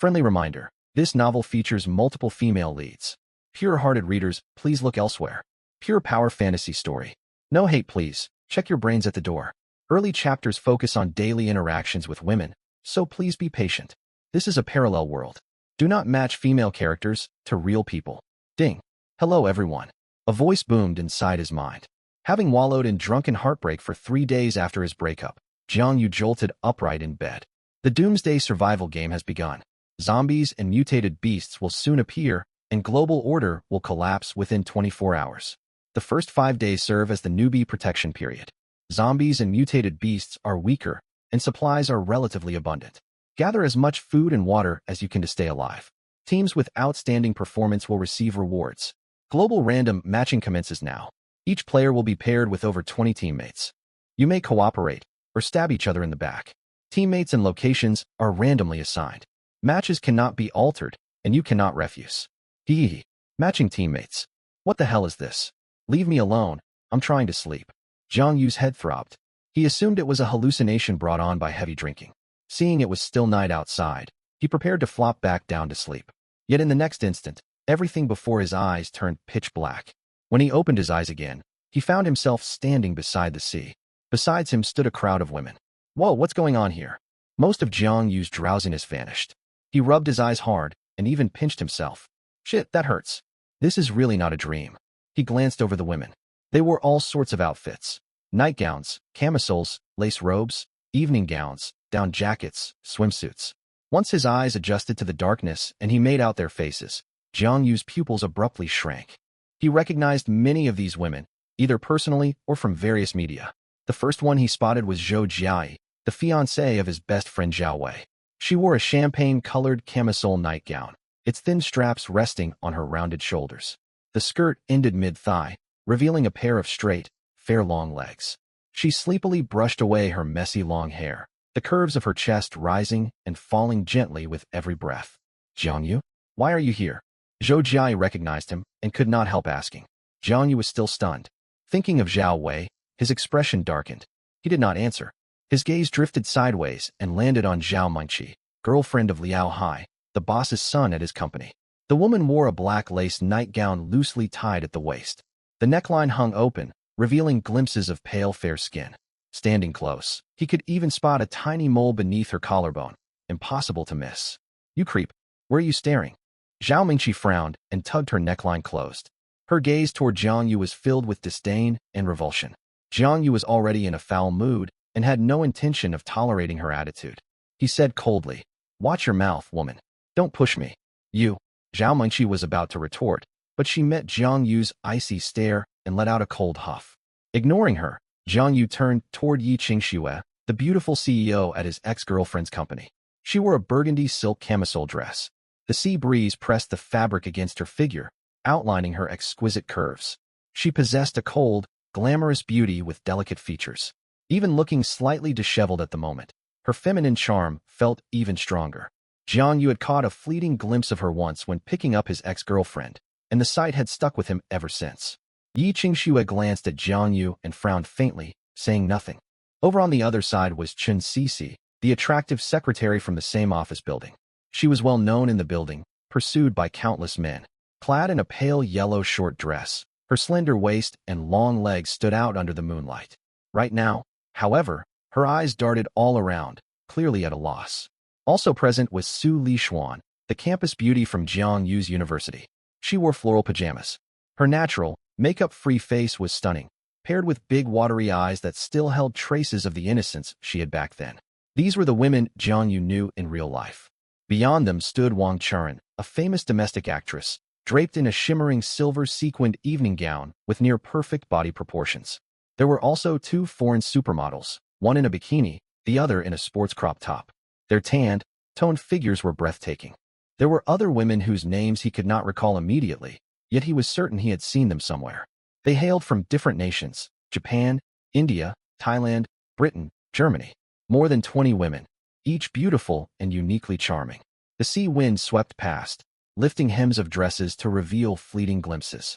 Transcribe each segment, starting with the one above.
Friendly reminder, this novel features multiple female leads. Pure-hearted readers, please look elsewhere. Pure power fantasy story. No hate please, check your brains at the door. Early chapters focus on daily interactions with women, so please be patient. This is a parallel world. Do not match female characters to real people. Ding. Hello everyone. A voice boomed inside his mind. Having wallowed in drunken heartbreak for 3 days after his breakup, Jiang Yu jolted upright in bed. The doomsday survival game has begun. Zombies and mutated beasts will soon appear, and global order will collapse within 24 hours. The first 5 days serve as the newbie protection period. Zombies and mutated beasts are weaker, and supplies are relatively abundant. Gather as much food and water as you can to stay alive. Teams with outstanding performance will receive rewards. Global random matching commences now. Each player will be paired with over 20 teammates. You may cooperate or stab each other in the back. Teammates and locations are randomly assigned. Matches cannot be altered, and you cannot refuse. Hee. Matching teammates. What the hell is this? Leave me alone, I'm trying to sleep. Jiang Yu's head throbbed. He assumed it was a hallucination brought on by heavy drinking. Seeing it was still night outside, he prepared to flop back down to sleep. Yet in the next instant, everything before his eyes turned pitch black. When he opened his eyes again, he found himself standing beside the sea. Besides him stood a crowd of women. Whoa, what's going on here? Most of Jiang Yu's drowsiness vanished. He rubbed his eyes hard and even pinched himself. Shit, that hurts. This is really not a dream. He glanced over the women. They wore all sorts of outfits. Nightgowns, camisoles, lace robes, evening gowns, down jackets, swimsuits. Once his eyes adjusted to the darkness and he made out their faces, Jiang Yu's pupils abruptly shrank. He recognized many of these women, either personally or from various media. The first one he spotted was Zhou Jiai, the fiancée of his best friend Zhao Wei. She wore a champagne-colored camisole nightgown, its thin straps resting on her rounded shoulders. The skirt ended mid-thigh, revealing a pair of straight, fair long legs. She sleepily brushed away her messy long hair, the curves of her chest rising and falling gently with every breath. Jiang Yu? Why are you here? Zhou Jiai recognized him and could not help asking. Jiang Yu was still stunned. Thinking of Zhao Wei, his expression darkened. He did not answer. His gaze drifted sideways and landed on Zhao Mengqi, girlfriend of Liao Hai, the boss's son at his company. The woman wore a black lace nightgown loosely tied at the waist. The neckline hung open, revealing glimpses of pale fair skin. Standing close, he could even spot a tiny mole beneath her collarbone. Impossible to miss. You creep. Where are you staring? Zhao Mengqi frowned and tugged her neckline closed. Her gaze toward Jiang Yu was filled with disdain and revulsion. Jiang Yu was already in a foul mood and had no intention of tolerating her attitude. He said coldly, "Watch your mouth, woman. Don't push me." You. Zhao Mengqi was about to retort, but she met Jiang Yu's icy stare and let out a cold huff. Ignoring her, Jiang Yu turned toward Yi Qingxue, the beautiful CEO at his ex-girlfriend's company. She wore a burgundy silk camisole dress. The sea breeze pressed the fabric against her figure, outlining her exquisite curves. She possessed a cold, glamorous beauty with delicate features. Even looking slightly disheveled at the moment, her feminine charm felt even stronger. Jiang Yu had caught a fleeting glimpse of her once when picking up his ex-girlfriend, and the sight had stuck with him ever since. Yi Qingxue glanced at Jiang Yu and frowned faintly, saying nothing. Over on the other side was Chen Cixi, the attractive secretary from the same office building. She was well known in the building, pursued by countless men. Clad in a pale yellow short dress, her slender waist and long legs stood out under the moonlight. Right now, however, her eyes darted all around, clearly at a loss. Also present was Su Lishuan, the campus beauty from Jiang Yu's university. She wore floral pajamas. Her natural, makeup-free face was stunning, paired with big watery eyes that still held traces of the innocence she had back then. These were the women Jiang Yu knew in real life. Beyond them stood Wang Churen, a famous domestic actress, draped in a shimmering silver sequined evening gown with near-perfect body proportions. There were also 2 foreign supermodels, one in a bikini, the other in a sports crop top. Their tanned, toned figures were breathtaking. There were other women whose names he could not recall immediately, yet he was certain he had seen them somewhere. They hailed from different nations: Japan, India, Thailand, Britain, Germany. More than 20 women, each beautiful and uniquely charming. The sea wind swept past, lifting hems of dresses to reveal fleeting glimpses.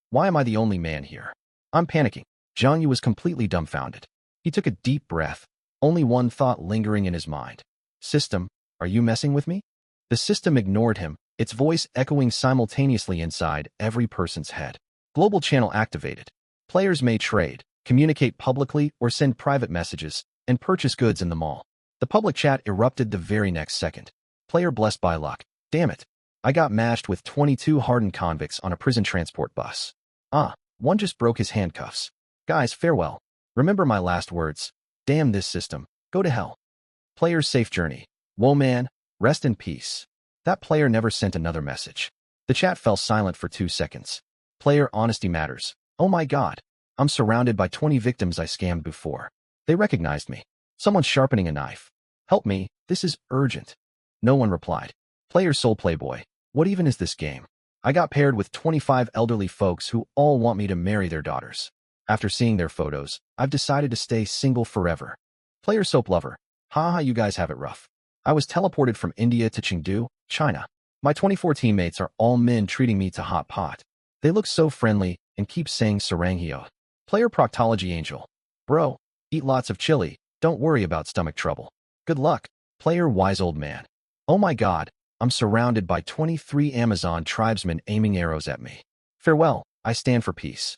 Why am I the only man here? I'm panicking. Jiang Yu was completely dumbfounded. He took a deep breath, only one thought lingering in his mind. System, are you messing with me? The system ignored him, its voice echoing simultaneously inside every person's head. Global channel activated. Players may trade, communicate publicly, or send private messages, and purchase goods in the mall. The public chat erupted the very next second. Player blessed by luck. Damn it. I got matched with 22 hardened convicts on a prison transport bus. One just broke his handcuffs. Guys, farewell. Remember my last words. Damn this system. Go to hell. Player's safe journey. Whoa man, rest in peace. That player never sent another message. The chat fell silent for 2 seconds. Player honesty matters. Oh my god. I'm surrounded by 20 victims I scammed before. They recognized me. Someone's sharpening a knife. Help me, this is urgent. No one replied. Player soul playboy. What even is this game? I got paired with 25 elderly folks who all want me to marry their daughters. After seeing their photos, I've decided to stay single forever. Player soap lover. Haha, you guys have it rough. I was teleported from India to Chengdu, China. My 24 teammates are all men treating me to hot pot. They look so friendly and keep saying Saranghio. Player proctology angel. Bro, eat lots of chili. Don't worry about stomach trouble. Good luck. Player wise old man. Oh my god, I'm surrounded by 23 Amazon tribesmen aiming arrows at me. Farewell, I stand for peace.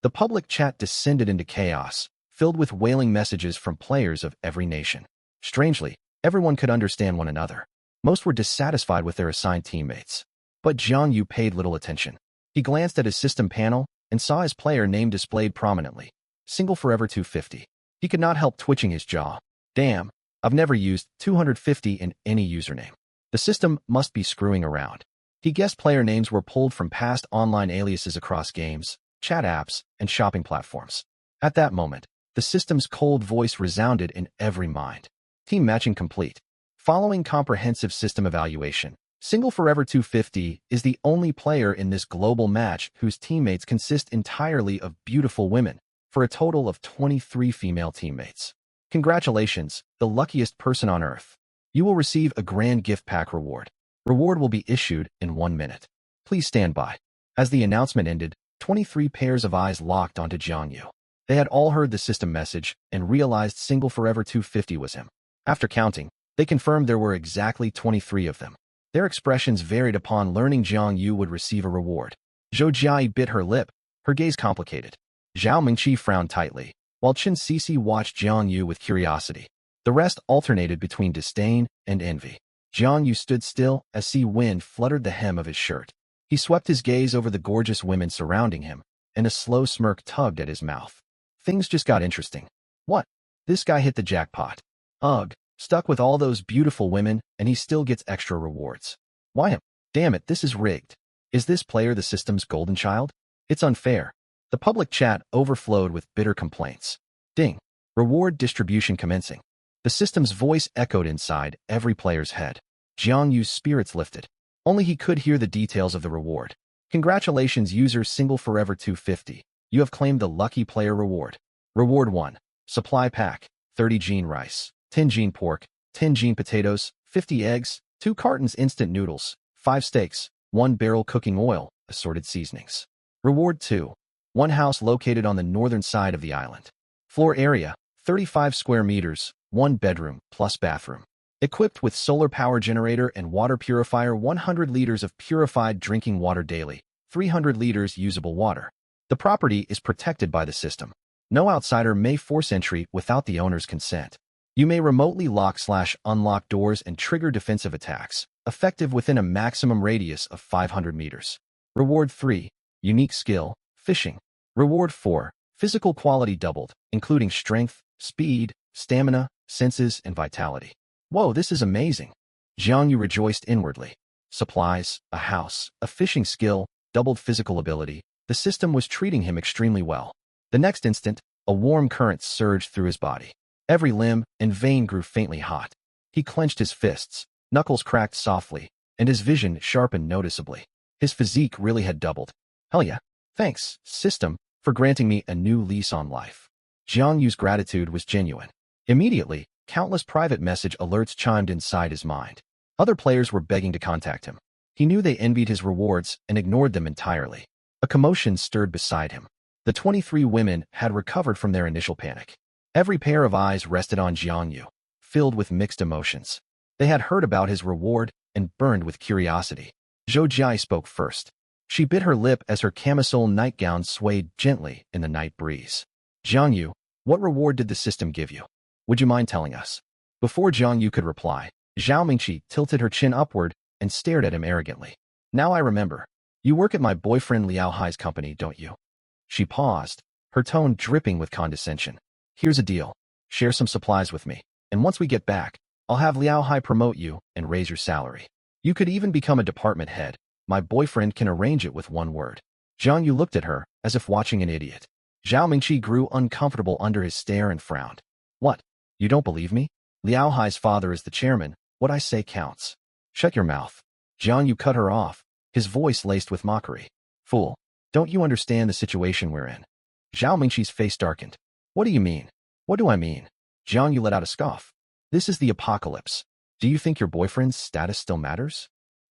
The public chat descended into chaos, filled with wailing messages from players of every nation. Strangely, everyone could understand one another. Most were dissatisfied with their assigned teammates. But Jiang Yu paid little attention. He glanced at his system panel and saw his player name displayed prominently. Single Forever 250. He could not help twitching his jaw. Damn, I've never used 250 in any username. The system must be screwing around. He guessed player names were pulled from past online aliases across games, chat apps, and shopping platforms. At that moment, the system's cold voice resounded in every mind. Team matching complete. Following comprehensive system evaluation, Single Forever 250 is the only player in this global match whose teammates consist entirely of beautiful women, for a total of 23 female teammates. Congratulations, the luckiest person on Earth. You will receive a grand gift pack reward. Reward will be issued in 1 minute. Please stand by. As the announcement ended, 23 pairs of eyes locked onto Jiang Yu. They had all heard the system message and realized Single Forever 250 was him. After counting, they confirmed there were exactly 23 of them. Their expressions varied upon learning Jiang Yu would receive a reward. Zhou Jiai bit her lip, her gaze complicated. Zhao Mingqi frowned tightly, while Chen Sisi watched Jiang Yu with curiosity. The rest alternated between disdain and envy. Jiang Yu stood still as sea wind fluttered the hem of his shirt. He swept his gaze over the gorgeous women surrounding him, and a slow smirk tugged at his mouth. Things just got interesting. What? This guy hit the jackpot. Ugh, stuck with all those beautiful women, and he still gets extra rewards. Why him? Damn it, this is rigged. Is this player the system's golden child? It's unfair. The public chat overflowed with bitter complaints. Ding. Reward distribution commencing. The system's voice echoed inside every player's head. Jiang Yu's spirits lifted. Only he could hear the details of the reward. Congratulations, user Single Forever 250. You have claimed the lucky player reward. Reward 1. Supply pack. 30 gene rice, 10 gene pork, 10 gene potatoes, 50 eggs, 2 cartons instant noodles, 5 steaks, 1 barrel cooking oil, assorted seasonings. Reward 2. 1 house located on the northern side of the island. Floor area, 35 square meters, 1 bedroom plus bathroom. Equipped with solar power generator and water purifier, 100 liters of purified drinking water daily, 300 liters usable water. The property is protected by the system. No outsider may force entry without the owner's consent. You may remotely lock/unlock doors and trigger defensive attacks, effective within a maximum radius of 500 meters. Reward 3. Unique skill, fishing. Reward 4. Physical quality doubled, including strength, speed, stamina, senses, and vitality. Whoa, this is amazing. Jiang Yu rejoiced inwardly. Supplies, a house, a fishing skill, doubled physical ability. The system was treating him extremely well. The next instant, a warm current surged through his body. Every limb and vein grew faintly hot. He clenched his fists, knuckles cracked softly, and his vision sharpened noticeably. His physique really had doubled. Hell yeah. Thanks, system, for granting me a new lease on life. Jiang Yu's gratitude was genuine. Immediately, countless private message alerts chimed inside his mind. Other players were begging to contact him. He knew they envied his rewards and ignored them entirely. A commotion stirred beside him. The 23 women had recovered from their initial panic. Every pair of eyes rested on Jiang Yu, filled with mixed emotions. They had heard about his reward and burned with curiosity. Zhou Jia spoke first. She bit her lip as her camisole nightgown swayed gently in the night breeze. Jiang Yu, what reward did the system give you? Would you mind telling us? Before Jiang Yu could reply, Zhao Mingqi tilted her chin upward and stared at him arrogantly. Now I remember. You work at my boyfriend Liao Hai's company, don't you? She paused, her tone dripping with condescension. Here's a deal. Share some supplies with me, and once we get back, I'll have Liao Hai promote you and raise your salary. You could even become a department head. My boyfriend can arrange it with one word. Jiang Yu looked at her as if watching an idiot. Zhao Mingqi grew uncomfortable under his stare and frowned. What? You don't believe me? Liao Hai's father is the chairman. What I say counts. Shut your mouth. Jiang Yu cut her off, his voice laced with mockery. Fool, don't you understand the situation we're in? Zhao Mingqi's face darkened. What do you mean? What do I mean? Jiang Yu let out a scoff. This is the apocalypse. Do you think your boyfriend's status still matters?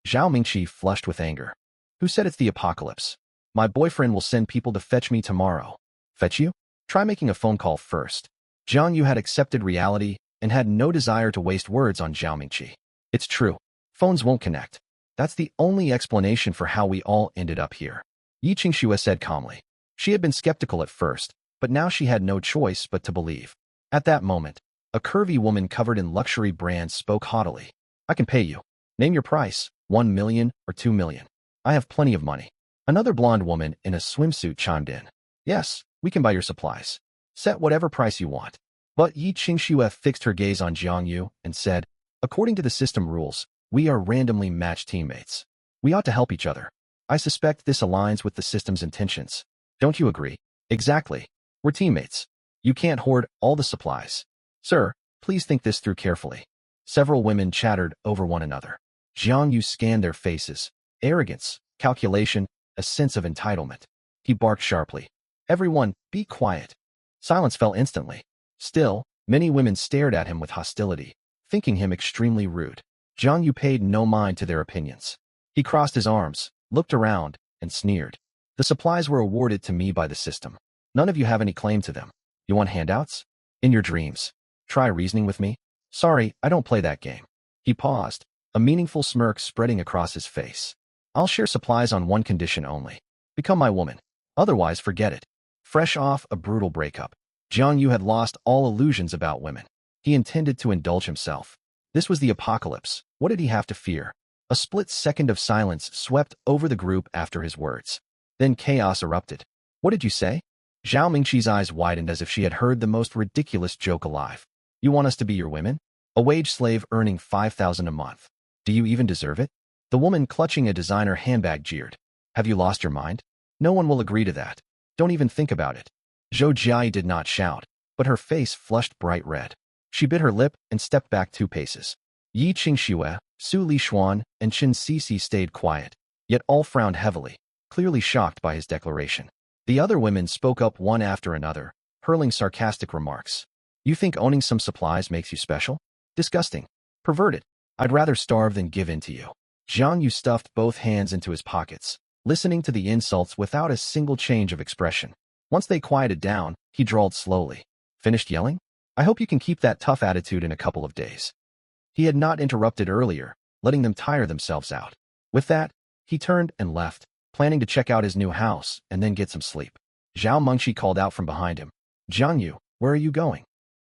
Zhao Mingqi flushed with anger. Who said it's the apocalypse? My boyfriend will send people to fetch me tomorrow. Fetch you? Try making a phone call first. Jiang Yu had accepted reality and had no desire to waste words on Zhao Mingqi. It's true. Phones won't connect. That's the only explanation for how we all ended up here. Yi Qingxue said calmly. She had been skeptical at first, but now she had no choice but to believe. At that moment, a curvy woman covered in luxury brands spoke haughtily. I can pay you. Name your price, 1 million or 2 million. I have plenty of money. Another blonde woman in a swimsuit chimed in. Yes, we can buy your supplies. Set whatever price you want. But Yi Qingxue fixed her gaze on Jiang Yu and said, according to the system rules, we are randomly matched teammates. We ought to help each other. I suspect this aligns with the system's intentions. Don't you agree? Exactly. We're teammates. You can't hoard all the supplies. Sir, please think this through carefully. Several women chattered over one another. Jiang Yu scanned their faces. Arrogance, calculation, a sense of entitlement. He barked sharply. Everyone, be quiet. Silence fell instantly. Still, many women stared at him with hostility, thinking him extremely rude. Jiang Yu paid no mind to their opinions. He crossed his arms, looked around, and sneered. The supplies were awarded to me by the system. None of you have any claim to them. You want handouts? In your dreams. Try reasoning with me. Sorry, I don't play that game. He paused, a meaningful smirk spreading across his face. I'll share supplies on one condition only. Become my woman. Otherwise, forget it. Fresh off a brutal breakup, Jiang Yu had lost all illusions about women. He intended to indulge himself. This was the apocalypse. What did he have to fear? A split second of silence swept over the group after his words. Then chaos erupted. What did you say? Zhao Mingqi's eyes widened as if she had heard the most ridiculous joke alive. You want us to be your women? A wage slave earning 5,000 a month. Do you even deserve it? The woman clutching a designer handbag jeered. Have you lost your mind? No one will agree to that. Don't even think about it. Zhou Jia did not shout, but her face flushed bright red. She bit her lip and stepped back 2 paces. Yi Qingxue, Su Lishuan, and Qin Sisi stayed quiet, yet all frowned heavily, clearly shocked by his declaration. The other women spoke up one after another, hurling sarcastic remarks. You think owning some supplies makes you special? Disgusting. Perverted. I'd rather starve than give in to you. Jiang Yu stuffed both hands into his pockets, listening to the insults without a single change of expression. Once they quieted down, he drawled slowly. Finished yelling? I hope you can keep that tough attitude in a couple of days. He had not interrupted earlier, letting them tire themselves out. With that, he turned and left, planning to check out his new house and then get some sleep. Zhao Mingqi called out from behind him. Jiang Yu, where are you going?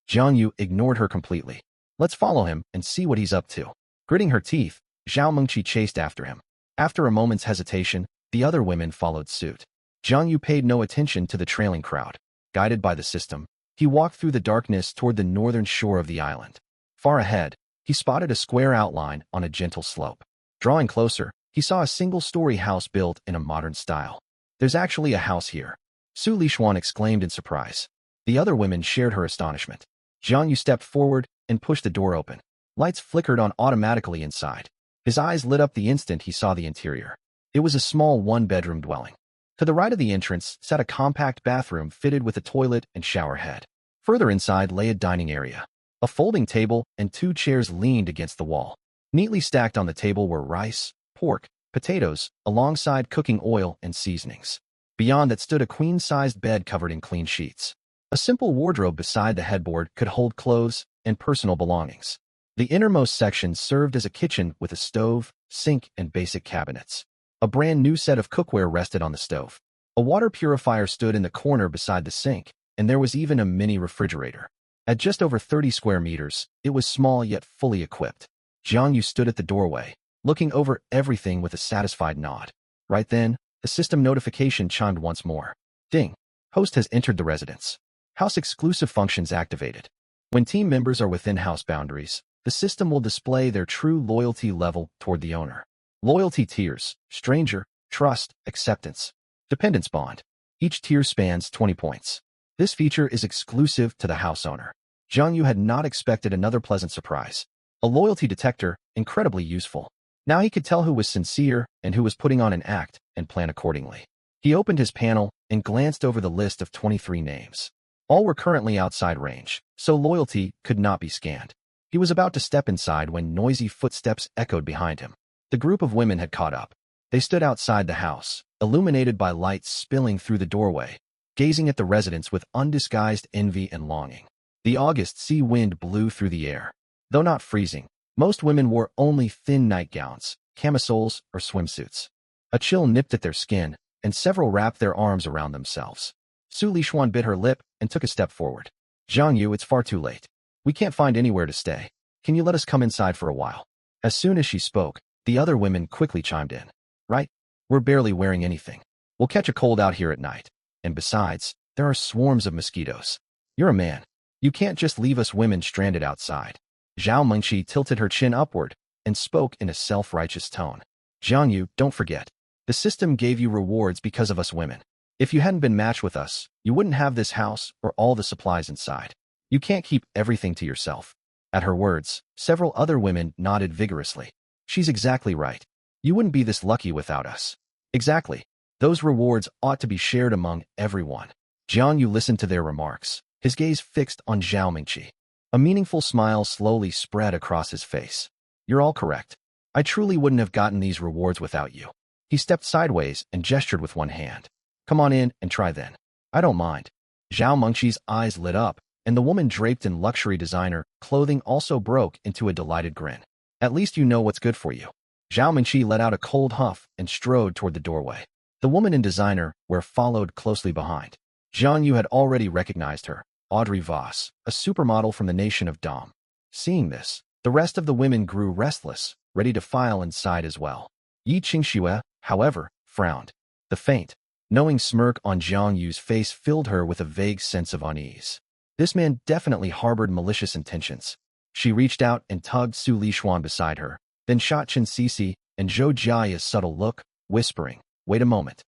Jiang Yu ignored her completely. Let's follow him and see what he's up to. Gritting her teeth, Zhao Mingqi chased after him. After a moment's hesitation, the other women followed suit. Jiang Yu paid no attention to the trailing crowd. Guided by the system, he walked through the darkness toward the northern shore of the island. Far ahead, he spotted a square outline on a gentle slope. Drawing closer, he saw a single-story house built in a modern style. There's actually a house here. Su Lishuan exclaimed in surprise. The other women shared her astonishment. Jiang Yu stepped forward and pushed the door open. Lights flickered on automatically inside. His eyes lit up the instant he saw the interior. It was a small one-bedroom dwelling. To the right of the entrance sat a compact bathroom fitted with a toilet and shower head. Further inside lay a dining area. A folding table and 2 chairs leaned against the wall. Neatly stacked on the table were rice, pork, potatoes, alongside cooking oil and seasonings. Beyond that stood a queen-sized bed covered in clean sheets. A simple wardrobe beside the headboard could hold clothes and personal belongings. The innermost section served as a kitchen with a stove, sink, and basic cabinets. A brand new set of cookware rested on the stove. A water purifier stood in the corner beside the sink, and there was even a mini refrigerator. At just over 30 square meters, it was small yet fully equipped. Jiang Yu stood at the doorway, looking over everything with a satisfied nod. Right then, the system notification chimed once more. Ding! Host has entered the residence. House exclusive functions activated. When team members are within house boundaries, the system will display their true loyalty level toward the owner. Loyalty tiers: stranger, trust, acceptance, dependence bond. Each tier spans 20 points. This feature is exclusive to the house owner. Jiang Yu had not expected another pleasant surprise. A loyalty detector, incredibly useful. Now he could tell who was sincere and who was putting on an act and plan accordingly. He opened his panel and glanced over the list of 23 names. All were currently outside range, so loyalty could not be scanned. He was about to step inside when noisy footsteps echoed behind him. The group of women had caught up. They stood outside the house, illuminated by lights spilling through the doorway, gazing at the residents with undisguised envy and longing. The August sea wind blew through the air. Though not freezing, most women wore only thin nightgowns, camisoles, or swimsuits. A chill nipped at their skin, and several wrapped their arms around themselves. Su Lishuan bit her lip and took a step forward. Jiang Yu, it's far too late. We can't find anywhere to stay. Can you let us come inside for a while? As soon as she spoke, the other women quickly chimed in. Right? We're barely wearing anything. We'll catch a cold out here at night. And besides, there are swarms of mosquitoes. You're a man. You can't just leave us women stranded outside. Zhao Mengqi tilted her chin upward and spoke in a self-righteous tone. Jiang Yu, don't forget. The system gave you rewards because of us women. If you hadn't been matched with us, you wouldn't have this house or all the supplies inside. You can't keep everything to yourself. At her words, several other women nodded vigorously. She's exactly right. You wouldn't be this lucky without us. Exactly. Those rewards ought to be shared among everyone. Jiang Yu listened to their remarks, his gaze fixed on Zhao Mengqi. A meaningful smile slowly spread across his face. You're all correct. I truly wouldn't have gotten these rewards without you. He stepped sideways and gestured with one hand. Come on in and try then. I don't mind. Zhao Mengqi's eyes lit up, and the woman draped in luxury designer clothing also broke into a delighted grin. At least you know what's good for you. Zhao Mengqi let out a cold huff and strode toward the doorway. The woman in designer wear followed closely behind. Jiang Yu had already recognized her, Audrey Voss, a supermodel from the nation of Dom. Seeing this, the rest of the women grew restless, ready to file inside as well. Yi Qingxue, however, frowned. The faint, knowing smirk on Jiang Yu's face filled her with a vague sense of unease. This man definitely harbored malicious intentions. She reached out and tugged Su Lishuan beside her, then shot Chen Sisi and Zhou Jia a subtle look, whispering, wait a moment.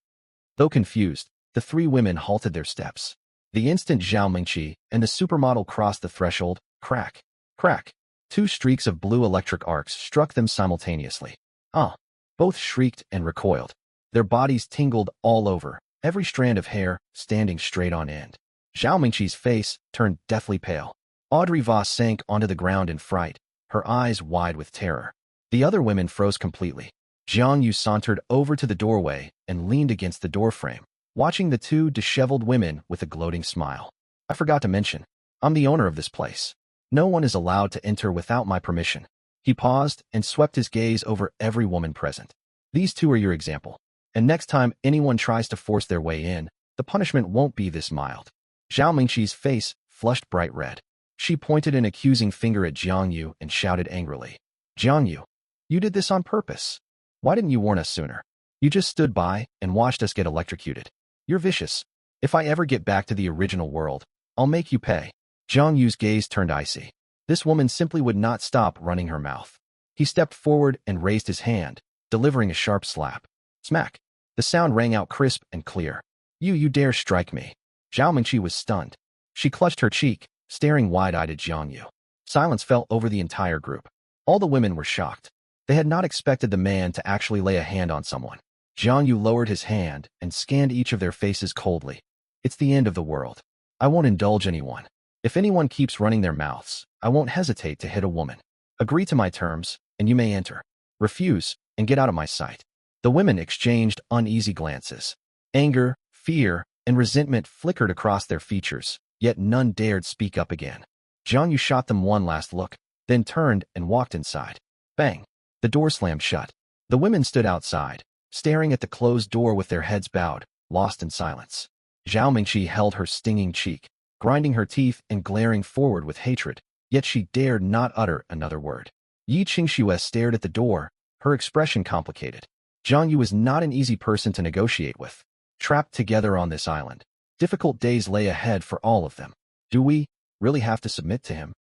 Though confused, the three women halted their steps. The instant Zhao Mengqi and the supermodel crossed the threshold, crack, crack. Two streaks of blue electric arcs struck them simultaneously. Ah! Both shrieked and recoiled. Their bodies tingled all over, every strand of hair standing straight on end. Zhao Mengqi's face turned deathly pale. Audrey Voss sank onto the ground in fright, her eyes wide with terror. The other women froze completely. Jiang Yu sauntered over to the doorway and leaned against the doorframe, watching the two disheveled women with a gloating smile. I forgot to mention, I'm the owner of this place. No one is allowed to enter without my permission. He paused and swept his gaze over every woman present. These two are your example. And next time anyone tries to force their way in, the punishment won't be this mild. Zhao Mengqi's face flushed bright red. She pointed an accusing finger at Jiang Yu and shouted angrily. Jiang Yu, you did this on purpose. Why didn't you warn us sooner? You just stood by and watched us get electrocuted. You're vicious. If I ever get back to the original world, I'll make you pay. Jiang Yu's gaze turned icy. This woman simply would not stop running her mouth. He stepped forward and raised his hand, delivering a sharp slap. Smack. The sound rang out crisp and clear. You dare strike me. Zhao Mengqi was stunned. She clutched her cheek, staring wide-eyed at Jiang Yu. Silence fell over the entire group. All the women were shocked. They had not expected the man to actually lay a hand on someone. Jiang Yu lowered his hand and scanned each of their faces coldly. It's the end of the world. I won't indulge anyone. If anyone keeps running their mouths, I won't hesitate to hit a woman. Agree to my terms, and you may enter. Refuse, and get out of my sight. The women exchanged uneasy glances. Anger, fear, and resentment flickered across their features, yet none dared speak up again. Jiang Yu shot them one last look. then turned and walked inside. Bang! The door slammed shut. The women stood outside, staring at the closed door with their heads bowed, lost in silence. Zhao Mingqi held her stinging cheek, grinding her teeth and glaring forward with hatred, yet she dared not utter another word. Yi Qingxue stared at the door, her expression complicated. Zhang Yu was not an easy person to negotiate with. Trapped together on this island, difficult days lay ahead for all of them. Do we really have to submit to him?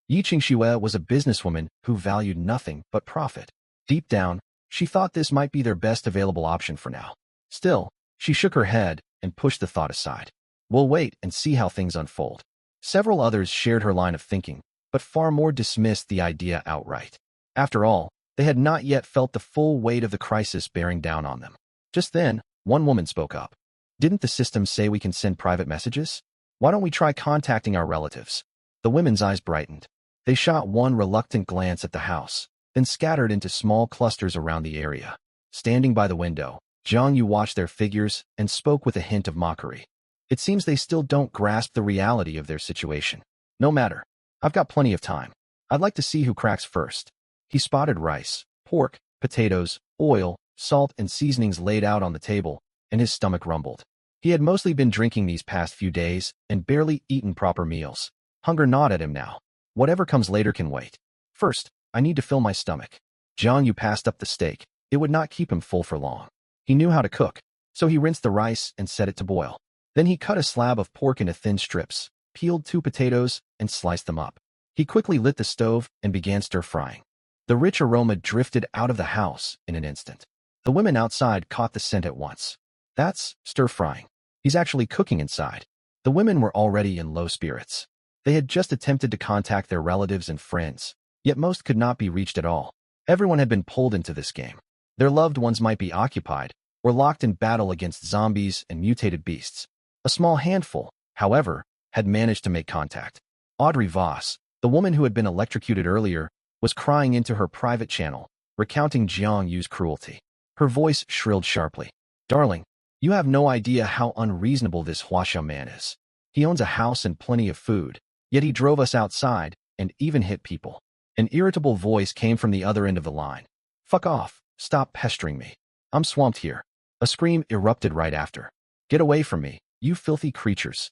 Yi Qingxue was a businesswoman who valued nothing but profit. Deep down, she thought this might be their best available option for now. Still, she shook her head and pushed the thought aside. We'll wait and see how things unfold. Several others shared her line of thinking, but far more dismissed the idea outright. After all, they had not yet felt the full weight of the crisis bearing down on them. Just then, one woman spoke up. Didn't the system say we can send private messages? Why don't we try contacting our relatives? The women's eyes brightened. They shot one reluctant glance at the house, then scattered into small clusters around the area. Standing by the window, Zhang Yu watched their figures and spoke with a hint of mockery. It seems they still don't grasp the reality of their situation. No matter. I've got plenty of time. I'd like to see who cracks first. He spotted rice, pork, potatoes, oil, salt, and seasonings laid out on the table, and his stomach rumbled. He had mostly been drinking these past few days and barely eaten proper meals. Hunger gnawed at him now. Whatever comes later can wait. First, I need to fill my stomach. Zhang Yu passed up the steak. It would not keep him full for long. He knew how to cook, so he rinsed the rice and set it to boil. Then he cut a slab of pork into thin strips, peeled 2 potatoes, and sliced them up. He quickly lit the stove and began stir-frying. The rich aroma drifted out of the house in an instant. The women outside caught the scent at once. That's stir-frying. He's actually cooking inside. The women were already in low spirits. They had just attempted to contact their relatives and friends, yet most could not be reached at all. Everyone had been pulled into this game. Their loved ones might be occupied or locked in battle against zombies and mutated beasts. A small handful, however, had managed to make contact. Audrey Voss, the woman who had been electrocuted earlier, was crying into her private channel, recounting Jiang Yu's cruelty. Her voice shrilled sharply. Darling, you have no idea how unreasonable this Huaxia man is. He owns a house and plenty of food, yet he drove us outside and even hit people. An irritable voice came from the other end of the line. Fuck off. Stop pestering me. I'm swamped here. A scream erupted right after. Get away from me, you filthy creatures.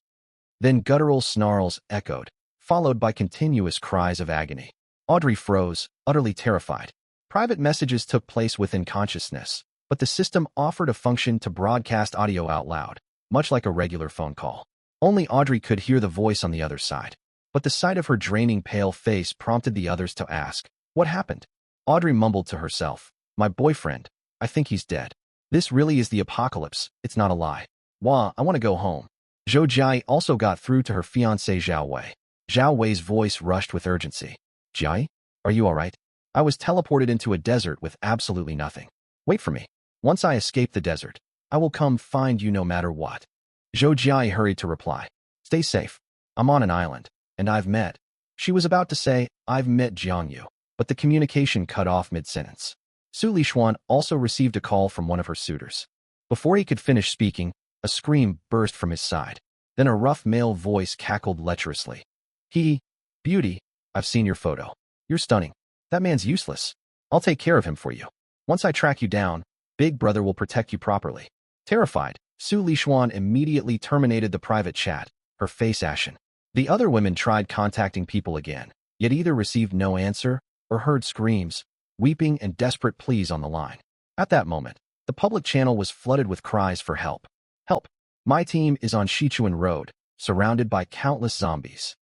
Then guttural snarls echoed, followed by continuous cries of agony. Audrey froze, utterly terrified. Private messages took place within consciousness, but the system offered a function to broadcast audio out loud, much like a regular phone call. Only Audrey could hear the voice on the other side. But the sight of her draining pale face prompted the others to ask, what happened? Audrey mumbled to herself, my boyfriend, I think he's dead. This really is the apocalypse, it's not a lie. Wah, I want to go home. Zhou Jai also got through to her fiancé Zhao Wei. Zhao Wei's voice rushed with urgency. Jai, are you all right? I was teleported into a desert with absolutely nothing. Wait for me. Once I escape the desert, I will come find you no matter what. Zhou Jai hurried to reply. Stay safe. I'm on an island, and I've met. She was about to say, I've met Jiang Yu, but the communication cut off mid-sentence. Su Lishuan also received a call from one of her suitors. Before he could finish speaking, a scream burst from his side. Then a rough male voice cackled lecherously. Beauty, I've seen your photo. You're stunning. That man's useless. I'll take care of him for you. Once I track you down, Big Brother will protect you properly. Terrified, Su Lishuan immediately terminated the private chat, her face ashen. The other women tried contacting people again, yet either received no answer or heard screams, weeping, and desperate pleas on the line. At that moment, the public channel was flooded with cries for help. Help! My team is on Shichuan Road, surrounded by countless zombies.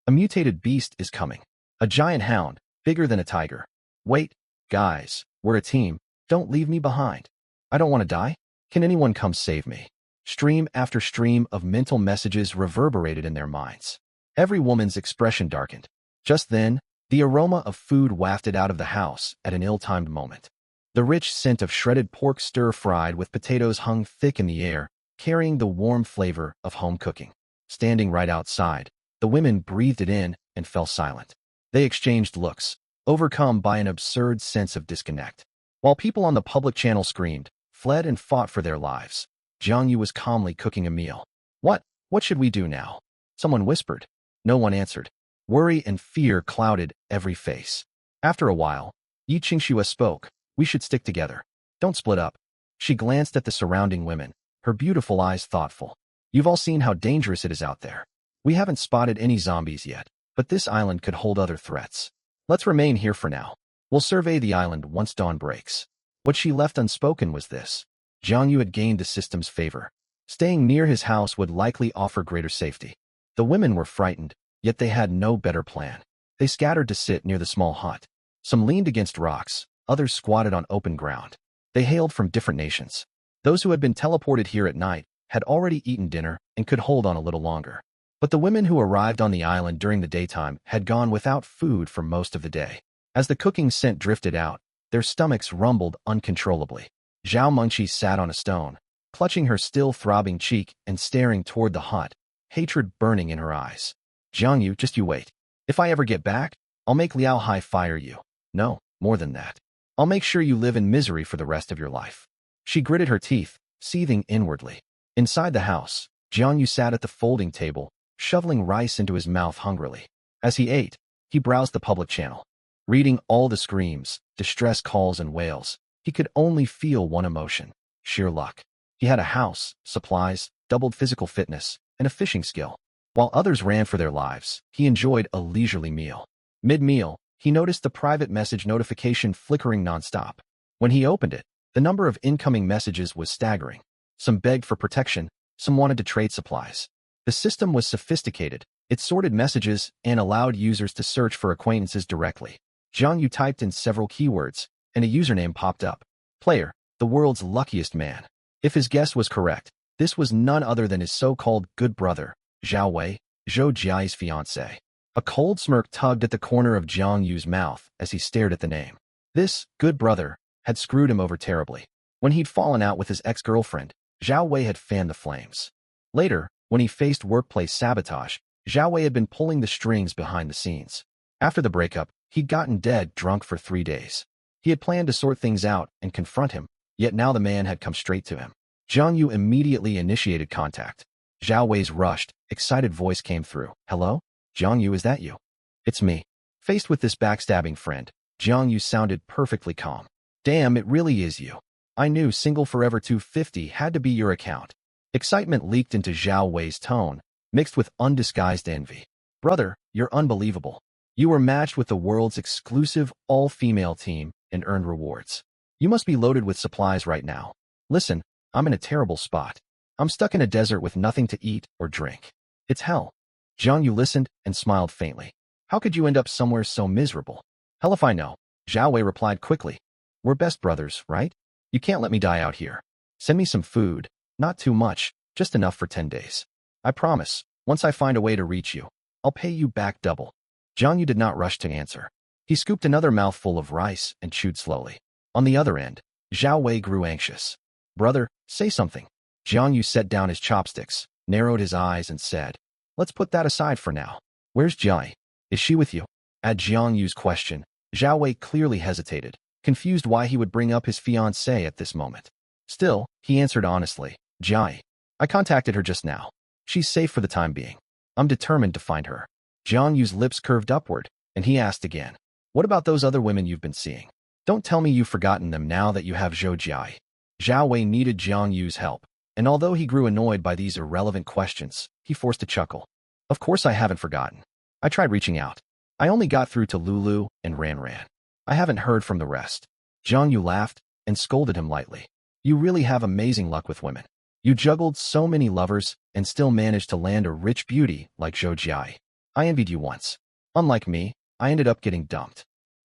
A mutated beast is coming. A giant hound, bigger than a tiger. Wait, guys, we're a team. Don't leave me behind. I don't want to die. Can anyone come save me? Stream after stream of mental messages reverberated in their minds. Every woman's expression darkened. Just then, the aroma of food wafted out of the house at an ill-timed moment. The rich scent of shredded pork stir-fried with potatoes hung thick in the air, carrying the warm flavor of home cooking. Standing right outside, the women breathed it in and fell silent. They exchanged looks, overcome by an absurd sense of disconnect. While people on the public channel screamed, fled, and fought for their lives, Jiang Yu was calmly cooking a meal. What should we do now? Someone whispered. No one answered. Worry and fear clouded every face. After a while, Yi Qingxue spoke. We should stick together. Don't split up. She glanced at the surrounding women, her beautiful eyes thoughtful. You've all seen how dangerous it is out there. We haven't spotted any zombies yet, but this island could hold other threats. Let's remain here for now. We'll survey the island once dawn breaks. What she left unspoken was this. Jiang Yu had gained the system's favor. Staying near his house would likely offer greater safety. The women were frightened, yet they had no better plan. They scattered to sit near the small hut. Some leaned against rocks, others squatted on open ground. They hailed from different nations. Those who had been teleported here at night had already eaten dinner and could hold on a little longer. But the women who arrived on the island during the daytime had gone without food for most of the day. As the cooking scent drifted out, their stomachs rumbled uncontrollably. Zhao Mengqi sat on a stone, clutching her still throbbing cheek and staring toward the hut, hatred burning in her eyes. Jiang Yu, just you wait. If I ever get back, I'll make Liao Hai fire you. No, more than that. I'll make sure you live in misery for the rest of your life. She gritted her teeth, seething inwardly. Inside the house, Jiang Yu sat at the folding table, shoveling rice into his mouth hungrily. As he ate, he browsed the public channel. Reading all the screams, distress calls and wails, he could only feel one emotion: sheer luck. He had a house, supplies, doubled physical fitness, and a fishing skill. While others ran for their lives, he enjoyed a leisurely meal. Mid-meal, he noticed the private message notification flickering nonstop. When he opened it, the number of incoming messages was staggering. Some begged for protection, some wanted to trade supplies. The system was sophisticated. It sorted messages and allowed users to search for acquaintances directly. Jiang Yu typed in several keywords, and a username popped up. Player, the world's luckiest man. If his guess was correct, this was none other than his so-called good brother, Zhao Wei, Zhou Jiai's fiancé. A cold smirk tugged at the corner of Jiang Yu's mouth as he stared at the name. This good brother had screwed him over terribly. When he'd fallen out with his ex-girlfriend, Zhao Wei had fanned the flames. Later, when he faced workplace sabotage, Zhao Wei had been pulling the strings behind the scenes. After the breakup, he'd gotten dead drunk for 3 days. He had planned to sort things out and confront him, yet now the man had come straight to him. Jiang Yu immediately initiated contact. Zhao Wei's rushed, excited voice came through. Hello? Jiang Yu, is that you? It's me. Faced with this backstabbing friend, Jiang Yu sounded perfectly calm. Damn, it really is you. I knew Single Forever 250 had to be your account. Excitement leaked into Zhao Wei's tone, mixed with undisguised envy. Brother, you're unbelievable. You were matched with the world's exclusive all-female team and earned rewards. You must be loaded with supplies right now. Listen, I'm in a terrible spot. I'm stuck in a desert with nothing to eat or drink. It's hell. Jiang Yu listened and smiled faintly. How could you end up somewhere so miserable? Hell if I know. Zhao Wei replied quickly. We're best brothers, right? You can't let me die out here. Send me some food. Not too much, just enough for 10 days. I promise, once I find a way to reach you, I'll pay you back double. Jiang Yu did not rush to answer. He scooped another mouthful of rice and chewed slowly. On the other end, Zhao Wei grew anxious. Brother, say something. Jiang Yu set down his chopsticks, narrowed his eyes and said, Let's put that aside for now. Where's Jai? Is she with you? At Jiang Yu's question, Zhao Wei clearly hesitated, confused why he would bring up his fiancée at this moment. Still, he answered honestly, Jai. I contacted her just now. She's safe for the time being. I'm determined to find her. Jiang Yu's lips curved upward, and he asked again, What about those other women you've been seeing? Don't tell me you've forgotten them now that you have Zhou Jai. Zhao Wei needed Jiang Yu's help, and although he grew annoyed by these irrelevant questions, he forced a chuckle. Of course I haven't forgotten. I tried reaching out. I only got through to Lulu and Ran Ran. I haven't heard from the rest. Jiang Yu laughed and scolded him lightly. You really have amazing luck with women. You juggled so many lovers and still managed to land a rich beauty like Zhou Jai. I envied you once. Unlike me, I ended up getting dumped.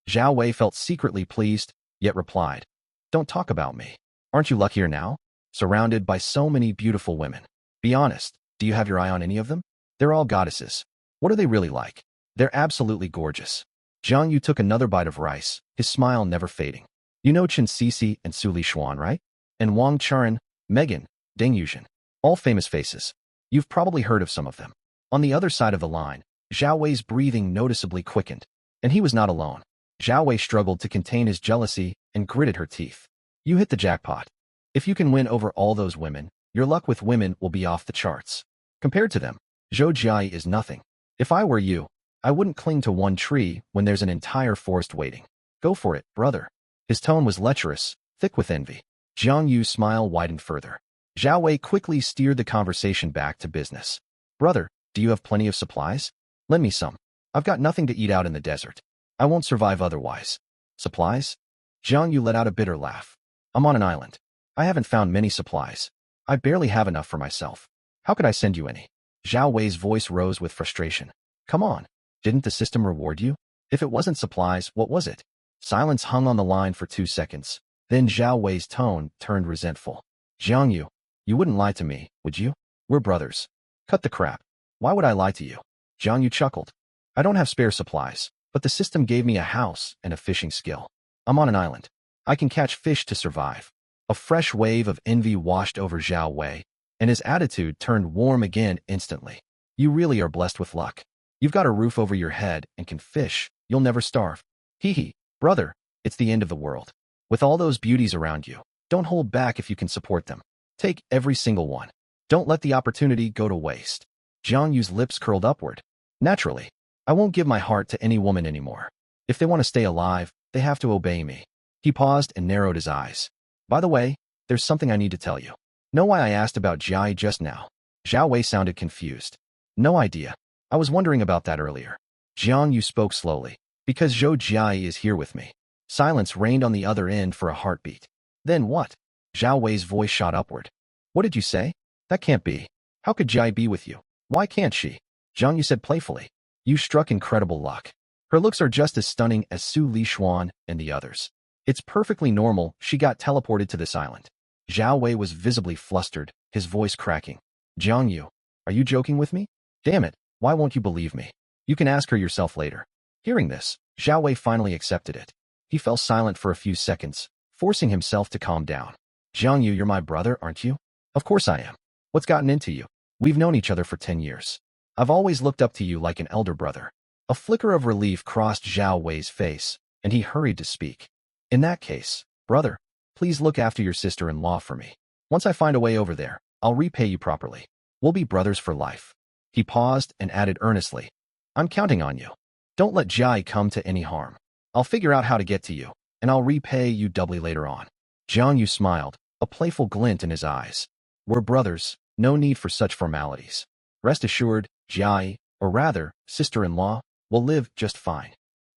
Zhao Wei felt secretly pleased, yet replied, Don't talk about me. Aren't you luckier now? Surrounded by so many beautiful women. Be honest, do you have your eye on any of them? They're all goddesses. What are they really like? They're absolutely gorgeous. Jiang Yu took another bite of rice, his smile never fading. You know Chen Sisi and Su Li Xuan, right? And Wang Charan, Megan, Deng Yuzhen. All famous faces. You've probably heard of some of them. On the other side of the line, Zhao Wei's breathing noticeably quickened. And he was not alone. Zhao Wei struggled to contain his jealousy and gritted her teeth. You hit the jackpot. If you can win over all those women, your luck with women will be off the charts. Compared to them, Zhou Jai is nothing. If I were you, I wouldn't cling to one tree when there's an entire forest waiting. Go for it, brother. His tone was lecherous, thick with envy. Jiang Yu's smile widened further. Zhao Wei quickly steered the conversation back to business. Brother, do you have plenty of supplies? Lend me some. I've got nothing to eat out in the desert. I won't survive otherwise. Supplies? Jiang Yu let out a bitter laugh. I'm on an island. I haven't found many supplies. I barely have enough for myself. How could I send you any? Zhao Wei's voice rose with frustration. Come on. Didn't the system reward you? If it wasn't supplies, what was it? Silence hung on the line for 2 seconds. Then Zhao Wei's tone turned resentful. Jiang Yu, you wouldn't lie to me, would you? We're brothers. Cut the crap. Why would I lie to you? Jiang Yu chuckled. I don't have spare supplies, but the system gave me a house and a fishing skill. I'm on an island. I can catch fish to survive. A fresh wave of envy washed over Zhao Wei, and his attitude turned warm again instantly. You really are blessed with luck. You've got a roof over your head and can fish. You'll never starve. Hee hee. Brother, it's the end of the world. With all those beauties around you, don't hold back if you can support them. Take every single one. Don't let the opportunity go to waste. Jiang Yu's lips curled upward. Naturally, I won't give my heart to any woman anymore. If they want to stay alive, they have to obey me. He paused and narrowed his eyes. By the way, there's something I need to tell you. Know why I asked about Jia just now? Zhao Wei sounded confused. No idea. I was wondering about that earlier. Jiang Yu spoke slowly. Because Zhou Jia is here with me. Silence reigned on the other end for a heartbeat. Then what? Zhao Wei's voice shot upward. What did you say? That can't be. How could Jia be with you? Why can't she? Jiang Yu said playfully. You struck incredible luck. Her looks are just as stunning as Su Lishuan and the others. It's perfectly normal she got teleported to this island. Zhao Wei was visibly flustered, his voice cracking. Jiang Yu, are you joking with me? Damn it, why won't you believe me? You can ask her yourself later. Hearing this, Zhao Wei finally accepted it. He fell silent for a few seconds, forcing himself to calm down. Jiang Yu, you're my brother, aren't you? Of course I am. What's gotten into you? We've known each other for 10 years. I've always looked up to you like an elder brother. A flicker of relief crossed Zhao Wei's face, and he hurried to speak. In that case, brother, please look after your sister-in-law for me. Once I find a way over there, I'll repay you properly. We'll be brothers for life. He paused and added earnestly, I'm counting on you. Don't let Jai come to any harm. I'll figure out how to get to you, and I'll repay you doubly later on. Jiang Yu smiled, a playful glint in his eyes. We're brothers, no need for such formalities. Rest assured, Jai, or rather, sister-in-law, will live just fine.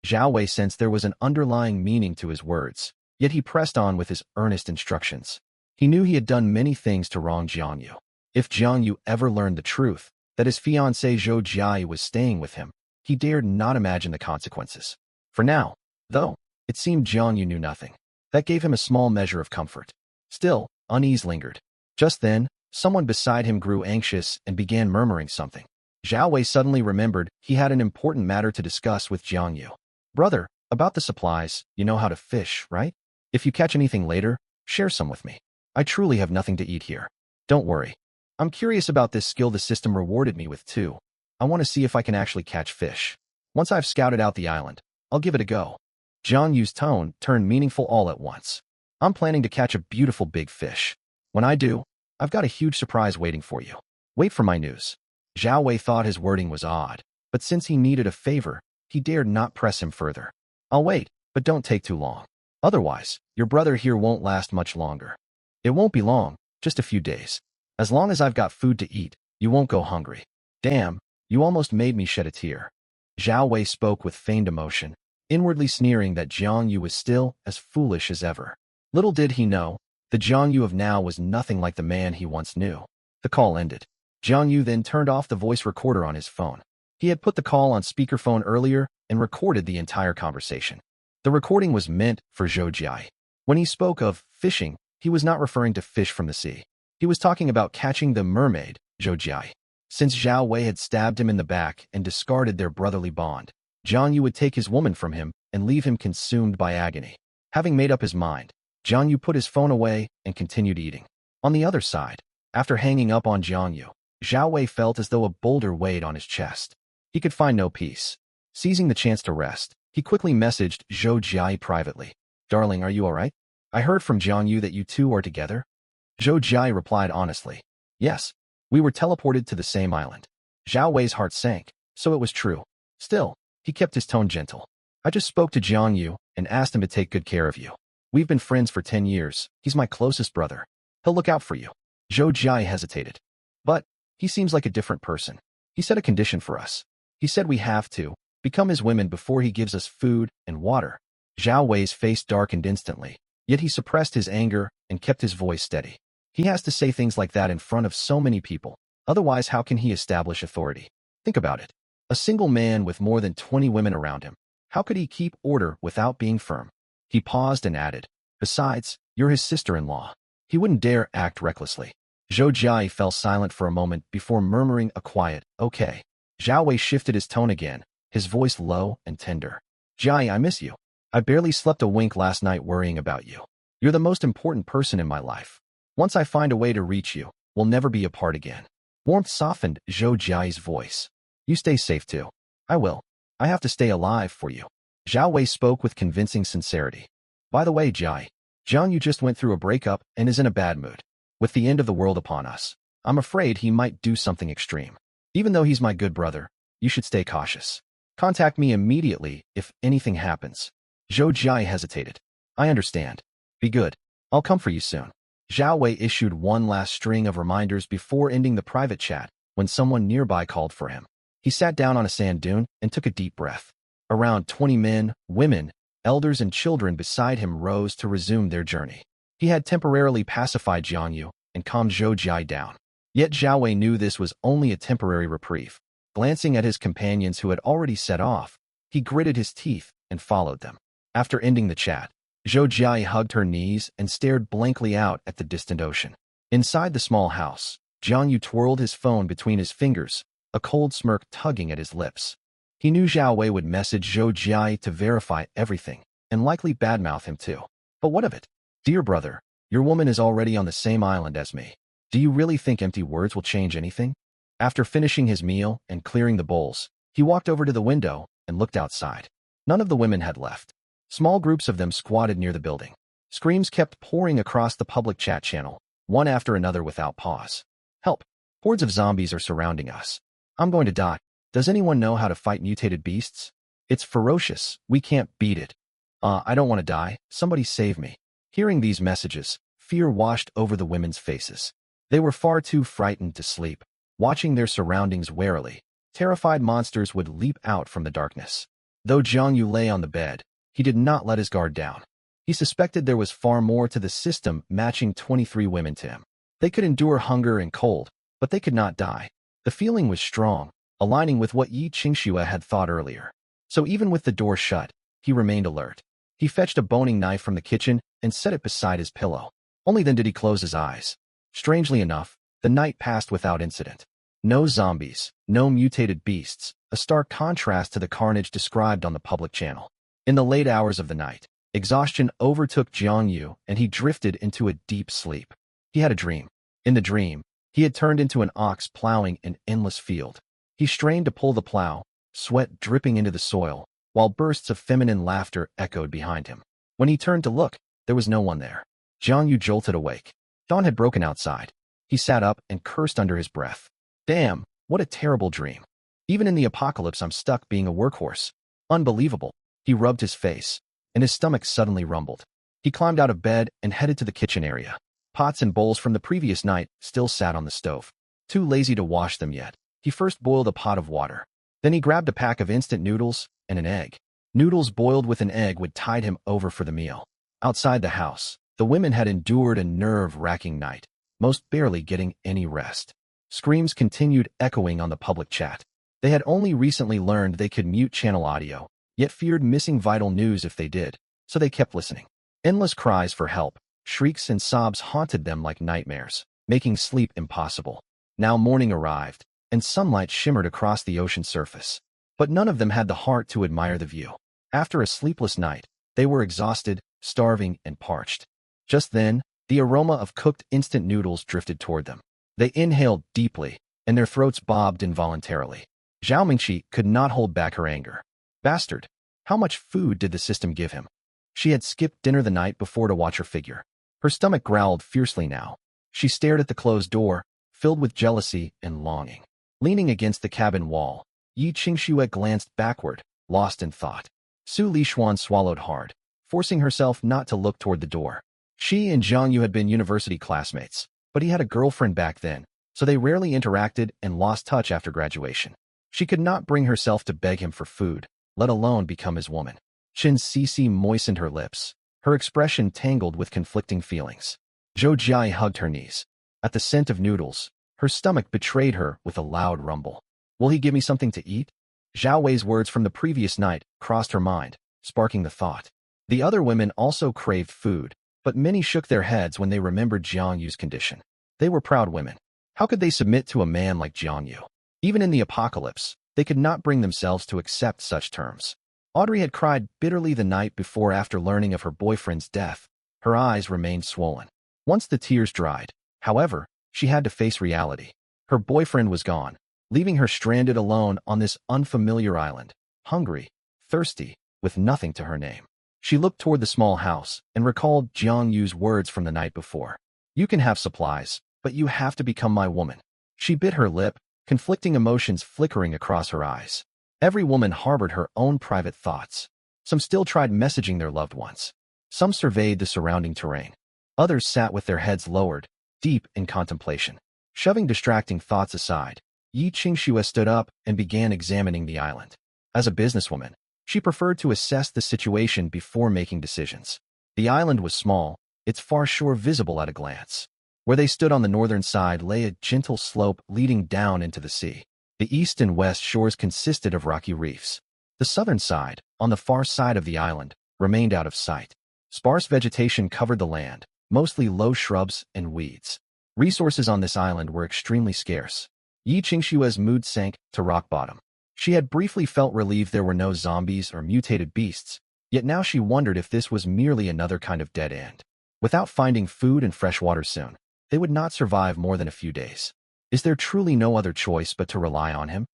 Zhao Wei sensed there was an underlying meaning to his words, yet he pressed on with his earnest instructions. He knew he had done many things to wrong Jiang Yu. If Jiang Yu ever learned the truth, that his fiancée Zhou Jia was staying with him, he dared not imagine the consequences. For now, though, it seemed Jiang Yu knew nothing. That gave him a small measure of comfort. Still, unease lingered. Just then, someone beside him grew anxious and began murmuring something. Zhao Wei suddenly remembered he had an important matter to discuss with Jiang Yu. Brother, about the supplies, you know how to fish, right? If you catch anything later, share some with me. I truly have nothing to eat here. Don't worry. I'm curious about this skill the system rewarded me with too. I want to see if I can actually catch fish. Once I've scouted out the island, I'll give it a go. Jiang Yu's tone turned meaningful all at once. I'm planning to catch a beautiful big fish. When I do, I've got a huge surprise waiting for you. Wait for my news. Zhao Wei thought his wording was odd, but since he needed a favor, he dared not press him further. I'll wait, but don't take too long. Otherwise, your brother here won't last much longer. It won't be long, just a few days. As long as I've got food to eat, you won't go hungry. Damn, you almost made me shed a tear. Zhao Wei spoke with feigned emotion, inwardly sneering that Jiang Yu was still as foolish as ever. Little did he know, the Jiang Yu of now was nothing like the man he once knew. The call ended. Jiang Yu then turned off the voice recorder on his phone. He had put the call on speakerphone earlier and recorded the entire conversation. The recording was meant for Zhou Jia. When he spoke of fishing, he was not referring to fish from the sea. He was talking about catching the mermaid, Zhou Jia. Since Zhao Wei had stabbed him in the back and discarded their brotherly bond, Jiang Yu would take his woman from him and leave him consumed by agony. Having made up his mind, Jiang Yu put his phone away and continued eating. On the other side, after hanging up on Jiang Yu, Zhao Wei felt as though a boulder weighed on his chest. He could find no peace. Seizing the chance to rest, he quickly messaged Zhou Jia privately. Darling, are you all right? I heard from Jiang Yu that you two are together. Zhou Jia replied honestly. Yes, we were teleported to the same island. Zhao Wei's heart sank, so it was true. Still, he kept his tone gentle. I just spoke to Jiang Yu and asked him to take good care of you. We've been friends for 10 years. He's my closest brother. He'll look out for you. Zhou Jia hesitated. But he seems like a different person. He set a condition for us. He said we have to become his women before he gives us food and water. Zhao Wei's face darkened instantly, yet he suppressed his anger and kept his voice steady. He has to say things like that in front of so many people. Otherwise, how can he establish authority? Think about it. A single man with more than 20 women around him. How could he keep order without being firm? He paused and added, besides, you're his sister-in-law. He wouldn't dare act recklessly. Zhou Jia fell silent for a moment before murmuring a quiet, okay. Zhao Wei shifted his tone again, his voice low and tender. Jia, I miss you. I barely slept a wink last night worrying about you. You're the most important person in my life. Once I find a way to reach you, we'll never be apart again. Warmth softened Zhou Jia's voice. You stay safe too. I will. I have to stay alive for you. Zhao Wei spoke with convincing sincerity. By the way, Jiang Yu just went through a breakup and is in a bad mood. With the end of the world upon us, I'm afraid he might do something extreme. Even though he's my good brother, you should stay cautious. Contact me immediately if anything happens. Zhou Jia hesitated. I understand. Be good. I'll come for you soon. Zhao Wei issued one last string of reminders before ending the private chat when someone nearby called for him. He sat down on a sand dune and took a deep breath. Around 20 men, women, elders and children beside him rose to resume their journey. He had temporarily pacified Jiang Yu and calmed Zhou Jia down. Yet Zhao Wei knew this was only a temporary reprieve. Glancing at his companions who had already set off, he gritted his teeth and followed them. After ending the chat, Zhou Jia hugged her knees and stared blankly out at the distant ocean. Inside the small house, Jiang Yu twirled his phone between his fingers, a cold smirk tugging at his lips. He knew Zhao Wei would message Zhou Jia to verify everything, and likely badmouth him too. But what of it? Dear brother, your woman is already on the same island as me. Do you really think empty words will change anything? After finishing his meal and clearing the bowls, he walked over to the window and looked outside. None of the women had left. Small groups of them squatted near the building. Screams kept pouring across the public chat channel, one after another without pause. Help! Hordes of zombies are surrounding us. I'm going to die. Does anyone know how to fight mutated beasts? It's ferocious. We can't beat it. I don't want to die. Somebody save me. Hearing these messages, fear washed over the women's faces. They were far too frightened to sleep, watching their surroundings warily. Terrified monsters would leap out from the darkness. Though Jiang Yu lay on the bed, he did not let his guard down. He suspected there was far more to the system matching 23 women to him. They could endure hunger and cold, but they could not die. The feeling was strong, aligning with what Yi Qingxue had thought earlier. So even with the door shut, he remained alert. He fetched a boning knife from the kitchen and set it beside his pillow. Only then did he close his eyes. Strangely enough, the night passed without incident. No zombies, no mutated beasts, a stark contrast to the carnage described on the public channel. In the late hours of the night, exhaustion overtook Jiang Yu and he drifted into a deep sleep. He had a dream. In the dream, he had turned into an ox plowing an endless field. He strained to pull the plow, sweat dripping into the soil, while bursts of feminine laughter echoed behind him. When he turned to look, there was no one there. Jiang Yu jolted awake. Dawn had broken outside. He sat up and cursed under his breath. Damn, what a terrible dream. Even in the apocalypse, I'm stuck being a workhorse. Unbelievable. He rubbed his face, and his stomach suddenly rumbled. He climbed out of bed and headed to the kitchen area. Pots and bowls from the previous night still sat on the stove. Too lazy to wash them yet, he first boiled a pot of water. Then he grabbed a pack of instant noodles and an egg. Noodles boiled with an egg would tide him over for the meal. Outside the house, the women had endured a nerve-wracking night, most barely getting any rest. Screams continued echoing on the public chat. They had only recently learned they could mute channel audio, yet feared missing vital news if they did, so they kept listening. Endless cries for help, shrieks and sobs haunted them like nightmares, making sleep impossible. Now morning arrived, and sunlight shimmered across the ocean surface. But none of them had the heart to admire the view. After a sleepless night, they were exhausted, starving, and parched. Just then, the aroma of cooked instant noodles drifted toward them. They inhaled deeply, and their throats bobbed involuntarily. Zhao Mingqi could not hold back her anger. Bastard! How much food did the system give him? She had skipped dinner the night before to watch her figure. Her stomach growled fiercely now. She stared at the closed door, filled with jealousy and longing. Leaning against the cabin wall, Yi Qingxue glanced backward, lost in thought. Su Lishuan swallowed hard, forcing herself not to look toward the door. She and Zhang Yu had been university classmates, but he had a girlfriend back then, so they rarely interacted and lost touch after graduation. She could not bring herself to beg him for food, let alone become his woman. Qin Sisi moistened her lips, her expression tangled with conflicting feelings. Zhou Jia hugged her knees. At the scent of noodles, her stomach betrayed her with a loud rumble. Will he give me something to eat? Zhao Wei's words from the previous night crossed her mind, sparking the thought. The other women also craved food, but many shook their heads when they remembered Jiang Yu's condition. They were proud women. How could they submit to a man like Jiang Yu? Even in the apocalypse, they could not bring themselves to accept such terms. Audrey had cried bitterly the night before after learning of her boyfriend's death. Her eyes remained swollen. Once the tears dried, however, she had to face reality. Her boyfriend was gone, leaving her stranded alone on this unfamiliar island, hungry, thirsty, with nothing to her name. She looked toward the small house and recalled Jiang Yu's words from the night before. You can have supplies, but you have to become my woman. She bit her lip, conflicting emotions flickering across her eyes. Every woman harbored her own private thoughts. Some still tried messaging their loved ones. Some surveyed the surrounding terrain. Others sat with their heads lowered, deep in contemplation. Shoving distracting thoughts aside, Yi Qingxue stood up and began examining the island. As a businesswoman, she preferred to assess the situation before making decisions. The island was small, its far shore visible at a glance. Where they stood on the northern side lay a gentle slope leading down into the sea. The east and west shores consisted of rocky reefs. The southern side, on the far side of the island, remained out of sight. Sparse vegetation covered the land, mostly low shrubs and weeds. Resources on this island were extremely scarce. Yi Qingxue's mood sank to rock bottom. She had briefly felt relieved there were no zombies or mutated beasts, yet now she wondered if this was merely another kind of dead end. Without finding food and fresh water soon, they would not survive more than a few days. Is there truly no other choice but to rely on him?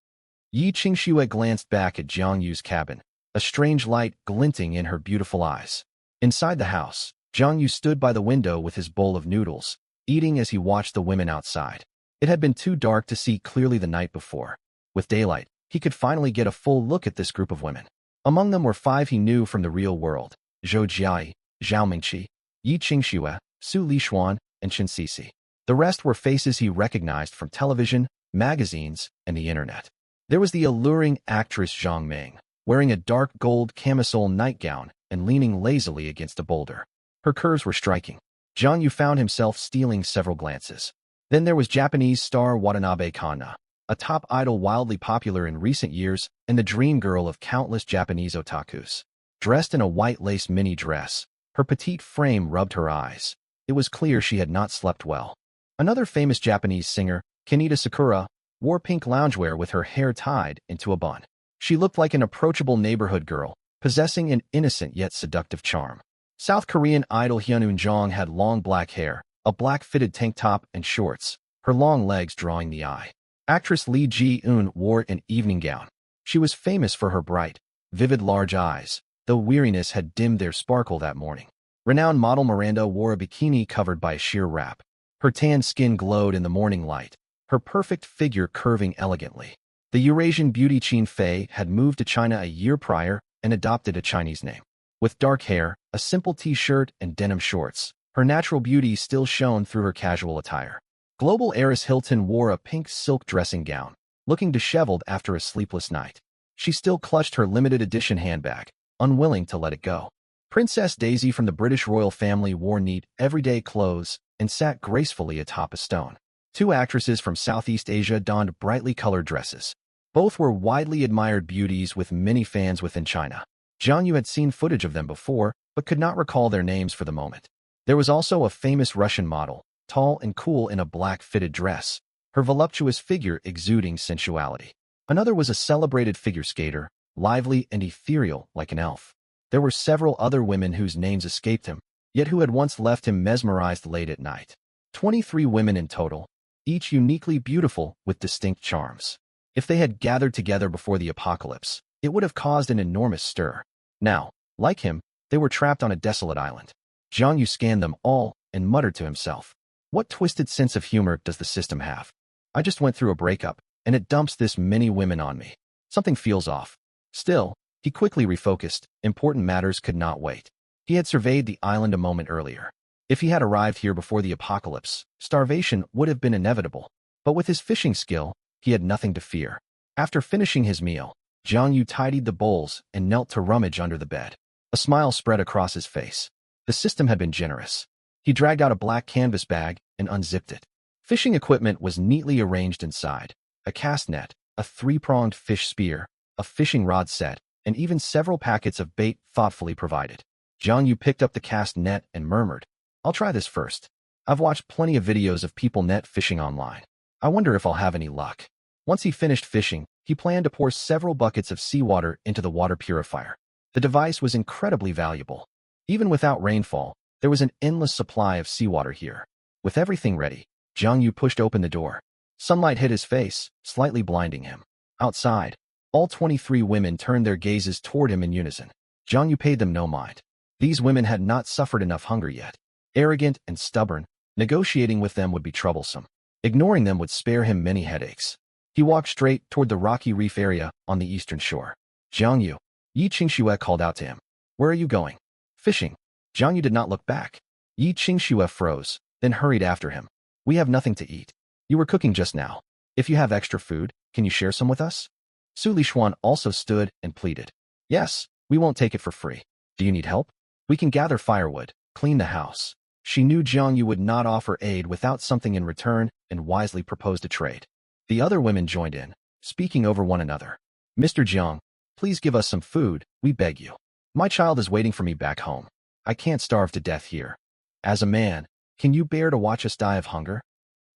Yi Qingxue glanced back at Jiang Yu's cabin, a strange light glinting in her beautiful eyes. Inside the house, Jiang Yu stood by the window with his bowl of noodles, eating as he watched the women outside. It had been too dark to see clearly the night before. With daylight, he could finally get a full look at this group of women. Among them were 5 he knew from the real world: Zhou Jia, Zhao Mingqi, Yi Qingxue, Su Lishuan, and Qin Sisi. The rest were faces he recognized from television, magazines, and the internet. There was the alluring actress Zhang Ming, wearing a dark gold camisole nightgown and leaning lazily against a boulder. Her curves were striking. Jiang Yu found himself stealing several glances. Then there was Japanese star Watanabe Kanna, a top idol wildly popular in recent years and the dream girl of countless Japanese otakus. Dressed in a white lace mini dress, her petite frame rubbed her eyes. It was clear she had not slept well. Another famous Japanese singer, Kaneda Sakura, wore pink loungewear with her hair tied into a bun. She looked like an approachable neighborhood girl, possessing an innocent yet seductive charm. South Korean idol Hyun Jong had long black hair, a black fitted tank top and shorts, her long legs drawing the eye. Actress Lee Ji-eun wore an evening gown. She was famous for her bright, vivid large eyes, though weariness had dimmed their sparkle that morning. Renowned model Miranda wore a bikini covered by a sheer wrap. Her tan skin glowed in the morning light, her perfect figure curving elegantly. The Eurasian beauty Qin Fei had moved to China a year prior and adopted a Chinese name. With dark hair, a simple t-shirt, and denim shorts, her natural beauty still shone through her casual attire. Global heiress Hilton wore a pink silk dressing gown, looking disheveled after a sleepless night. She still clutched her limited edition handbag, unwilling to let it go. Princess Daisy from the British royal family wore neat, everyday clothes and sat gracefully atop a stone. 2 actresses from Southeast Asia donned brightly colored dresses. Both were widely admired beauties with many fans within China. Jiang Yu had seen footage of them before, but could not recall their names for the moment. There was also a famous Russian model, tall and cool in a black fitted dress, her voluptuous figure exuding sensuality. Another was a celebrated figure skater, lively and ethereal like an elf. There were several other women whose names escaped him, yet who had once left him mesmerized late at night. 23 women in total, each uniquely beautiful with distinct charms. If they had gathered together before the apocalypse, it would have caused an enormous stir. Now, like him, they were trapped on a desolate island. Jiang Yu scanned them all and muttered to himself, "What twisted sense of humor does the system have? I just went through a breakup, and it dumps this many women on me. Something feels off. Still, he quickly refocused. Important matters could not wait. He had surveyed the island a moment earlier. If he had arrived here before the apocalypse, starvation would have been inevitable. But with his fishing skill, he had nothing to fear. After finishing his meal, Jiang Yu tidied the bowls and knelt to rummage under the bed. A smile spread across his face. The system had been generous. He dragged out a black canvas bag and unzipped it. Fishing equipment was neatly arranged inside. A cast net, a three-pronged fish spear, a fishing rod set, and even several packets of bait thoughtfully provided. Jiang Yu picked up the cast net and murmured, "I'll try this first. I've watched plenty of videos of people net fishing online. I wonder if I'll have any luck." Once he finished fishing, he planned to pour several buckets of seawater into the water purifier. The device was incredibly valuable. Even without rainfall, there was an endless supply of seawater here. With everything ready, Jiang Yu pushed open the door. Sunlight hit his face, slightly blinding him. Outside, all 23 women turned their gazes toward him in unison. Jiang Yu paid them no mind. These women had not suffered enough hunger yet. Arrogant and stubborn, negotiating with them would be troublesome. Ignoring them would spare him many headaches. He walked straight toward the rocky reef area on the eastern shore. "Jiang Yu," Yi Qingxue called out to him. "Where are you going?" "Fishing." Jiang Yu did not look back. Yi Qingxue froze, then hurried after him. "We have nothing to eat. You were cooking just now. If you have extra food, can you share some with us?" Su Lishuan also stood and pleaded. "Yes, we won't take it for free. Do you need help? We can gather firewood, clean the house." She knew Jiang Yu would not offer aid without something in return and wisely proposed a trade. The other women joined in, speaking over one another. "Mr. Jiang, please give us some food, we beg you. My child is waiting for me back home. I can't starve to death here. As a man, can you bear to watch us die of hunger?"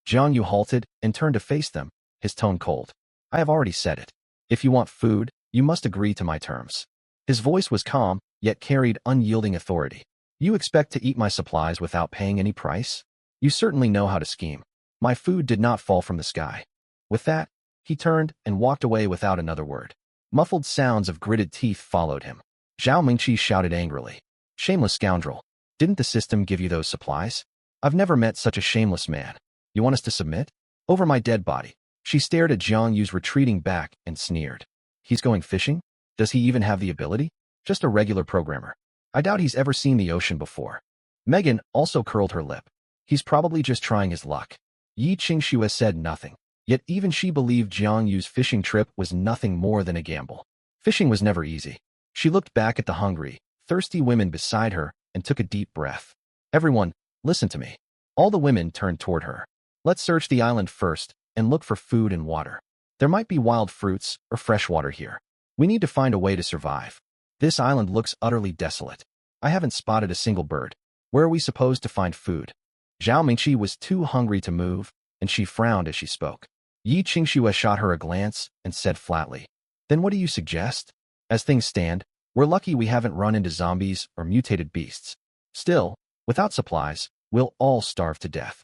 Jiang Yu halted and turned to face them, his tone cold. "I have already said it. If you want food, you must agree to my terms." His voice was calm, yet carried unyielding authority. "You expect to eat my supplies without paying any price? You certainly know how to scheme. My food did not fall from the sky." With that, he turned and walked away without another word. Muffled sounds of gritted teeth followed him. Zhao Mingqi shouted angrily, "Shameless scoundrel! Didn't the system give you those supplies? I've never met such a shameless man. You want us to submit? Over my dead body." She stared at Jiang Yu's retreating back and sneered. "He's going fishing? Does he even have the ability? Just a regular programmer. I doubt he's ever seen the ocean before." Megan also curled her lip. "He's probably just trying his luck." Yi Qingxue said nothing. Yet even she believed Jiang Yu's fishing trip was nothing more than a gamble. Fishing was never easy. She looked back at the hungry, thirsty women beside her and took a deep breath. "Everyone, listen to me." All the women turned toward her. "Let's search the island first and look for food and water. There might be wild fruits or fresh water here. We need to find a way to survive. This island looks utterly desolate. I haven't spotted a single bird. Where are we supposed to find food?" Zhao Mingqi was too hungry to move, and she frowned as she spoke. Yi Qingxue shot her a glance and said flatly, "Then what do you suggest? As things stand, we're lucky we haven't run into zombies or mutated beasts. Still, without supplies, we'll all starve to death."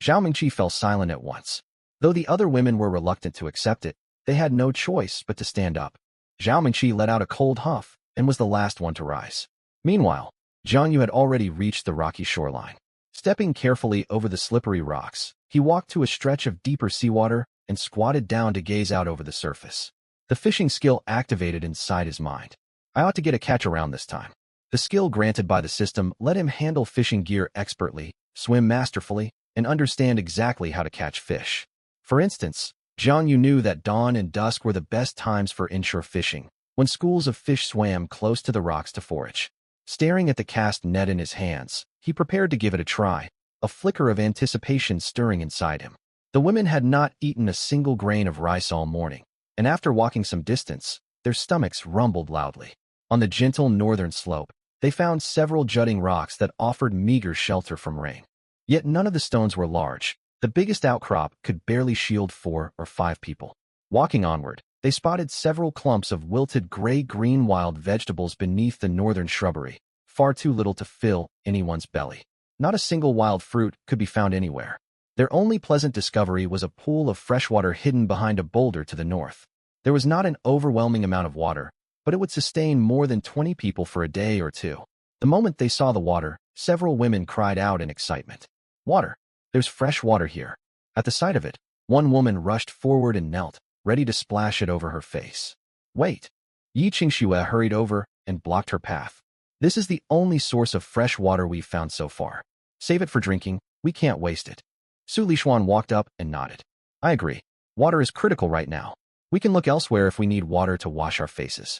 Zhao Mingqi fell silent at once. Though the other women were reluctant to accept it, they had no choice but to stand up. Zhao Mingqi let out a cold huff and was the last one to rise. Meanwhile, Jiang Yu had already reached the rocky shoreline. Stepping carefully over the slippery rocks, he walked to a stretch of deeper seawater and squatted down to gaze out over the surface. The fishing skill activated inside his mind. "I ought to get a catch around this time." The skill granted by the system let him handle fishing gear expertly, swim masterfully, and understand exactly how to catch fish. For instance, Jiang Yu knew that dawn and dusk were the best times for inshore fishing, when schools of fish swam close to the rocks to forage. Staring at the cast net in his hands, he prepared to give it a try, a flicker of anticipation stirring inside him. The women had not eaten a single grain of rice all morning, and after walking some distance, their stomachs rumbled loudly. On the gentle northern slope, they found several jutting rocks that offered meager shelter from rain. Yet none of the stones were large. The biggest outcrop could barely shield 4 or 5 people. Walking onward, they spotted several clumps of wilted gray-green wild vegetables beneath the northern shrubbery, far too little to fill anyone's belly. Not a single wild fruit could be found anywhere. Their only pleasant discovery was a pool of freshwater hidden behind a boulder to the north. There was not an overwhelming amount of water, but it would sustain more than 20 people for a day or two. The moment they saw the water, several women cried out in excitement. "Water! There's fresh water here." At the sight of it, one woman rushed forward and knelt, ready to splash it over her face. Wait. Yi Qingxue hurried over and blocked her path. This is the only source of fresh water we've found so far. Save it for drinking, we can't waste it. Su Lishuan walked up and nodded. I agree. Water is critical right now. We can look elsewhere if we need water to wash our faces.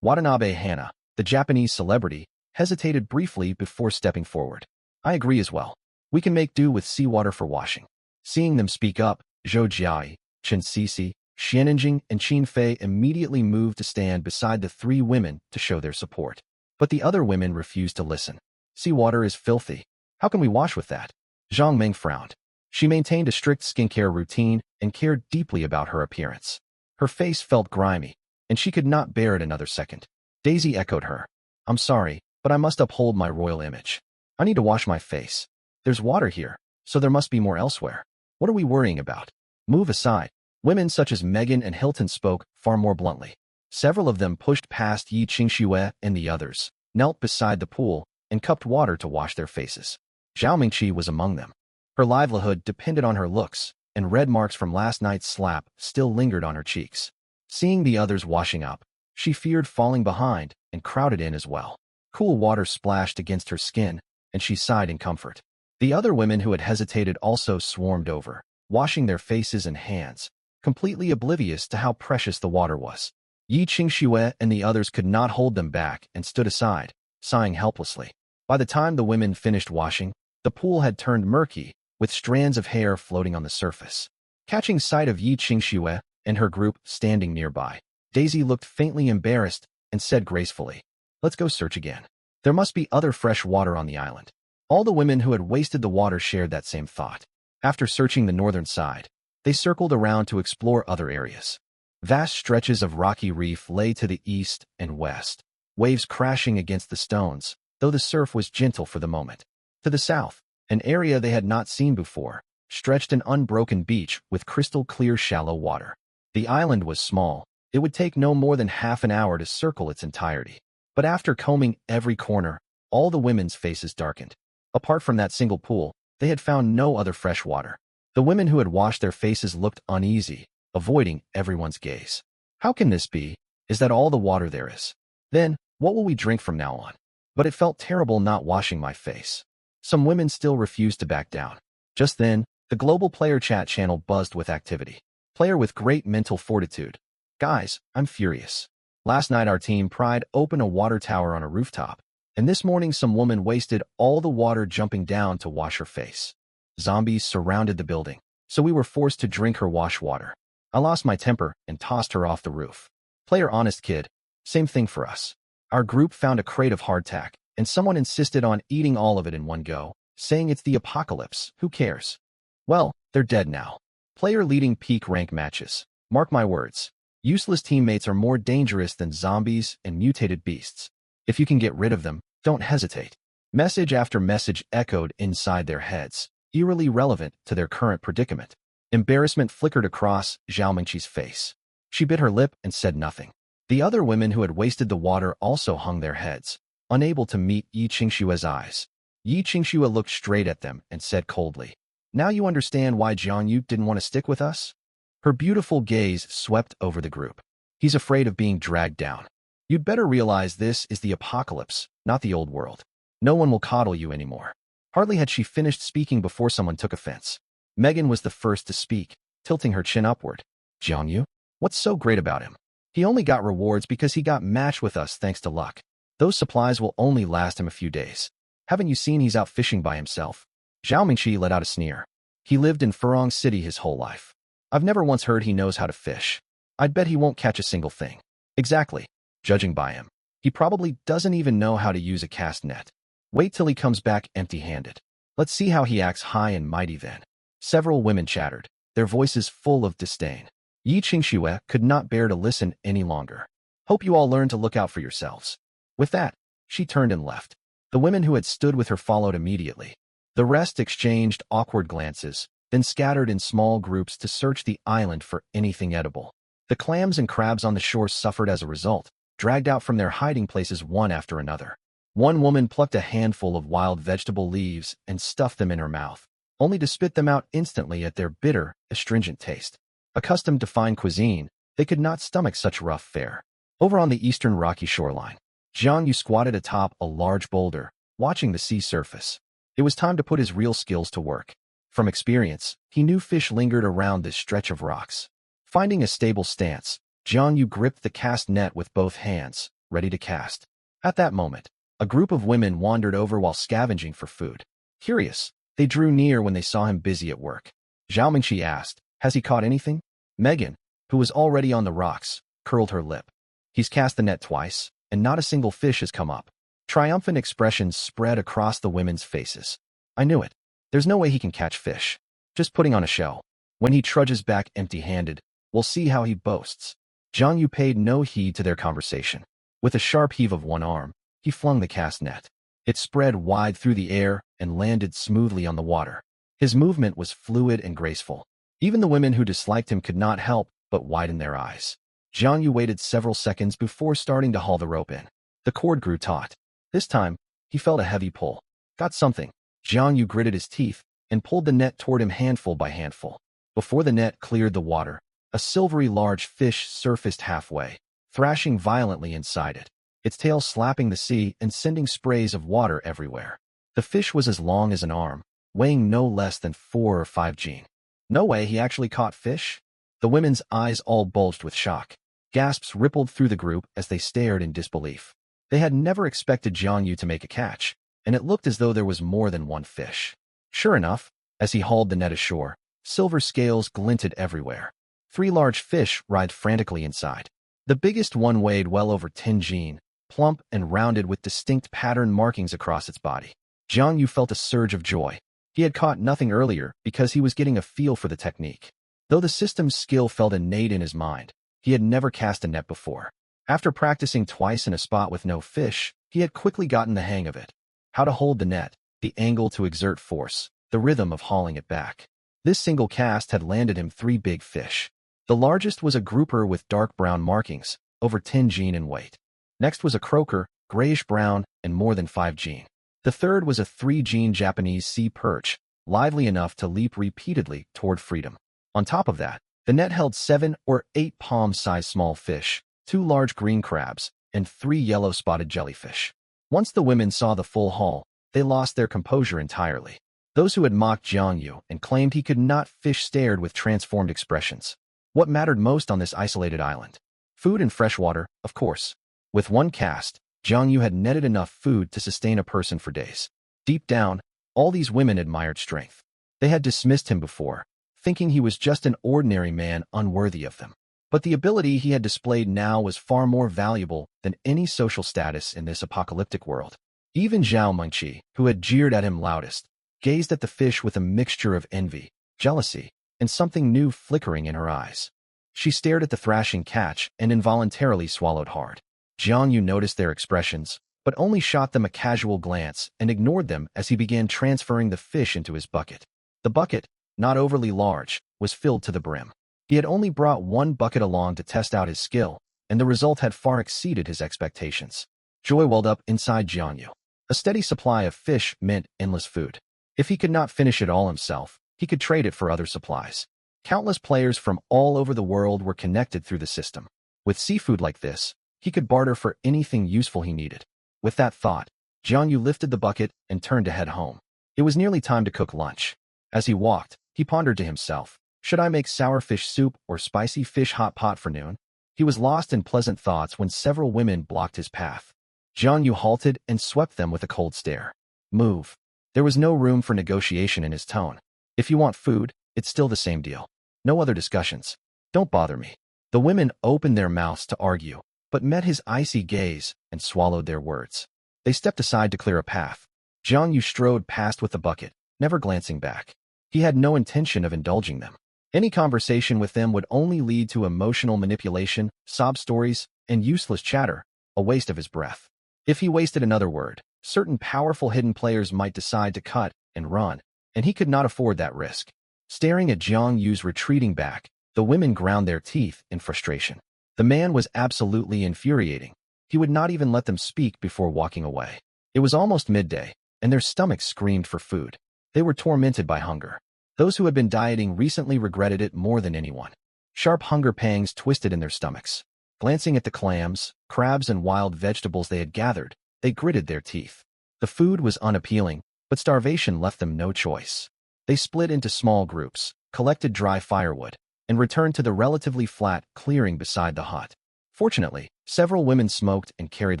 Watanabe Hana, the Japanese celebrity, hesitated briefly before stepping forward. I agree as well. We can make do with seawater for washing. Seeing them speak up, Zhou Jiai, Chen Sisi, Xianjing, and Qin Fei immediately moved to stand beside the three women to show their support. But the other women refused to listen. Seawater is filthy. How can we wash with that? Zhang Meng frowned. She maintained a strict skincare routine and cared deeply about her appearance. Her face felt grimy, and she could not bear it another second. Daisy echoed her. I'm sorry, but I must uphold my royal image. I need to wash my face. There's water here, so there must be more elsewhere. What are we worrying about? Move aside. Women such as Megan and Hilton spoke far more bluntly. Several of them pushed past Yi Qingxue and the others, knelt beside the pool, and cupped water to wash their faces. Zhao Mingqi was among them. Her livelihood depended on her looks, and red marks from last night's slap still lingered on her cheeks. Seeing the others washing up, she feared falling behind and crowded in as well. Cool water splashed against her skin, and she sighed in comfort. The other women who had hesitated also swarmed over, washing their faces and hands, completely oblivious to how precious the water was. Yi Qingxue and the others could not hold them back and stood aside, sighing helplessly. By the time the women finished washing, the pool had turned murky, with strands of hair floating on the surface. Catching sight of Yi Qingxue and her group standing nearby, Daisy looked faintly embarrassed and said gracefully, Let's go search again. There must be other fresh water on the island. All the women who had wasted the water shared that same thought. After searching the northern side, they circled around to explore other areas. Vast stretches of rocky reef lay to the east and west, waves crashing against the stones, though the surf was gentle for the moment. To the south, an area they had not seen before, stretched an unbroken beach with crystal-clear shallow water. The island was small. It would take no more than half an hour to circle its entirety. But after combing every corner, all the women's faces darkened. Apart from that single pool, they had found no other fresh water. The women who had washed their faces looked uneasy, avoiding everyone's gaze. How can this be? Is that all the water there is? Then, what will we drink from now on? But it felt terrible not washing my face. Some women still refused to back down. Just then, the global player chat channel buzzed with activity. Player with great mental fortitude. Guys, I'm furious. Last night our team pried open a water tower on a rooftop, and this morning some woman wasted all the water jumping down to wash her face. Zombies surrounded the building, so we were forced to drink her wash water. I lost my temper and tossed her off the roof. Player honest kid. Same thing for us. Our group found a crate of hardtack, and someone insisted on eating all of it in one go, saying it's the apocalypse. Who cares? Well, they're dead now. Player leading peak rank matches. Mark my words. Useless teammates are more dangerous than zombies and mutated beasts. If you can get rid of them, don't hesitate. Message after message echoed inside their heads, eerily relevant to their current predicament. Embarrassment flickered across Zhao Mingqi's face. She bit her lip and said nothing. The other women who had wasted the water also hung their heads, unable to meet Yi Qingxue's eyes. Yi Qingxue looked straight at them and said coldly, Now you understand why Jiangyu didn't want to stick with us? Her beautiful gaze swept over the group. He's afraid of being dragged down. You'd better realize this is the apocalypse, not the old world. No one will coddle you anymore. Hardly had she finished speaking before someone took offense. Megan was the first to speak, tilting her chin upward. Jiangyu? What's so great about him? He only got rewards because he got matched with us thanks to luck. Those supplies will only last him a few days. Haven't you seen he's out fishing by himself? Zhao Mingqi let out a sneer. He lived in Furong City his whole life. I've never once heard he knows how to fish. I'd bet he won't catch a single thing. Exactly. Judging by him, he probably doesn't even know how to use a cast net. Wait till he comes back empty-handed. Let's see how he acts high and mighty then. Several women chattered, their voices full of disdain. Yi Qingxue could not bear to listen any longer. Hope you all learn to look out for yourselves. With that, she turned and left. The women who had stood with her followed immediately. The rest exchanged awkward glances, then scattered in small groups to search the island for anything edible. The clams and crabs on the shore suffered as a result, dragged out from their hiding places one after another. One woman plucked a handful of wild vegetable leaves and stuffed them in her mouth, only to spit them out instantly at their bitter, astringent taste. Accustomed to fine cuisine, They could not stomach such rough fare. Over on the eastern rocky shoreline, Jiang Yu squatted atop a large boulder, watching the sea surface. It was time to put his real skills to work. From experience, he knew fish lingered around this stretch of rocks. Finding a stable stance, Jiang Yu gripped the cast net with both hands, ready to cast. At that moment, a group of women wandered over while scavenging for food. Curious, they drew near when they saw him busy at work. Zhao Mingqi asked, "Has he caught anything?" Megan, who was already on the rocks, curled her lip. "He's cast the net twice, and not a single fish has come up." Triumphant expressions spread across the women's faces. "I knew it. There's no way he can catch fish. Just putting on a show. When he trudges back empty-handed, we'll see how he boasts." Jiang Yu paid no heed to their conversation. With a sharp heave of one arm, he flung the cast net. It spread wide through the air and landed smoothly on the water. His movement was fluid and graceful. Even the women who disliked him could not help but widen their eyes. Jiang Yu waited several seconds before starting to haul the rope in. The cord grew taut. This time, he felt a heavy pull. "Got something." Jiang Yu gritted his teeth and pulled the net toward him handful by handful. Before the net cleared the water, a silvery large fish surfaced halfway, thrashing violently inside it, its tail slapping the sea and sending sprays of water everywhere. The fish was as long as an arm, weighing no less than 4 or 5 jin. No way he actually caught fish? The women's eyes all bulged with shock. Gasps rippled through the group as they stared in disbelief. They had never expected Jiang Yu to make a catch, and it looked as though there was more than one fish. Sure enough, as he hauled the net ashore, silver scales glinted everywhere. 3 large fish writhed frantically inside. The biggest one weighed well over 10 jin, plump and rounded with distinct pattern markings across its body. Jiang Yu felt a surge of joy. He had caught nothing earlier because he was getting a feel for the technique. Though the system's skill felt innate in his mind, he had never cast a net before. After practicing twice in a spot with no fish, he had quickly gotten the hang of it. How to hold the net, the angle to exert force, the rhythm of hauling it back. This single cast had landed him 3 big fish. The largest was a grouper with dark brown markings, over 10 jin in weight. Next was a croaker, grayish-brown, and more than 5 jin. The third was a 3 jin Japanese sea perch, lively enough to leap repeatedly toward freedom. On top of that, the net held 7 or 8 palm-sized small fish, 2 large green crabs, and 3 yellow-spotted jellyfish. Once the women saw the full haul, they lost their composure entirely. Those who had mocked Jiang Yu and claimed he could not fish stared with transformed expressions. What mattered most on this isolated island? Food and fresh water, of course. With one cast, Jiang Yu had netted enough food to sustain a person for days. Deep down, all these women admired strength. They had dismissed him before, thinking he was just an ordinary man unworthy of them. But the ability he had displayed now was far more valuable than any social status in this apocalyptic world. Even Zhao Mingqi, who had jeered at him loudest, gazed at the fish with a mixture of envy, jealousy, and something new flickering in her eyes. She stared at the thrashing catch and involuntarily swallowed hard. Jiang Yu noticed their expressions, but only shot them a casual glance and ignored them as he began transferring the fish into his bucket. The bucket, not overly large, was filled to the brim. He had only brought 1 bucket along to test out his skill, and the result had far exceeded his expectations. Joy welled up inside Jiang Yu. A steady supply of fish meant endless food. If he could not finish it all himself, he could trade it for other supplies. Countless players from all over the world were connected through the system. With seafood like this, he could barter for anything useful he needed. With that thought, Jiang Yu lifted the bucket and turned to head home. It was nearly time to cook lunch. As he walked, he pondered to himself, should I make sour fish soup or spicy fish hot pot for noon? He was lost in pleasant thoughts when several women blocked his path. Jiang Yu halted and swept them with a cold stare. Move. There was no room for negotiation in his tone. If you want food, it's still the same deal. No other discussions. Don't bother me. The women opened their mouths to argue, but met his icy gaze and swallowed their words. They stepped aside to clear a path. Jiang Yu strode past with the bucket, never glancing back. He had no intention of indulging them. Any conversation with them would only lead to emotional manipulation, sob stories, and useless chatter, a waste of his breath. If he wasted another word, certain powerful hidden players might decide to cut and run, and he could not afford that risk. Staring at Jiang Yu's retreating back, the women ground their teeth in frustration. The man was absolutely infuriating. He would not even let them speak before walking away. It was almost midday, and their stomachs screamed for food. They were tormented by hunger. Those who had been dieting recently regretted it more than anyone. Sharp hunger pangs twisted in their stomachs. Glancing at the clams, crabs, and wild vegetables they had gathered, they gritted their teeth. The food was unappealing, but starvation left them no choice. They split into small groups, collected dry firewood, and returned to the relatively flat clearing beside the hut. Fortunately, several women smoked and carried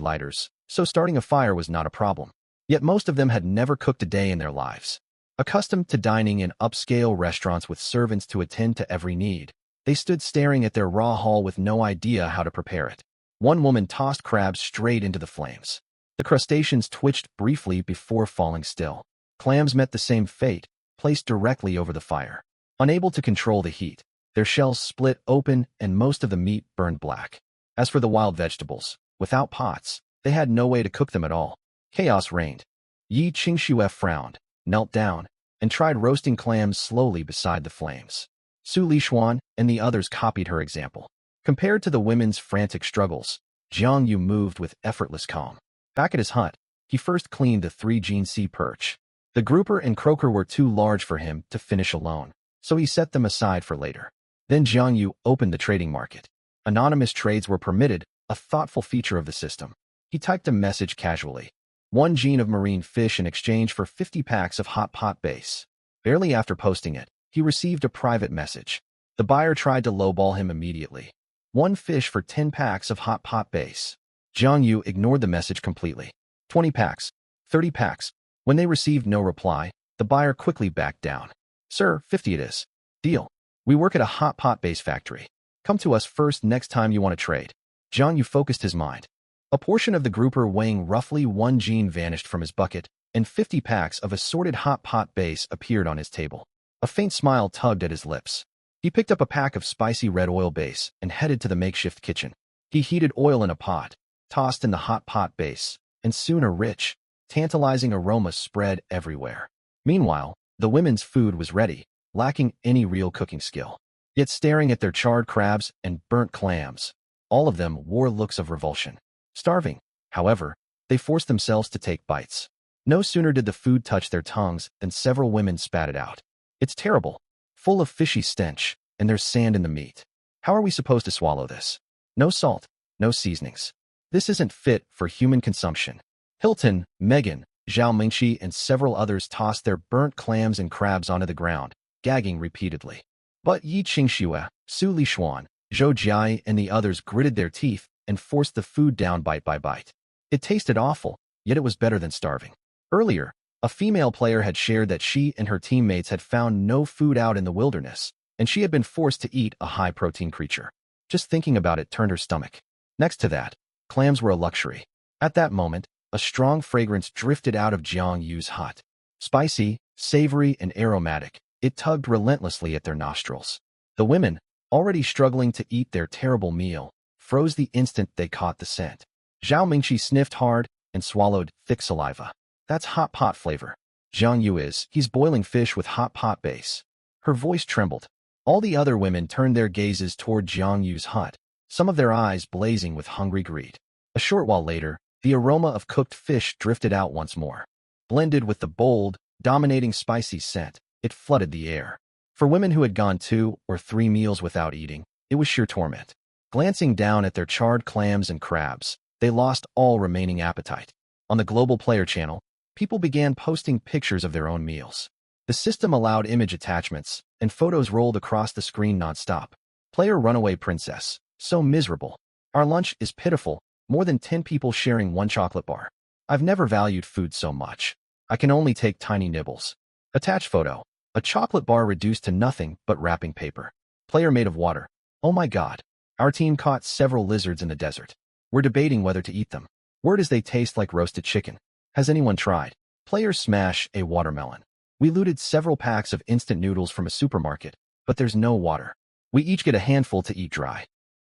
lighters, so starting a fire was not a problem. Yet most of them had never cooked a day in their lives. Accustomed to dining in upscale restaurants with servants to attend to every need, they stood staring at their raw haul with no idea how to prepare it. One woman tossed crabs straight into the flames. The crustaceans twitched briefly before falling still. Clams met the same fate, placed directly over the fire. Unable to control the heat, their shells split open and most of the meat burned black. As for the wild vegetables, without pots, they had no way to cook them at all. Chaos reigned. Yi Qingxue frowned, knelt down, and tried roasting clams slowly beside the flames. Su Lishuan and the others copied her example. Compared to the women's frantic struggles, Jiang Yu moved with effortless calm. Back at his hut, he first cleaned the 3-gene sea perch. The grouper and croaker were too large for him to finish alone, so he set them aside for later. Then Jiang Yu opened the trading market. Anonymous trades were permitted, a thoughtful feature of the system. He typed a message casually. 1 gene of marine fish in exchange for 50 packs of hot pot base. Barely after posting it, he received a private message. The buyer tried to lowball him immediately. 1 fish for 10 packs of hot pot base. Jiang Yu ignored the message completely. 20 packs. 30 packs. When they received no reply, the buyer quickly backed down. Sir, 50 it is. Deal. We work at a hot pot base factory. Come to us first next time you want to trade. Jiang Yu focused his mind. A portion of the grouper weighing roughly 1 gene vanished from his bucket, and 50 packs of assorted hot pot base appeared on his table. A faint smile tugged at his lips. He picked up a pack of spicy red oil base and headed to the makeshift kitchen. He heated oil in a pot, tossed in the hot pot base, and soon a rich, tantalizing aroma spread everywhere. Meanwhile, the women's food was ready, lacking any real cooking skill. Yet staring at their charred crabs and burnt clams, all of them wore looks of revulsion. Starving, however, they forced themselves to take bites. No sooner did the food touch their tongues than several women spat it out. It's terrible, full of fishy stench, and there's sand in the meat. How are we supposed to swallow this? No salt, no seasonings. This isn't fit for human consumption. Hilton, Megan, Zhao Mingqi, and several others tossed their burnt clams and crabs onto the ground, gagging repeatedly. But Yi Qingxue, Su Lishuan, Zhou Jiai, and the others gritted their teeth and forced the food down bite by bite. It tasted awful, yet it was better than starving. Earlier, a female player had shared that she and her teammates had found no food out in the wilderness, and she had been forced to eat a high-protein creature. Just thinking about it turned her stomach. Next to that, clams were a luxury. At that moment, a strong fragrance drifted out of Jiang Yu's hut. Spicy, savory, and aromatic, it tugged relentlessly at their nostrils. The women, already struggling to eat their terrible meal, froze the instant they caught the scent. Zhao Mingqi sniffed hard and swallowed thick saliva. That's hot pot flavor. Jiang Yu he's boiling fish with hot pot base. Her voice trembled. All the other women turned their gazes toward Jiang Yu's hut, some of their eyes blazing with hungry greed. A short while later, the aroma of cooked fish drifted out once more. Blended with the bold, dominating spicy scent, it flooded the air. For women who had gone 2 or 3 meals without eating, it was sheer torment. Glancing down at their charred clams and crabs, they lost all remaining appetite. On the global player channel, people began posting pictures of their own meals. The system allowed image attachments, and photos rolled across the screen nonstop. Player runaway princess, so miserable. Our lunch is pitiful, more than 10 people sharing 1 chocolate bar. I've never valued food so much. I can only take tiny nibbles. Attached photo, a chocolate bar reduced to nothing but wrapping paper. Player made of water. Oh my god. Our team caught several lizards in the desert. We're debating whether to eat them. Word is they taste like roasted chicken. Has anyone tried? Players smash a watermelon. We looted several packs of instant noodles from a supermarket, but there's no water. We each get a handful to eat dry.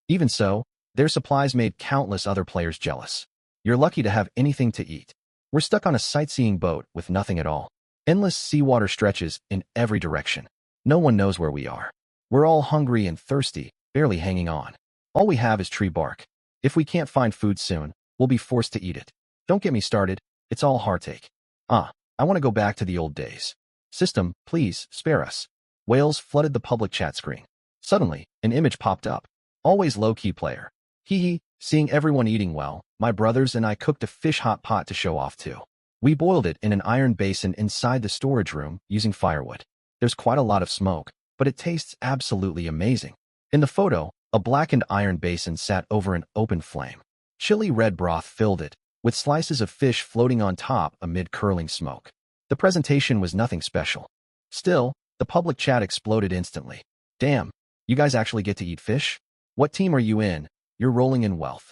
Even so, their supplies made countless other players jealous. You're lucky to have anything to eat. We're stuck on a sightseeing boat with nothing at all. Endless seawater stretches in every direction. No one knows where we are. We're all hungry and thirsty, barely hanging on. All we have is tree bark. If we can't find food soon, we'll be forced to eat it. Don't get me started, it's all heartache. I want to go back to the old days. System, please, spare us. Whales flooded the public chat screen. Suddenly, an image popped up. Always low-key player. Hee hee, seeing everyone eating well, my brothers and I cooked a fish hot pot to show off too. We boiled it in an iron basin inside the storage room using firewood. There's quite a lot of smoke, but it tastes absolutely amazing. In the photo, a blackened iron basin sat over an open flame. Chili red broth filled it, with slices of fish floating on top amid curling smoke. The presentation was nothing special. Still, the public chat exploded instantly. Damn, you guys actually get to eat fish? What team are you in? You're rolling in wealth.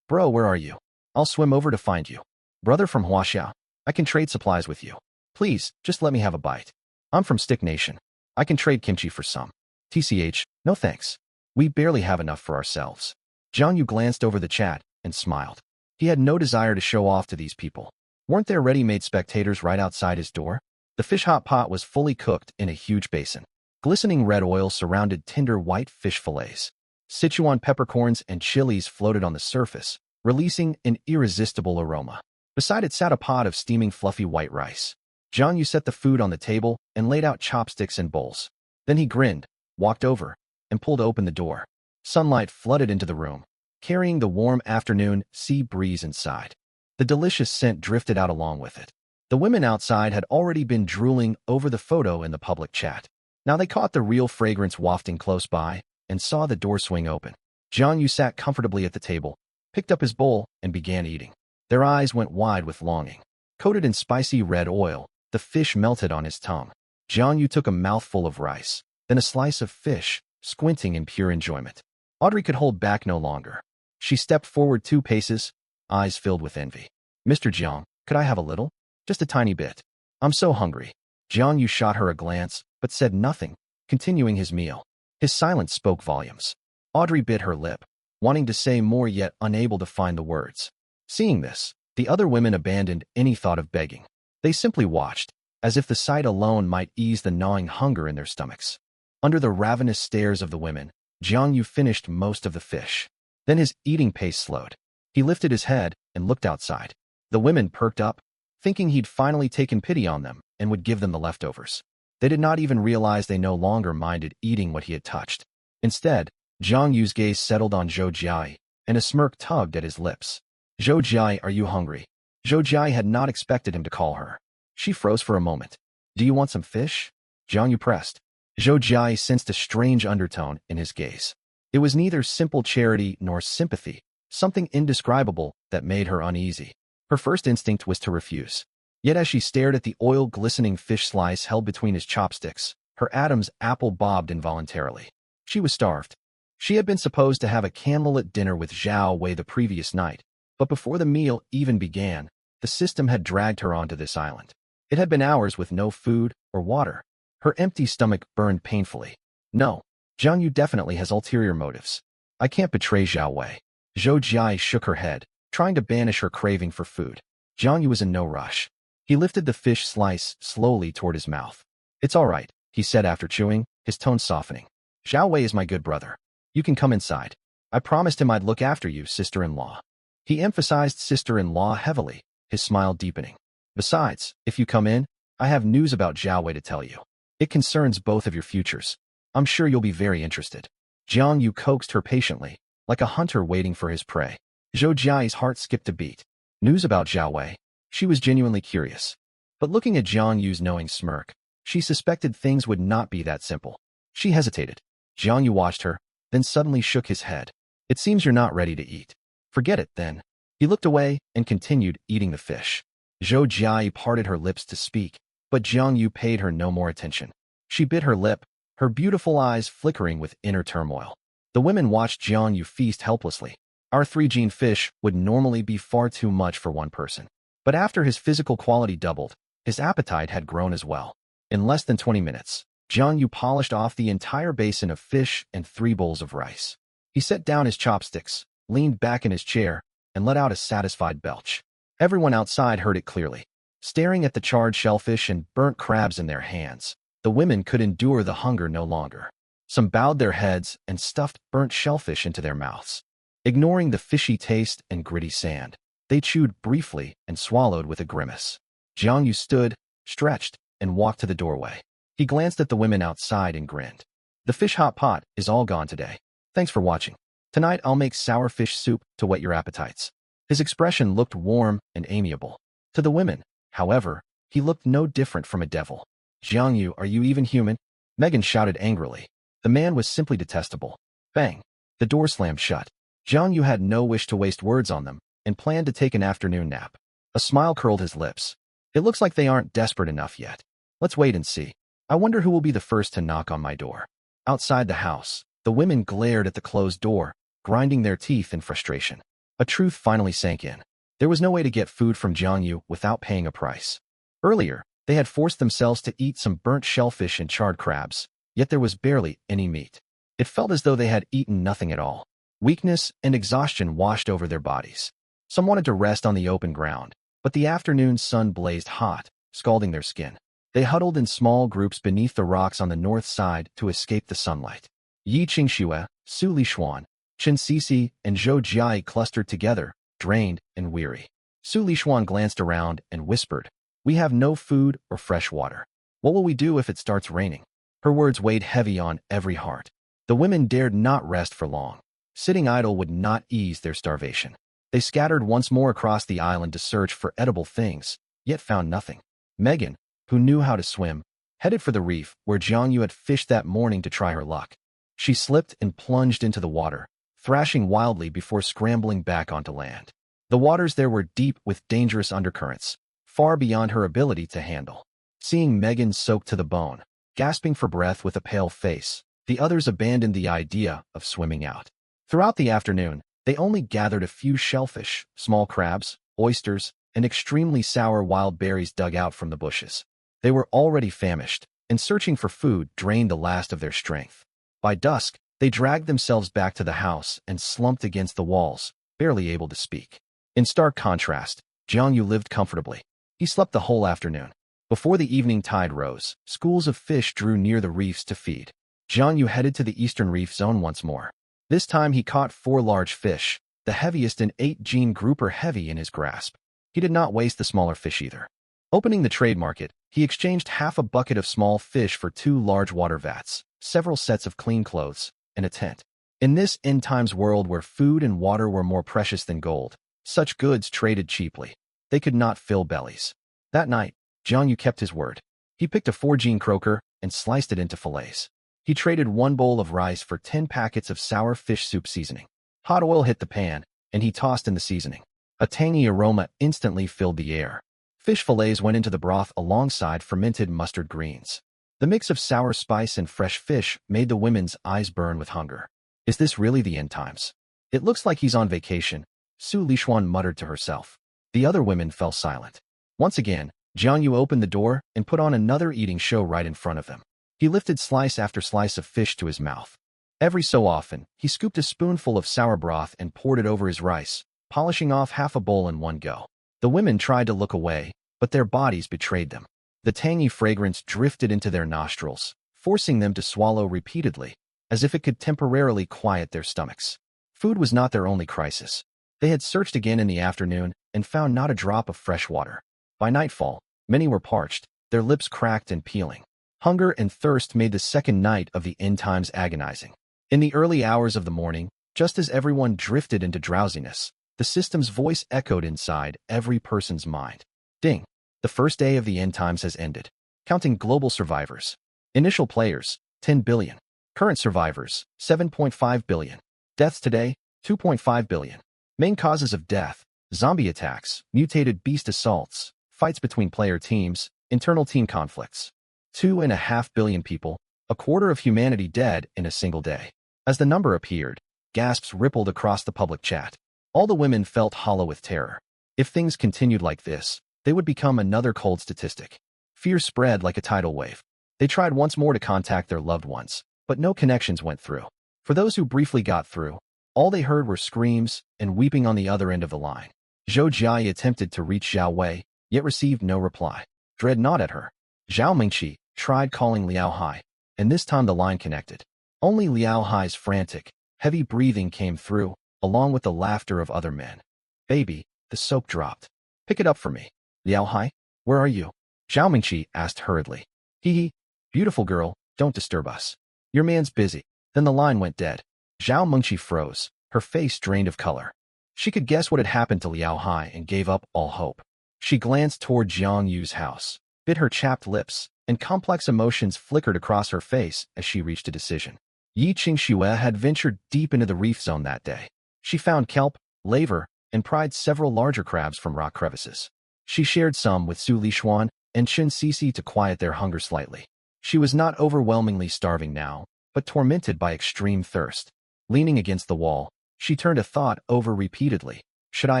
Bro, where are you? I'll swim over to find you. Brother from Huaxia, I can trade supplies with you. Please, just let me have a bite. I'm from Stick Nation. I can trade kimchi for some. TCH, no thanks. We barely have enough for ourselves. Jiang Yu glanced over the chat and smiled. He had no desire to show off to these people. Weren't there ready-made spectators right outside his door? The fish hot pot was fully cooked in a huge basin. Glistening red oil surrounded tender white fish fillets. Sichuan peppercorns and chilies floated on the surface, releasing an irresistible aroma. Beside it sat a pot of steaming fluffy white rice. Jiang Yu set the food on the table and laid out chopsticks and bowls. Then he grinned, walked over, and pulled open the door. Sunlight flooded into the room, carrying the warm afternoon sea breeze inside. The delicious scent drifted out along with it. The women outside had already been drooling over the photo in the public chat. Now they caught the real fragrance wafting close by and saw the door swing open. Jiang Yu sat comfortably at the table, picked up his bowl, and began eating. Their eyes went wide with longing. Coated in spicy red oil, the fish melted on his tongue. Jiang Yu took a mouthful of rice, then a slice of fish, squinting in pure enjoyment. Audrey could hold back no longer. She stepped forward 2 paces, eyes filled with envy. Mr. Jiang, could I have a little? Just a tiny bit. I'm so hungry. Jiang Yu shot her a glance, but said nothing, continuing his meal. His silence spoke volumes. Audrey bit her lip, wanting to say more yet unable to find the words. Seeing this, the other women abandoned any thought of begging. They simply watched, as if the sight alone might ease the gnawing hunger in their stomachs. Under the ravenous stares of the women, Jiang Yu finished most of the fish. Then his eating pace slowed. He lifted his head and looked outside. The women perked up, thinking he'd finally taken pity on them and would give them the leftovers. They did not even realize they no longer minded eating what he had touched. Instead, Jiang Yu's gaze settled on Zhou Jiai, and a smirk tugged at his lips. Zhou Jiai, are you hungry? Zhou Jiai had not expected him to call her. She froze for a moment. Do you want some fish? Jiang Yu pressed. Zhou Jiai sensed a strange undertone in his gaze. It was neither simple charity nor sympathy, something indescribable that made her uneasy. Her first instinct was to refuse. Yet as she stared at the oil-glistening fish slice held between his chopsticks, her Adam's apple bobbed involuntarily. She was starved. She had been supposed to have a candlelit dinner with Zhao Wei the previous night, but before the meal even began, the system had dragged her onto this island. It had been hours with no food or water. Her empty stomach burned painfully. No, Jiang Yu definitely has ulterior motives. I can't betray Zhao Wei. Zhou Jiai shook her head, trying to banish her craving for food. Jiang Yu was in no rush. He lifted the fish slice slowly toward his mouth. It's all right, he said after chewing, his tone softening. Zhao Wei is my good brother. You can come inside. I promised him I'd look after you, sister-in-law. He emphasized sister-in-law heavily, his smile deepening. Besides, if you come in, I have news about Zhao Wei to tell you. It concerns both of your futures. I'm sure you'll be very interested. Jiang Yu coaxed her patiently, like a hunter waiting for his prey. Zhou Jiai's heart skipped a beat. News about Zhao Wei? She was genuinely curious. But looking at Jiang Yu's knowing smirk, she suspected things would not be that simple. She hesitated. Jiang Yu watched her, then suddenly shook his head. It seems you're not ready to eat. Forget it, then. He looked away and continued eating the fish. Zhou Jiai parted her lips to speak, but Jiang Yu paid her no more attention. She bit her lip, her beautiful eyes flickering with inner turmoil. The women watched Jiang Yu feast helplessly. Our 3-gene fish would normally be far too much for one person. But after his physical quality doubled, his appetite had grown as well. In less than 20 minutes, Jiang Yu polished off the entire basin of fish and 3 bowls of rice. He set down his chopsticks, leaned back in his chair, and let out a satisfied belch. Everyone outside heard it clearly. Staring at the charred shellfish and burnt crabs in their hands, the women could endure the hunger no longer. Some bowed their heads and stuffed burnt shellfish into their mouths. Ignoring the fishy taste and gritty sand, they chewed briefly and swallowed with a grimace. Jiang Yu stood, stretched, and walked to the doorway. He glanced at the women outside and grinned. The fish hot pot is all gone today. Thanks for watching. Tonight I'll make sour fish soup to whet your appetites. His expression looked warm and amiable. To the women, however, he looked no different from a devil. Jiang Yu, are you even human? Megan shouted angrily. The man was simply detestable. Bang! The door slammed shut. Jiang Yu had no wish to waste words on them and planned to take an afternoon nap. A smile curled his lips. It looks like they aren't desperate enough yet. Let's wait and see. I wonder who will be the first to knock on my door. Outside the house, the women glared at the closed door, grinding their teeth in frustration. A truth finally sank in. There was no way to get food from Jiang Yu without paying a price. Earlier, they had forced themselves to eat some burnt shellfish and charred crabs, yet there was barely any meat. It felt as though they had eaten nothing at all. Weakness and exhaustion washed over their bodies. Some wanted to rest on the open ground, but the afternoon sun blazed hot, scalding their skin. They huddled in small groups beneath the rocks on the north side to escape the sunlight. Yi Qingxue, Su Lishuan, Chen Sisi, and Zhou Jiai clustered together, drained and weary. Su Lishuan glanced around and whispered, "We have no food or fresh water. What will we do if it starts raining?" Her words weighed heavy on every heart. The women dared not rest for long. Sitting idle would not ease their starvation. They scattered once more across the island to search for edible things, yet found nothing. Megan, who knew how to swim, headed for the reef where Jiang Yu had fished that morning to try her luck. She slipped and plunged into the water, thrashing wildly before scrambling back onto land. The waters there were deep with dangerous undercurrents, far beyond her ability to handle. Seeing Megan soaked to the bone, gasping for breath with a pale face, the others abandoned the idea of swimming out. Throughout the afternoon, they only gathered a few shellfish, small crabs, oysters, and extremely sour wild berries dug out from the bushes. They were already famished, and searching for food drained the last of their strength. By dusk, they dragged themselves back to the house and slumped against the walls, barely able to speak. In stark contrast, Jiang Yu lived comfortably. He slept the whole afternoon. Before the evening tide rose, schools of fish drew near the reefs to feed. Jiang Yu headed to the eastern reef zone once more. This time he caught 4 large fish, the heaviest and 8 gene grouper heavy in his grasp. He did not waste the smaller fish either. Opening the trade market, he exchanged half a bucket of small fish for 2 large water vats, several sets of clean clothes, and a tent. In this end-times world where food and water were more precious than gold, such goods traded cheaply. They could not fill bellies. That night, Jiang Yu kept his word. He picked a 4-gene croaker and sliced it into fillets. He traded 1 bowl of rice for 10 packets of sour fish soup seasoning. Hot oil hit the pan, and he tossed in the seasoning. A tangy aroma instantly filled the air. Fish fillets went into the broth alongside fermented mustard greens. The mix of sour spice and fresh fish made the women's eyes burn with hunger. Is this really the end times? It looks like he's on vacation, Su Lishuan muttered to herself. The other women fell silent. Once again, Jiang Yu opened the door and put on another eating show right in front of them. He lifted slice after slice of fish to his mouth. Every so often, he scooped a spoonful of sour broth and poured it over his rice, polishing off half a bowl in one go. The women tried to look away, but their bodies betrayed them. The tangy fragrance drifted into their nostrils, forcing them to swallow repeatedly, as if it could temporarily quiet their stomachs. Food was not their only crisis. They had searched again in the afternoon and found not a drop of fresh water. By nightfall, many were parched, their lips cracked and peeling. Hunger and thirst made the second night of the end times agonizing. In the early hours of the morning, just as everyone drifted into drowsiness, the system's voice echoed inside every person's mind. Ding! The first day of the end times has ended. Counting global survivors. Initial players, 10 billion. Current survivors, 7.5 billion. Deaths today, 2.5 billion. Main causes of death, zombie attacks, mutated beast assaults, fights between player teams, internal team conflicts. 2.5 billion people, a quarter of humanity dead in a single day. As the number appeared, gasps rippled across the public chat. All the women felt hollow with terror. If things continued like this, they would become another cold statistic. Fear spread like a tidal wave. They tried once more to contact their loved ones, but no connections went through. For those who briefly got through, all they heard were screams and weeping on the other end of the line. Zhou Jiai attempted to reach Zhao Wei, yet received no reply. Dread gnawed at her. Zhao Mingqi tried calling Liao Hai, and this time the line connected. Only Liao Hai's frantic, heavy breathing came through, along with the laughter of other men. Baby, the soap dropped. Pick it up for me. Liao Hai, where are you? Zhao Mingqi asked hurriedly. Hee hee, beautiful girl, don't disturb us. Your man's busy. Then the line went dead. Zhao Mengqi froze, her face drained of color. She could guess what had happened to Liao Hai and gave up all hope. She glanced toward Jiang Yu's house, bit her chapped lips, and complex emotions flickered across her face as she reached a decision. Yi Qingxue had ventured deep into the reef zone that day. She found kelp, laver, and pried several larger crabs from rock crevices. She shared some with Su Lishuan and Chen Sisi to quiet their hunger slightly. She was not overwhelmingly starving now, but tormented by extreme thirst. Leaning against the wall, she turned a thought over repeatedly. Should I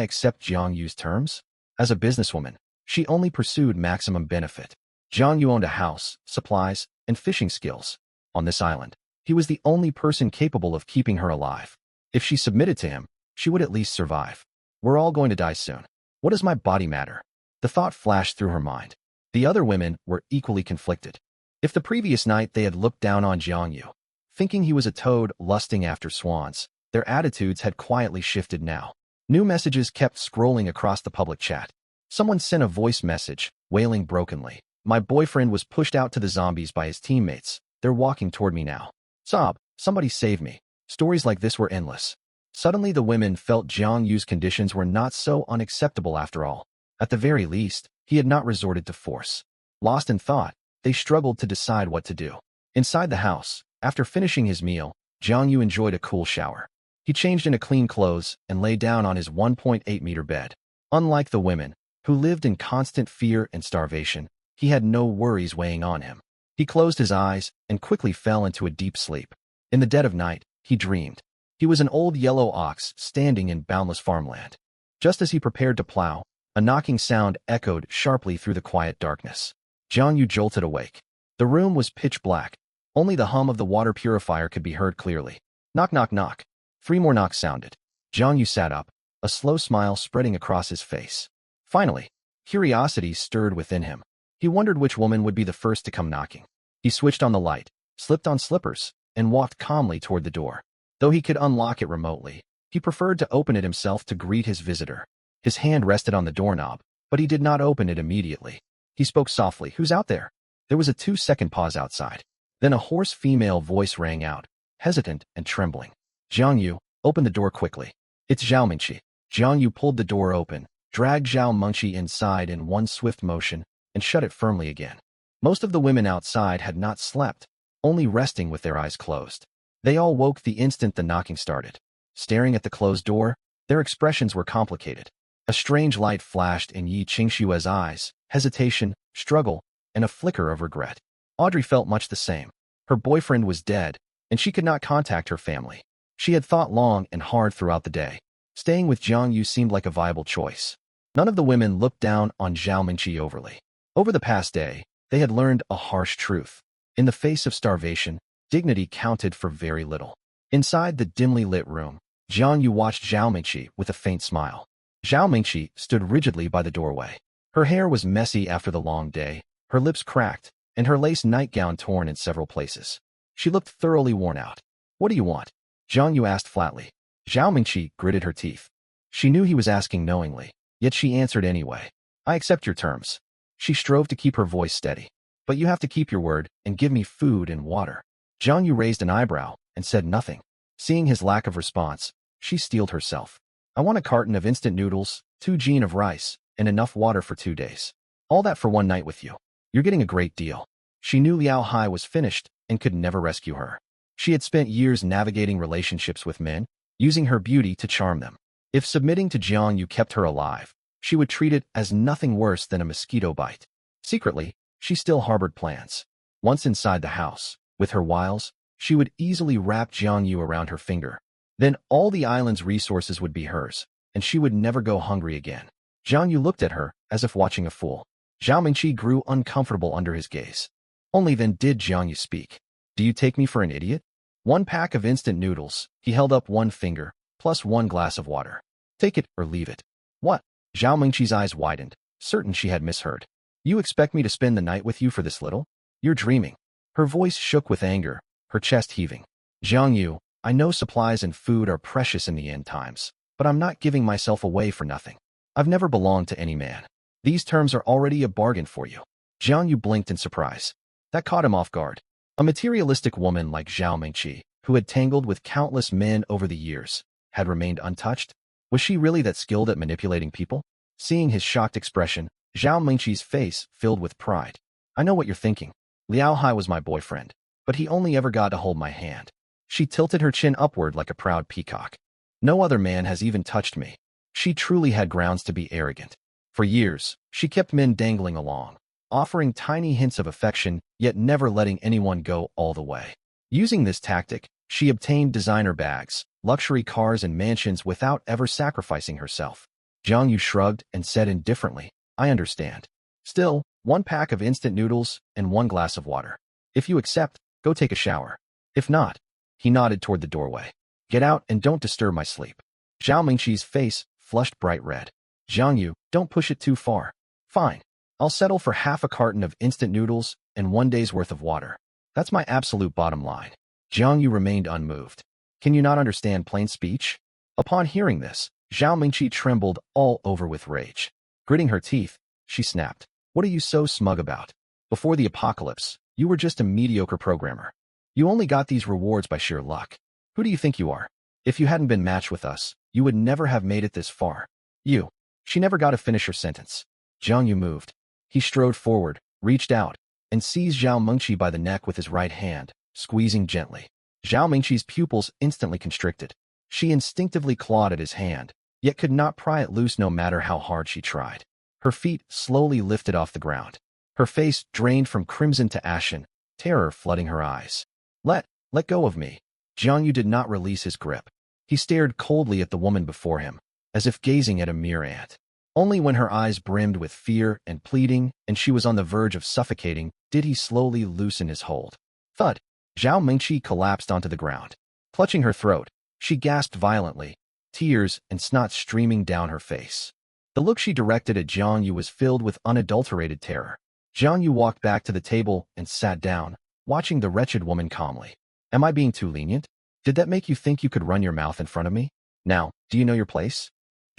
accept Jiang Yu's terms? As a businesswoman, she only pursued maximum benefit. Jiang Yu owned a house, supplies, and fishing skills. On this island, he was the only person capable of keeping her alive. If she submitted to him, she would at least survive. We're all going to die soon. What does my body matter? The thought flashed through her mind. The other women were equally conflicted. If the previous night they had looked down on Jiang Yu, thinking he was a toad lusting after swans, their attitudes had quietly shifted now. New messages kept scrolling across the public chat. Someone sent a voice message, wailing brokenly. My boyfriend was pushed out to the zombies by his teammates. They're walking toward me now. Sob, somebody save me. Stories like this were endless. Suddenly the women felt Jiang Yu's conditions were not so unacceptable after all. At the very least, he had not resorted to force. Lost in thought, they struggled to decide what to do. Inside the house, after finishing his meal, Jiang Yu enjoyed a cool shower. He changed into clean clothes and lay down on his 1.8-meter bed. Unlike the women, who lived in constant fear and starvation, he had no worries weighing on him. He closed his eyes and quickly fell into a deep sleep. In the dead of night, he dreamed. He was an old yellow ox standing in boundless farmland. Just as he prepared to plow, a knocking sound echoed sharply through the quiet darkness. Jiang Yu jolted awake. The room was pitch black. Only the hum of the water purifier could be heard clearly. Knock, knock, knock. 3 more knocks sounded. Jiang Yu sat up, a slow smile spreading across his face. Finally, curiosity stirred within him. He wondered which woman would be the first to come knocking. He switched on the light, slipped on slippers, and walked calmly toward the door. Though he could unlock it remotely, he preferred to open it himself to greet his visitor. His hand rested on the doorknob, but he did not open it immediately. He spoke softly. Who's out there? There was a 2-second pause outside. Then a hoarse female voice rang out, hesitant and trembling. Jiang Yu, open the door quickly. It's Zhao Mengqi. Jiang Yu pulled the door open, dragged Zhao Mengqi inside in one swift motion, and shut it firmly again. Most of the women outside had not slept, only resting with their eyes closed. They all woke the instant the knocking started. Staring at the closed door, their expressions were complicated. A strange light flashed in Yi Qingshue's eyes, hesitation, struggle, and a flicker of regret. Audrey felt much the same. Her boyfriend was dead, and she could not contact her family. She had thought long and hard throughout the day. Staying with Jiang Yu seemed like a viable choice. None of the women looked down on Zhao Mengqi overly. Over the past day, they had learned a harsh truth. In the face of starvation, dignity counted for very little. Inside the dimly lit room, Jiang Yu watched Zhao Mengqi with a faint smile. Zhao Mengqi stood rigidly by the doorway. Her hair was messy after the long day, her lips cracked, and her lace nightgown torn in several places. She looked thoroughly worn out. What do you want? Jiang Yu asked flatly. Zhao Mengqi gritted her teeth. She knew he was asking knowingly, yet she answered anyway. I accept your terms. She strove to keep her voice steady. But you have to keep your word and give me food and water. Jiang Yu raised an eyebrow and said nothing. Seeing his lack of response, she steeled herself. I want a carton of instant noodles, 2 jean of rice, and enough water for 2 days. All that for 1 night with you. You're getting a great deal. She knew Liao Hai was finished and could never rescue her. She had spent years navigating relationships with men, using her beauty to charm them. If submitting to Jiang Yu kept her alive, she would treat it as nothing worse than a mosquito bite. Secretly, she still harbored plans. Once inside the house, with her wiles, she would easily wrap Jiang Yu around her finger. Then all the island's resources would be hers, and she would never go hungry again. Jiang Yu looked at her as if watching a fool. Zhao Mengqi grew uncomfortable under his gaze. Only then did Jiang Yu speak. Do you take me for an idiot? 1 pack of instant noodles, he held up 1 finger, plus 1 glass of water. Take it or leave it. What? Zhao Mengqi's eyes widened, certain she had misheard. You expect me to spend the night with you for this little? You're dreaming. Her voice shook with anger, her chest heaving. Jiang Yu, I know supplies and food are precious in the end times, but I'm not giving myself away for nothing. I've never belonged to any man. These terms are already a bargain for you. Jiang Yu blinked in surprise. That caught him off guard. A materialistic woman like Zhao Mingqi, who had tangled with countless men over the years, had remained untouched? Was she really that skilled at manipulating people? Seeing his shocked expression, Zhao Mingqi's face filled with pride. I know what you're thinking. Liao Hai was my boyfriend, but he only ever got to hold my hand. She tilted her chin upward like a proud peacock. No other man has even touched me. She truly had grounds to be arrogant. For years, she kept men dangling along, offering tiny hints of affection, yet never letting anyone go all the way. Using this tactic, she obtained designer bags, luxury cars, and mansions without ever sacrificing herself. Jiang Yu shrugged and said indifferently, I understand. Still, 1 pack of instant noodles and 1 glass of water. If you accept, go take a shower. If not, he nodded toward the doorway. Get out and don't disturb my sleep. Zhao Mingqi's face flushed bright red. Jiang Yu, don't push it too far. Fine. I'll settle for half a carton of instant noodles and 1 day's worth of water. That's my absolute bottom line. Jiang Yu remained unmoved. Can you not understand plain speech? Upon hearing this, Zhao Mingqi trembled all over with rage. Gritting her teeth, she snapped. What are you so smug about? Before the apocalypse, you were just a mediocre programmer. You only got these rewards by sheer luck. Who do you think you are? If you hadn't been matched with us, you would never have made it this far. You. She never got to finish her sentence. Jiang Yu moved. He strode forward, reached out, and seized Zhao Mingqi by the neck with his right hand, squeezing gently. Zhao Mingqi's pupils instantly constricted. She instinctively clawed at his hand, yet could not pry it loose no matter how hard she tried. Her feet slowly lifted off the ground. Her face drained from crimson to ashen, terror flooding her eyes. Let go of me. Jiang Yu did not release his grip. He stared coldly at the woman before him, as if gazing at a mere ant. Only when her eyes brimmed with fear and pleading, and she was on the verge of suffocating, did he slowly loosen his hold. Thud! Zhao Mingqi collapsed onto the ground. Clutching her throat, she gasped violently, tears and snot streaming down her face. The look she directed at Jiang Yu was filled with unadulterated terror. Jiang Yu walked back to the table and sat down, watching the wretched woman calmly. Am I being too lenient? Did that make you think you could run your mouth in front of me? Now, do you know your place?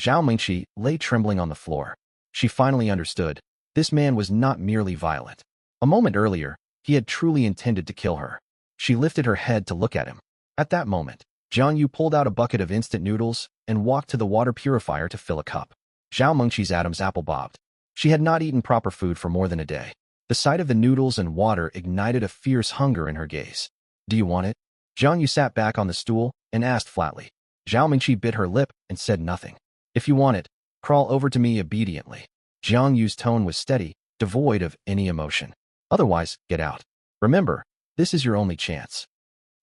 Zhao Mingqi lay trembling on the floor. She finally understood. This man was not merely violent. A moment earlier, he had truly intended to kill her. She lifted her head to look at him. At that moment, Jiang Yu pulled out a bucket of instant noodles and walked to the water purifier to fill a cup. Zhao Mingqi's Adam's apple bobbed. She had not eaten proper food for more than a day. The sight of the noodles and water ignited a fierce hunger in her gaze. Do you want it? Jiang Yu sat back on the stool and asked flatly. Zhao Mingqi bit her lip and said nothing. If you want it, crawl over to me obediently. Jiang Yu's tone was steady, devoid of any emotion. Otherwise, get out. Remember, this is your only chance.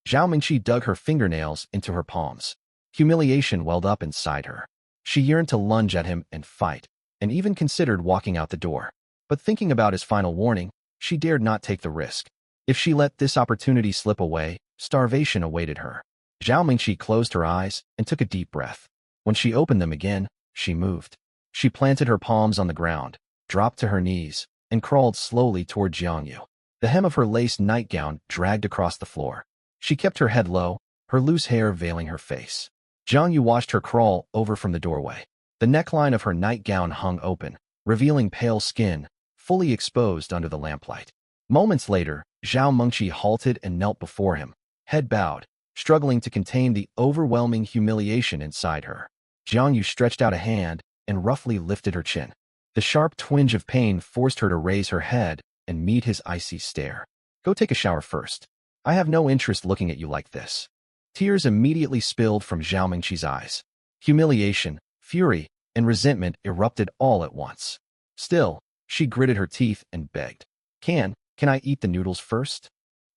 Zhao Mingqi dug her fingernails into her palms. Humiliation welled up inside her. She yearned to lunge at him and fight, and even considered walking out the door. But thinking about his final warning, she dared not take the risk. If she let this opportunity slip away, starvation awaited her. Zhao Mingqi closed her eyes and took a deep breath. When she opened them again, she moved. She planted her palms on the ground, dropped to her knees, and crawled slowly toward Jiang Yu. The hem of her lace nightgown dragged across the floor. She kept her head low, her loose hair veiling her face. Jiang Yu watched her crawl over from the doorway. The neckline of her nightgown hung open, revealing pale skin, fully exposed under the lamplight. Moments later, Zhao Mingqi halted and knelt before him, head bowed, struggling to contain the overwhelming humiliation inside her. Jiang Yu stretched out a hand and roughly lifted her chin. The sharp twinge of pain forced her to raise her head and meet his icy stare. Go take a shower first. I have no interest looking at you like this. Tears immediately spilled from Zhao Mingqi's eyes. Humiliation, fury, and resentment erupted all at once. Still, she gritted her teeth and begged. Can I eat the noodles first?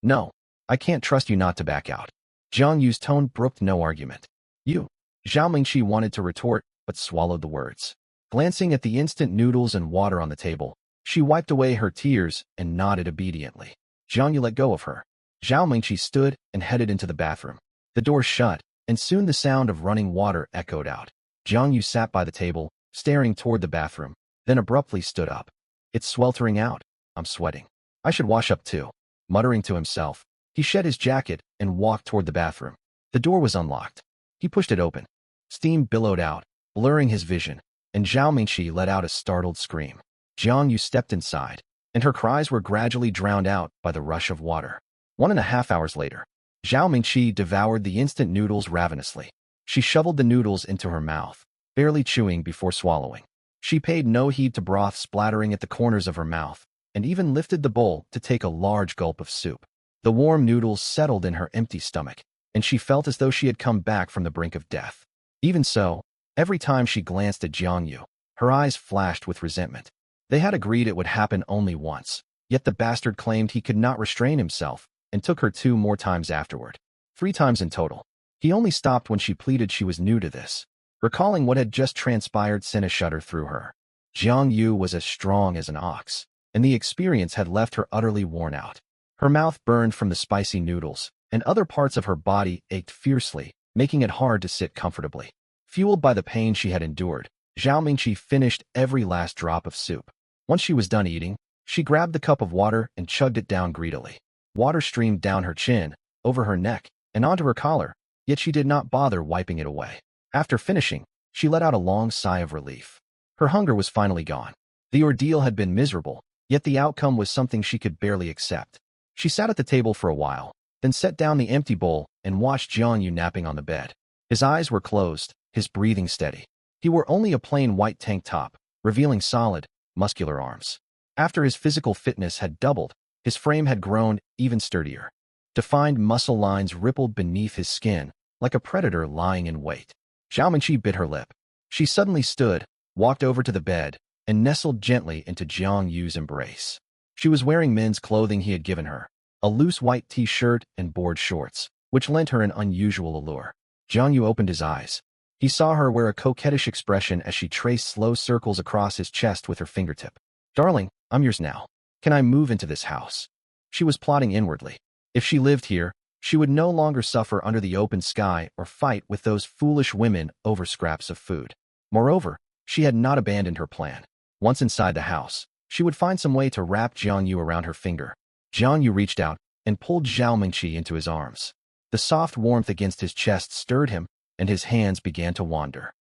No, I can't trust you not to back out. Jiang Yu's tone brooked no argument. You. Zhao Mingqi wanted to retort, but swallowed the words. Glancing at the instant noodles and water on the table, she wiped away her tears and nodded obediently. Jiang Yu let go of her. Zhao Mingqi stood and headed into the bathroom. The door shut, and soon the sound of running water echoed out. Jiang Yu sat by the table, staring toward the bathroom, then abruptly stood up. It's sweltering out. I'm sweating. I should wash up too. Muttering to himself, he shed his jacket and walked toward the bathroom. The door was unlocked. He pushed it open. Steam billowed out, blurring his vision, and Zhao Mingqi let out a startled scream. Jiang Yu stepped inside, and her cries were gradually drowned out by the rush of water. 1.5 hours later, Zhao Mingqi devoured the instant noodles ravenously. She shoveled the noodles into her mouth, barely chewing before swallowing. She paid no heed to broth splattering at the corners of her mouth, and even lifted the bowl to take a large gulp of soup. The warm noodles settled in her empty stomach, and she felt as though she had come back from the brink of death. Even so, every time she glanced at Jiang Yu, her eyes flashed with resentment. They had agreed it would happen only once, yet the bastard claimed he could not restrain himself and took her 2 more times afterward. 3 times in total. He only stopped when she pleaded she was new to this. Recalling what had just transpired sent a shudder through her. Jiang Yu was as strong as an ox, and the experience had left her utterly worn out. Her mouth burned from the spicy noodles, and other parts of her body ached fiercely, making it hard to sit comfortably. Fueled by the pain she had endured, Zhao Mingqi finished every last drop of soup. Once she was done eating, she grabbed the cup of water and chugged it down greedily. Water streamed down her chin, over her neck, and onto her collar, yet she did not bother wiping it away. After finishing, she let out a long sigh of relief. Her hunger was finally gone. The ordeal had been miserable, yet the outcome was something she could barely accept. She sat at the table for a while, then set down the empty bowl and watched Jiang Yu napping on the bed. His eyes were closed, his breathing steady. He wore only a plain white tank top, revealing solid, muscular arms. After his physical fitness had doubled, his frame had grown even sturdier. Defined muscle lines rippled beneath his skin, like a predator lying in wait. Zhao Mingqi bit her lip. She suddenly stood, walked over to the bed, and nestled gently into Jiang Yu's embrace. She was wearing men's clothing he had given her, a loose white t-shirt and board shorts, which lent her an unusual allure. Jiang Yu opened his eyes. He saw her wear a coquettish expression as she traced slow circles across his chest with her fingertip. "Darling, I'm yours now. Can I move into this house?" She was plotting inwardly. If she lived here, she would no longer suffer under the open sky or fight with those foolish women over scraps of food. Moreover, she had not abandoned her plan. Once inside the house, she would find some way to wrap Jiang Yu around her finger. Jiang Yu reached out and pulled Zhao Mingqi into his arms. The soft warmth against his chest stirred him, and his hands began to wander.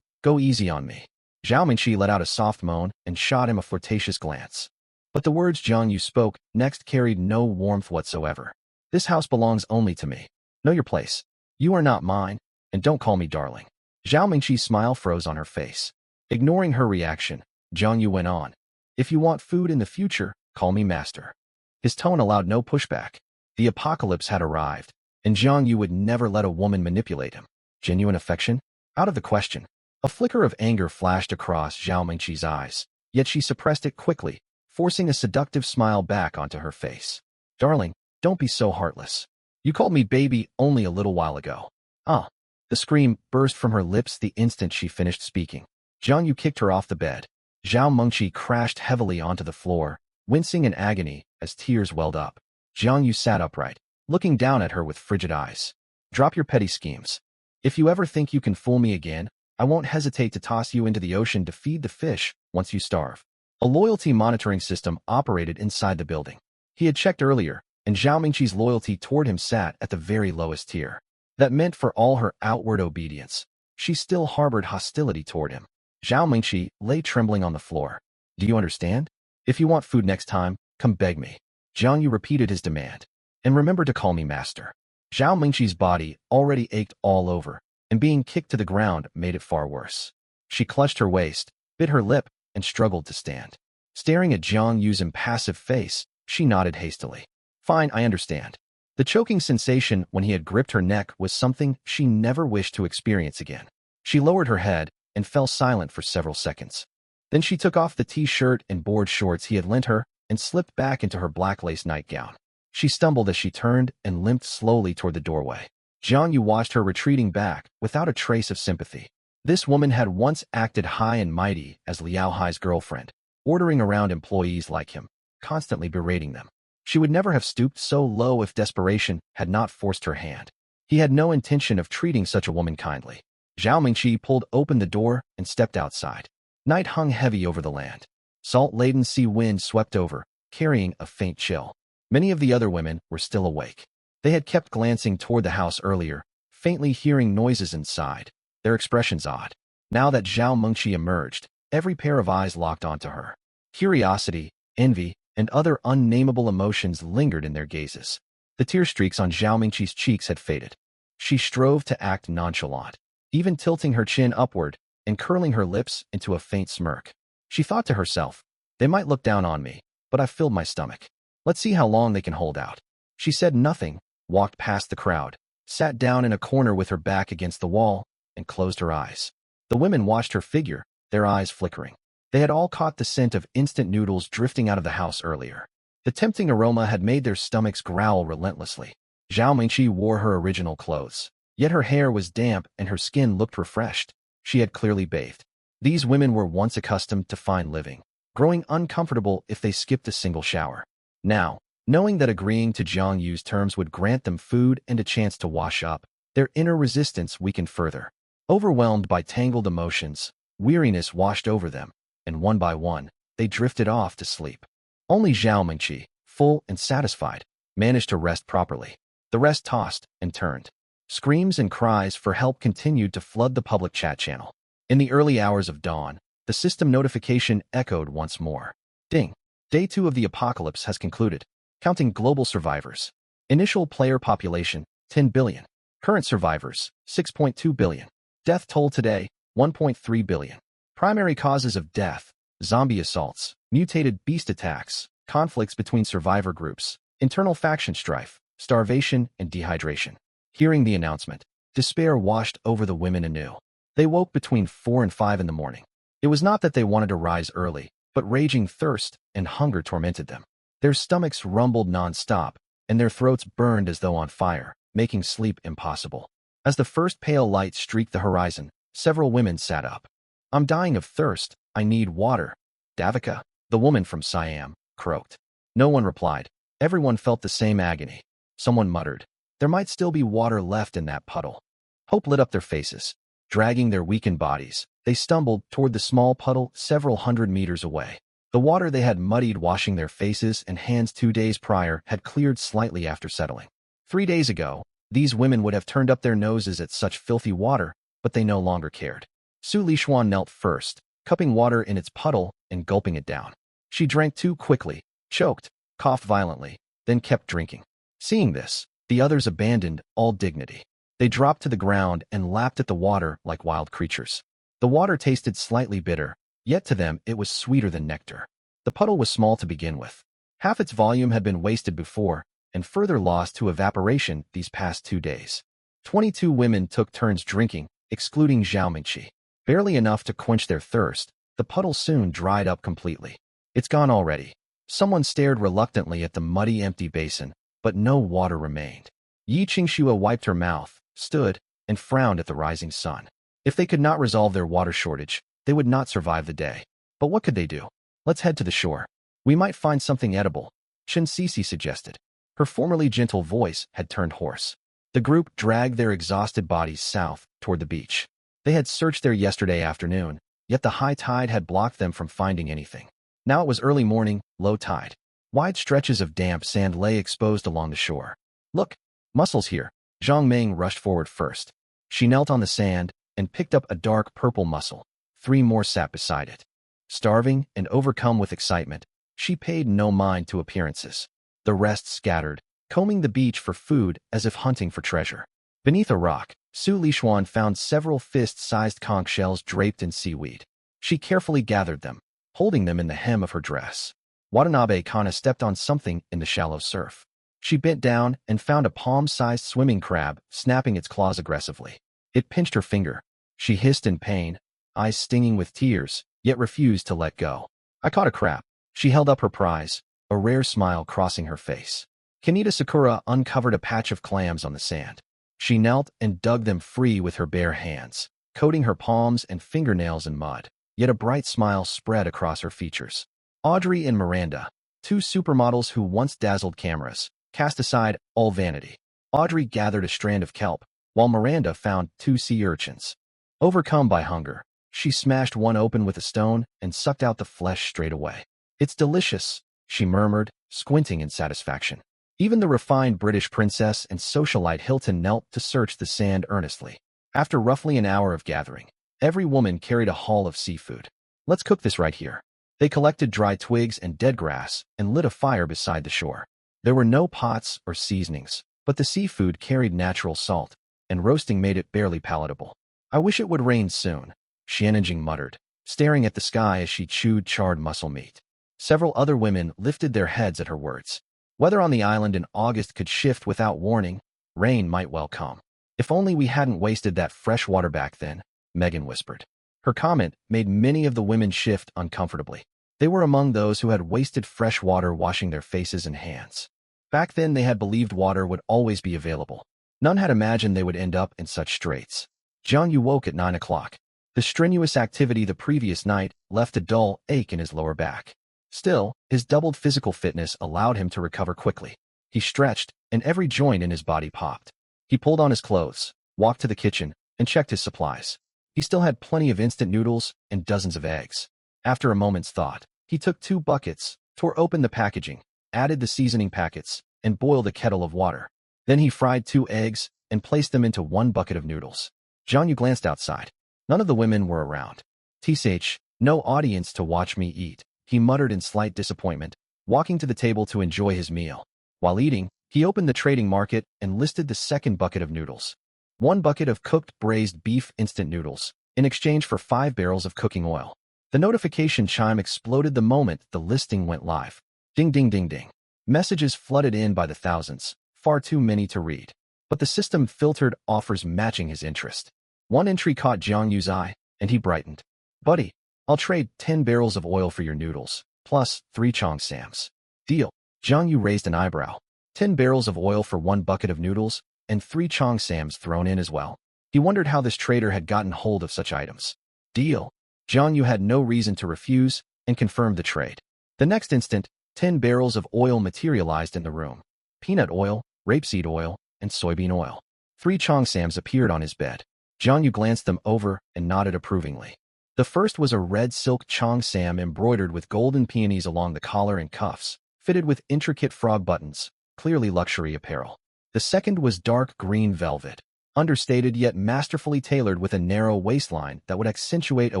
Go easy on me." Zhao Mingqi let out a soft moan and shot him a flirtatious glance. But the words Jiang Yu spoke next carried no warmth whatsoever. "This house belongs only to me. Know your place. You are not mine, and don't call me darling." Zhao Mingqi's smile froze on her face. Ignoring her reaction, Jiang Yu went on. "If you want food in the future, call me master." His tone allowed no pushback. The apocalypse had arrived, and Jiang Yu would never let a woman manipulate him. Genuine affection? Out of the question. A flicker of anger flashed across Zhao Mingqi's eyes, yet she suppressed it quickly, forcing a seductive smile back onto her face. "Darling, don't be so heartless. You called me baby only a little while ago." "Ah." The scream burst from her lips the instant she finished speaking. Jiang Yu kicked her off the bed. Zhao Mingqi crashed heavily onto the floor, wincing in agony as tears welled up. Jiang Yu sat upright, looking down at her with frigid eyes. "Drop your petty schemes. If you ever think you can fool me again, I won't hesitate to toss you into the ocean to feed the fish once you starve." A loyalty monitoring system operated inside the building. He had checked earlier, and Zhao Mingqi's loyalty toward him sat at the very lowest tier. That meant for all her outward obedience, she still harbored hostility toward him. Zhao Mingqi lay trembling on the floor. "Do you understand? If you want food next time, come beg me." Jiang Yu repeated his demand. "And remember to call me master." Zhao Mingqi's body already ached all over, and being kicked to the ground made it far worse. She clutched her waist, bit her lip, and struggled to stand. Staring at Jiang Yu's impassive face, she nodded hastily. "Fine, I understand." The choking sensation when he had gripped her neck was something she never wished to experience again. She lowered her head and fell silent for several seconds. Then she took off the t-shirt and board shorts he had lent her and slipped back into her black lace nightgown. She stumbled as she turned and limped slowly toward the doorway. Jiang Yu watched her retreating back without a trace of sympathy. This woman had once acted high and mighty as Liao Hai's girlfriend, ordering around employees like him, constantly berating them. She would never have stooped so low if desperation had not forced her hand. He had no intention of treating such a woman kindly. Zhao Mingqi pulled open the door and stepped outside. Night hung heavy over the land. Salt-laden sea wind swept over, carrying a faint chill. Many of the other women were still awake. They had kept glancing toward the house earlier, faintly hearing noises inside, their expressions odd. Now that Zhao Mingqi emerged, every pair of eyes locked onto her. Curiosity, envy, and other unnameable emotions lingered in their gazes. The tear streaks on Zhao Mingqi's cheeks had faded. She strove to act nonchalant, even tilting her chin upward and curling her lips into a faint smirk. She thought to herself, they might look down on me, but I've filled my stomach. Let's see how long they can hold out. She said nothing, walked past the crowd, sat down in a corner with her back against the wall, and closed her eyes. The women watched her figure, their eyes flickering. They had all caught the scent of instant noodles drifting out of the house earlier. The tempting aroma had made their stomachs growl relentlessly. Zhao Mingqi wore her original clothes, yet her hair was damp and her skin looked refreshed. She had clearly bathed. These women were once accustomed to fine living, growing uncomfortable if they skipped a single shower. Now, knowing that agreeing to Jiang Yu's terms would grant them food and a chance to wash up, their inner resistance weakened further. Overwhelmed by tangled emotions, weariness washed over them, and one by one, they drifted off to sleep. Only Zhao Mingqi, full and satisfied, managed to rest properly. The rest tossed and turned. Screams and cries for help continued to flood the public chat channel. In the early hours of dawn, the system notification echoed once more. Ding! Day 2 of the apocalypse has concluded. Counting global survivors. Initial player population, 10 billion. Current survivors, 6.2 billion. Death toll today, 1.3 billion. Primary causes of death, zombie assaults, mutated beast attacks, conflicts between survivor groups, internal faction strife, starvation, and dehydration. Hearing the announcement, despair washed over the women anew. They woke between 4 and 5 in the morning. It was not that they wanted to rise early, but raging thirst and hunger tormented them. Their stomachs rumbled non-stop, and their throats burned as though on fire, making sleep impossible. As the first pale light streaked the horizon, several women sat up. I'm dying of thirst. I need water. Davika, the woman from Siam, croaked. No one replied. Everyone felt the same agony. Someone muttered, there might still be water left in that puddle. Hope lit up their faces. Dragging their weakened bodies, they stumbled toward the small puddle several hundred meters away. The water they had muddied washing their faces and hands 2 days prior had cleared slightly after settling. 3 days ago, these women would have turned up their noses at such filthy water, but they no longer cared. Su Lishuan knelt first, cupping water in its puddle and gulping it down. She drank too quickly, choked, coughed violently, then kept drinking. Seeing this, the others abandoned all dignity. They dropped to the ground and lapped at the water like wild creatures. The water tasted slightly bitter, yet to them it was sweeter than nectar. The puddle was small to begin with. Half its volume had been wasted before, and further lost to evaporation these past 2 days. 22 women took turns drinking, excluding Zhao Mingqi. Barely enough to quench their thirst, the puddle soon dried up completely. It's gone already. Someone stared reluctantly at the muddy, empty basin, but no water remained. Yi Qingxua wiped her mouth, stood, and frowned at the rising sun. If they could not resolve their water shortage, they would not survive the day. But what could they do? Let's head to the shore. We might find something edible, Chen Sisi suggested. Her formerly gentle voice had turned hoarse. The group dragged their exhausted bodies south toward the beach. They had searched there yesterday afternoon, yet the high tide had blocked them from finding anything. Now it was early morning, low tide. Wide stretches of damp sand lay exposed along the shore. Look, mussels here. Zhang Meng rushed forward first. She knelt on the sand and picked up a dark purple mussel. 3 more sat beside it. Starving and overcome with excitement, she paid no mind to appearances. The rest scattered, combing the beach for food as if hunting for treasure. Beneath a rock, Su Lishuan found several fist-sized conch shells draped in seaweed. She carefully gathered them, holding them in the hem of her dress. Watanabe Kana stepped on something in the shallow surf. She bent down and found a palm-sized swimming crab snapping its claws aggressively. It pinched her finger. She hissed in pain, eyes stinging with tears, yet refused to let go. I caught a crab. She held up her prize, a rare smile crossing her face. Kanita Sakura uncovered a patch of clams on the sand. She knelt and dug them free with her bare hands, coating her palms and fingernails in mud, yet a bright smile spread across her features. Audrey and Miranda, 2 supermodels who once dazzled cameras, cast aside all vanity. Audrey gathered a strand of kelp, while Miranda found 2 sea urchins. Overcome by hunger, she smashed one open with a stone and sucked out the flesh straight away. It's delicious, she murmured, squinting in satisfaction. Even the refined British princess and socialite Hilton knelt to search the sand earnestly. After roughly an hour of gathering, every woman carried a haul of seafood. Let's cook this right here. They collected dry twigs and dead grass and lit a fire beside the shore. There were no pots or seasonings, but the seafood carried natural salt, and roasting made it barely palatable. I wish it would rain soon, Xianjing muttered, staring at the sky as she chewed charred muscle meat. Several other women lifted their heads at her words. Weather on the island in August could shift without warning. Rain might well come. If only we hadn't wasted that fresh water back then, Megan whispered. Her comment made many of the women shift uncomfortably. They were among those who had wasted fresh water washing their faces and hands. Back then they had believed water would always be available. None had imagined they would end up in such straits. Jiang Yu woke at 9 o'clock. The strenuous activity the previous night left a dull ache in his lower back. Still, his doubled physical fitness allowed him to recover quickly. He stretched, and every joint in his body popped. He pulled on his clothes, walked to the kitchen, and checked his supplies. He still had plenty of instant noodles and dozens of eggs. After a moment's thought, he took 2 buckets, tore open the packaging, added the seasoning packets, and boiled a kettle of water. Then he fried 2 eggs and placed them into 1 bucket of noodles. Jiang Yu glanced outside. None of the women were around. "Tsh, no audience to watch me eat," he muttered in slight disappointment, walking to the table to enjoy his meal. While eating, he opened the trading market and listed the second bucket of noodles. 1 bucket of cooked braised beef instant noodles, in exchange for 5 barrels of cooking oil. The notification chime exploded the moment the listing went live. Ding ding ding ding. Messages flooded in by the thousands, far too many to read. But the system filtered offers matching his interest. One entry caught Jiang Yu's eye, and he brightened. "Buddy, I'll trade 10 barrels of oil for your noodles, plus 3 Chong Sams." "Deal." Jiang Yu raised an eyebrow. 10 barrels of oil for 1 bucket of noodles, and 3 Chong Sams thrown in as well. He wondered how this trader had gotten hold of such items. "Deal." Jiang Yu had no reason to refuse, and confirmed the trade. The next instant, 10 barrels of oil materialized in the room. Peanut oil, rapeseed oil, and soybean oil. 3 Chong Sams appeared on his bed. Jiang Yu glanced them over and nodded approvingly. The first was a red silk Chong Sam embroidered with golden peonies along the collar and cuffs, fitted with intricate frog buttons, clearly luxury apparel. The second was dark green velvet, understated yet masterfully tailored with a narrow waistline that would accentuate a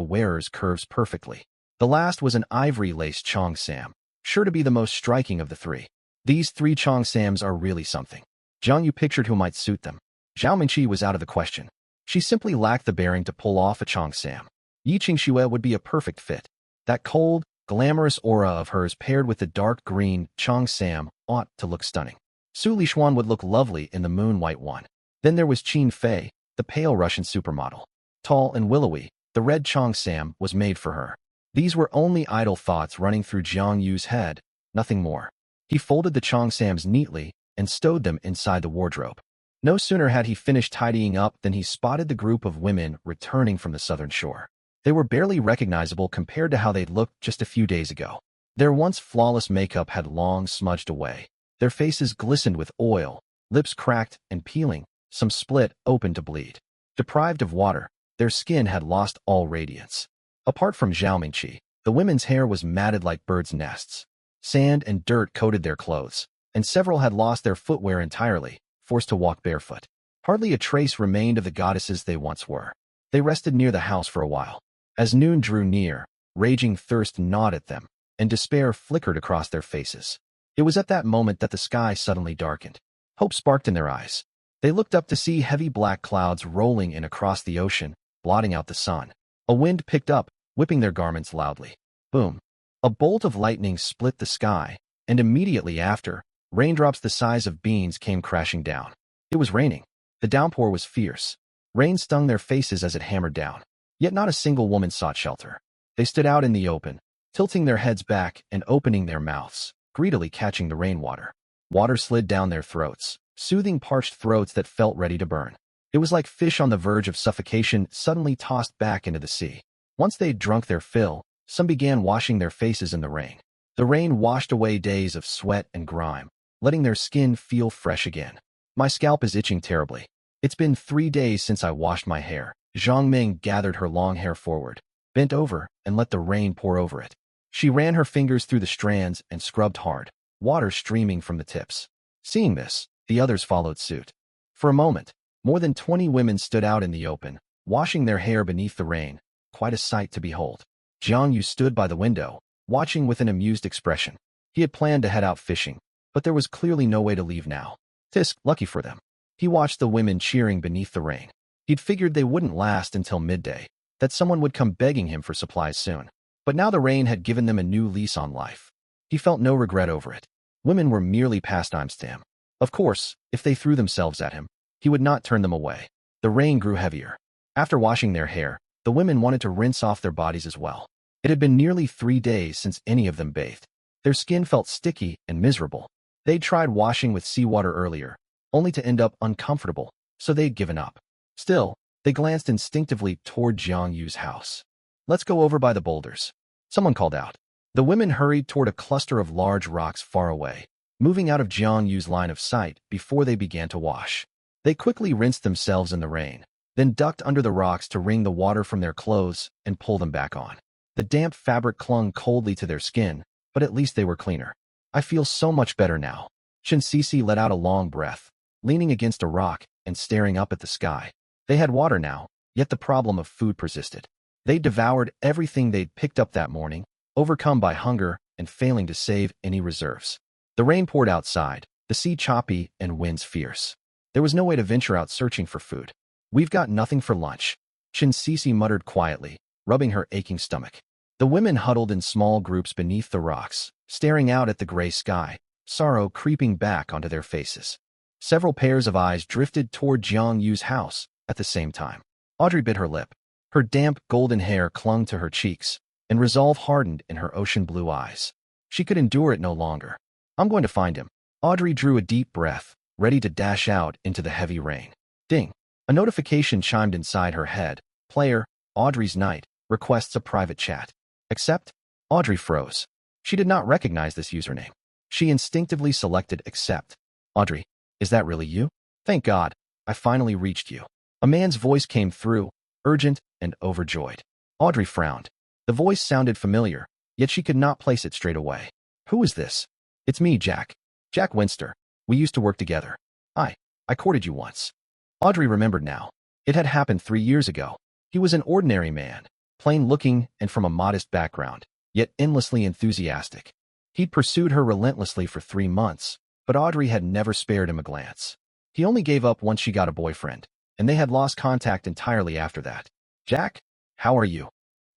wearer's curves perfectly. The last was an ivory-laced Chong Sam, sure to be the most striking of the 3. These 3 Chong Sams are really something. Jiang Yu pictured who might suit them. Zhao Mingqi was out of the question. She simply lacked the bearing to pull off a Chong Sam. Yi Qingxue would be a perfect fit. That cold, glamorous aura of hers paired with the dark green Chong Sam ought to look stunning. Su Lixuan would look lovely in the moon-white one. Then there was Qin Fei, the pale Russian supermodel. Tall and willowy, the red Chong Sam was made for her. These were only idle thoughts running through Jiang Yu's head, nothing more. He folded the Chong Sams neatly and stowed them inside the wardrobe. No sooner had he finished tidying up than he spotted the group of women returning from the southern shore. They were barely recognizable compared to how they'd looked just a few days ago. Their once flawless makeup had long smudged away. Their faces glistened with oil, lips cracked and peeling, some split open to bleed. Deprived of water, their skin had lost all radiance. Apart from Zhao Mingqi, the women's hair was matted like birds' nests. Sand and dirt coated their clothes, and several had lost their footwear entirely, forced to walk barefoot. Hardly a trace remained of the goddesses they once were. They rested near the house for a while. As noon drew near, raging thirst gnawed at them, and despair flickered across their faces. It was at that moment that the sky suddenly darkened. Hope sparked in their eyes. They looked up to see heavy black clouds rolling in across the ocean, blotting out the sun. A wind picked up, whipping their garments loudly. Boom! A bolt of lightning split the sky, and immediately after, raindrops the size of beans came crashing down. It was raining. The downpour was fierce. Rain stung their faces as it hammered down. Yet not a single woman sought shelter. They stood out in the open, tilting their heads back and opening their mouths, greedily catching the rainwater. Water slid down their throats, soothing parched throats that felt ready to burn. It was like fish on the verge of suffocation suddenly tossed back into the sea. Once they'd drunk their fill, some began washing their faces in the rain. The rain washed away days of sweat and grime, letting their skin feel fresh again. "My scalp is itching terribly. It's been 3 days since I washed my hair." Zhang Ming gathered her long hair forward, bent over, and let the rain pour over it. She ran her fingers through the strands and scrubbed hard, water streaming from the tips. Seeing this, the others followed suit. For a moment, more than 20 women stood out in the open, washing their hair beneath the rain, quite a sight to behold. Jiang Yu stood by the window, watching with an amused expression. He had planned to head out fishing, but there was clearly no way to leave now. Tisk, lucky for them. He watched the women cheering beneath the rain. He'd figured they wouldn't last until midday, that someone would come begging him for supplies soon. But now the rain had given them a new lease on life. He felt no regret over it. Women were merely pastimes to him. Of course, if they threw themselves at him, he would not turn them away. The rain grew heavier. After washing their hair, the women wanted to rinse off their bodies as well. It had been nearly 3 days since any of them bathed. Their skin felt sticky and miserable. They'd tried washing with seawater earlier, only to end up uncomfortable, so they'd given up. Still, they glanced instinctively toward Jiang Yu's house. Let's go over by the boulders, someone called out. The women hurried toward a cluster of large rocks far away, moving out of Jiang Yu's line of sight before they began to wash. They quickly rinsed themselves in the rain, then ducked under the rocks to wring the water from their clothes and pull them back on. The damp fabric clung coldly to their skin, but at least they were cleaner. I feel so much better now. Shinsisi let out a long breath, leaning against a rock and staring up at the sky. They had water now, yet the problem of food persisted. They devoured everything they'd picked up that morning, overcome by hunger and failing to save any reserves. The rain poured outside, the sea choppy and winds fierce. There was no way to venture out searching for food. We've got nothing for lunch, Shinsisi muttered quietly, rubbing her aching stomach. The women huddled in small groups beneath the rocks, staring out at the gray sky, sorrow creeping back onto their faces. Several pairs of eyes drifted toward Jiang Yu's house at the same time. Audrey bit her lip. Her damp, golden hair clung to her cheeks, and resolve hardened in her ocean blue eyes. She could endure it no longer. I'm going to find him. Audrey drew a deep breath, ready to dash out into the heavy rain. Ding! A notification chimed inside her head. Player, Audrey's Night, requests a private chat. Accept? Audrey froze. She did not recognize this username. She instinctively selected accept. Audrey, is that really you? Thank God, I finally reached you. A man's voice came through, urgent and overjoyed. Audrey frowned. The voice sounded familiar, yet she could not place it straight away. Who is this? It's me, Jack. Jack Winster. We used to work together. I courted you once. Audrey remembered now. It had happened 3 years ago. He was an ordinary man, plain-looking and from a modest background, yet endlessly enthusiastic. He'd pursued her relentlessly for 3 months, but Audrey had never spared him a glance. He only gave up once she got a boyfriend, and they had lost contact entirely after that. Jack, how are you?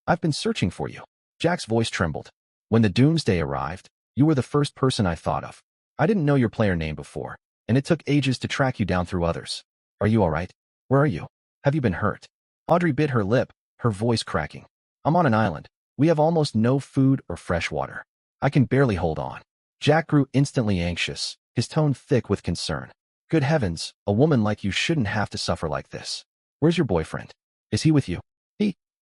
I've been searching for you. Jack's voice trembled. When the doomsday arrived, you were the first person I thought of. I didn't know your player name before, and it took ages to track you down through others. Are you all right? Where are you? Have you been hurt? Audrey bit her lip, her voice cracking. I'm on an island. We have almost no food or fresh water. I can barely hold on. Jack grew instantly anxious, his tone thick with concern. Good heavens, a woman like you shouldn't have to suffer like this. Where's your boyfriend? Is he with you?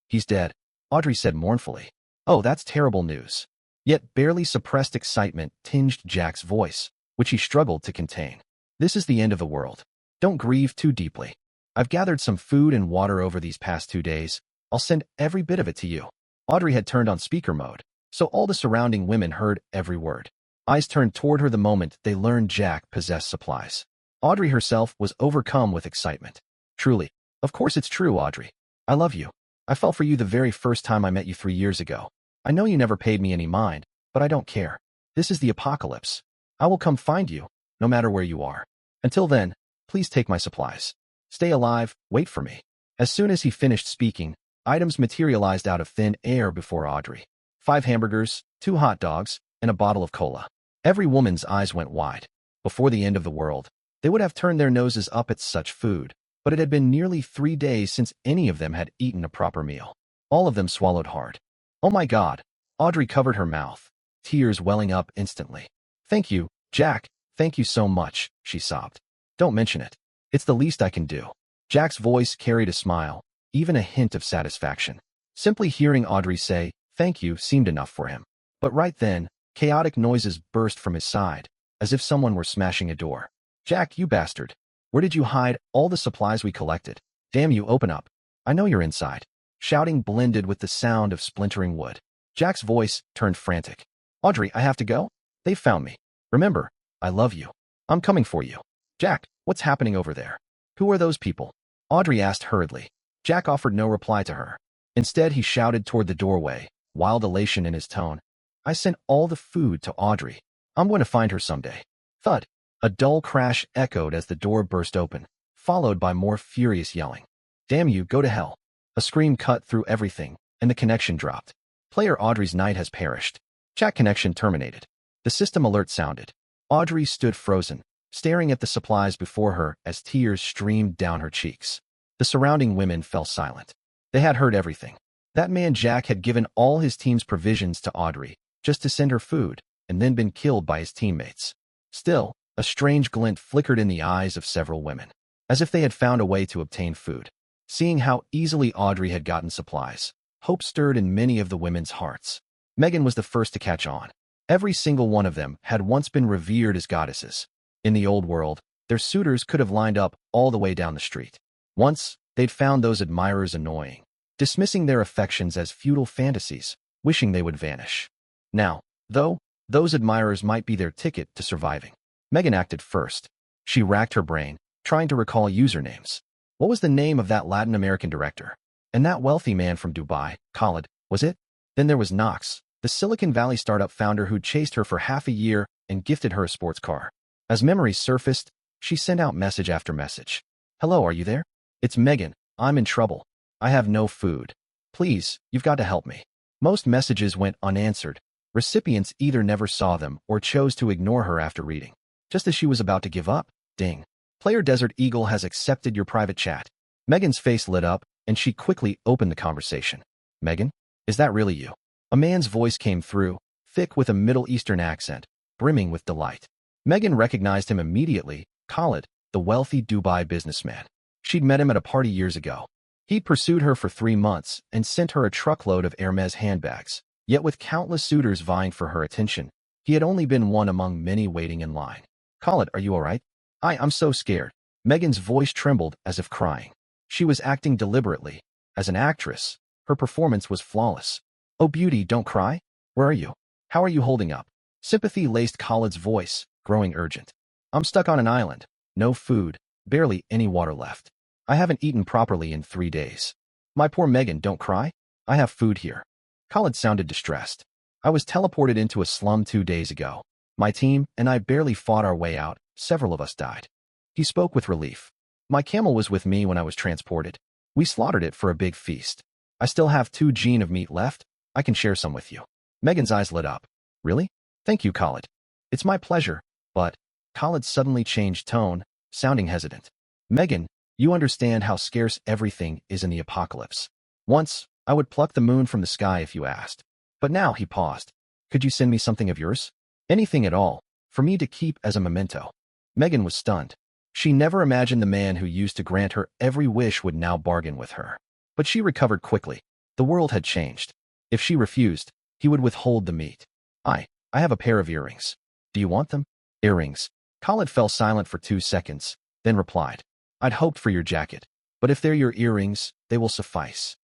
He's dead, Audrey said mournfully. Oh, that's terrible news. Yet barely suppressed excitement tinged Jack's voice, which he struggled to contain. This is the end of the world. Don't grieve too deeply. I've gathered some food and water over these past 2 days. I'll send every bit of it to you. Audrey had turned on speaker mode, so all the surrounding women heard every word. Eyes turned toward her the moment they learned Jack possessed supplies. Audrey herself was overcome with excitement. Truly. Of course it's true, Audrey. I love you. I fell for you the very first time I met you 3 years ago. I know you never paid me any mind, but I don't care. This is the apocalypse. I will come find you, no matter where you are. Until then, please take my supplies. Stay alive, wait for me. As soon as he finished speaking, items materialized out of thin air before Audrey. 5 hamburgers, 2 hot dogs, and a bottle of cola. Every woman's eyes went wide. Before the end of the world, they would have turned their noses up at such food, but it had been nearly 3 days since any of them had eaten a proper meal. All of them swallowed hard. Oh my God! Audrey covered her mouth, tears welling up instantly. Thank you, Jack, thank you so much, she sobbed. Don't mention it. It's the least I can do. Jack's voice carried a smile, even a hint of satisfaction. Simply hearing Audrey say, thank you, seemed enough for him. But right then, chaotic noises burst from his side, as if someone were smashing a door. Jack, you bastard. Where did you hide all the supplies we collected? Damn you, open up. I know you're inside. Shouting blended with the sound of splintering wood. Jack's voice turned frantic. Audrey, I have to go? They found me. Remember, I love you. I'm coming for you. Jack, what's happening over there? Who are those people? Audrey asked hurriedly. Jack offered no reply to her. Instead, he shouted toward the doorway, wild elation in his tone. I sent all the food to Audrey. I'm going to find her someday. Thud. A dull crash echoed as the door burst open, followed by more furious yelling. Damn you, go to hell. A scream cut through everything, and the connection dropped. Player Audrey's night has perished. Chat connection terminated. The system alert sounded. Audrey stood frozen, staring at the supplies before her as tears streamed down her cheeks. The surrounding women fell silent. They had heard everything. That man Jack had given all his team's provisions to Audrey, just to send her food, and then been killed by his teammates. Still, a strange glint flickered in the eyes of several women, as if they had found a way to obtain food. Seeing how easily Audrey had gotten supplies, hope stirred in many of the women's hearts. Megan was the first to catch on. Every single one of them had once been revered as goddesses. In the old world, their suitors could have lined up all the way down the street. Once, they'd found those admirers annoying, dismissing their affections as futile fantasies, wishing they would vanish. Now, though, those admirers might be their ticket to surviving. Megan acted first. She racked her brain, trying to recall usernames. What was the name of that Latin American director? And that wealthy man from Dubai, Khalid, was it? Then there was Knox, the Silicon Valley startup founder who chased her for half a year and gifted her a sports car. As memories surfaced, she sent out message after message. Hello, are you there? It's Megan. I'm in trouble. I have no food. Please, you've got to help me. Most messages went unanswered. Recipients either never saw them or chose to ignore her after reading. Just as she was about to give up, ding. Player Desert Eagle has accepted your private chat. Megan's face lit up, and she quickly opened the conversation. Megan? Is that really you? A man's voice came through, thick with a Middle Eastern accent, brimming with delight. Megan recognized him immediately, Khalid, the wealthy Dubai businessman. She'd met him at a party years ago. He'd pursued her for 3 months and sent her a truckload of Hermes handbags. Yet with countless suitors vying for her attention, he had only been one among many waiting in line. Khalid, are you all right? I'm so scared. Megan's voice trembled as if crying. She was acting deliberately. As an actress, her performance was flawless. Oh beauty, don't cry. Where are you? How are you holding up? Sympathy laced Khalid's voice, growing urgent. I'm stuck on an island. No food, barely any water left. I haven't eaten properly in 3 days. My poor Megan, don't cry. I have food here. Khalid sounded distressed. I was teleported into a slum 2 days ago. My team and I barely fought our way out. Several of us died. He spoke with relief. My camel was with me when I was transported. We slaughtered it for a big feast. I still have 2 gene of meat left. I can share some with you. Megan's eyes lit up. Really? Thank you, Khalid. It's my pleasure, but... Khalid suddenly changed tone, sounding hesitant. Megan, you understand how scarce everything is in the apocalypse. Once, I would pluck the moon from the sky if you asked. But now, he paused. Could you send me something of yours? Anything at all, for me to keep as a memento. Megan was stunned. She never imagined the man who used to grant her every wish would now bargain with her. But she recovered quickly. The world had changed. If she refused, he would withhold the meat. I have a pair of earrings. Do you want them? Earrings. Khalid fell silent for 2 seconds, then replied. I'd hoped for your jacket, but if they're your earrings, they will suffice.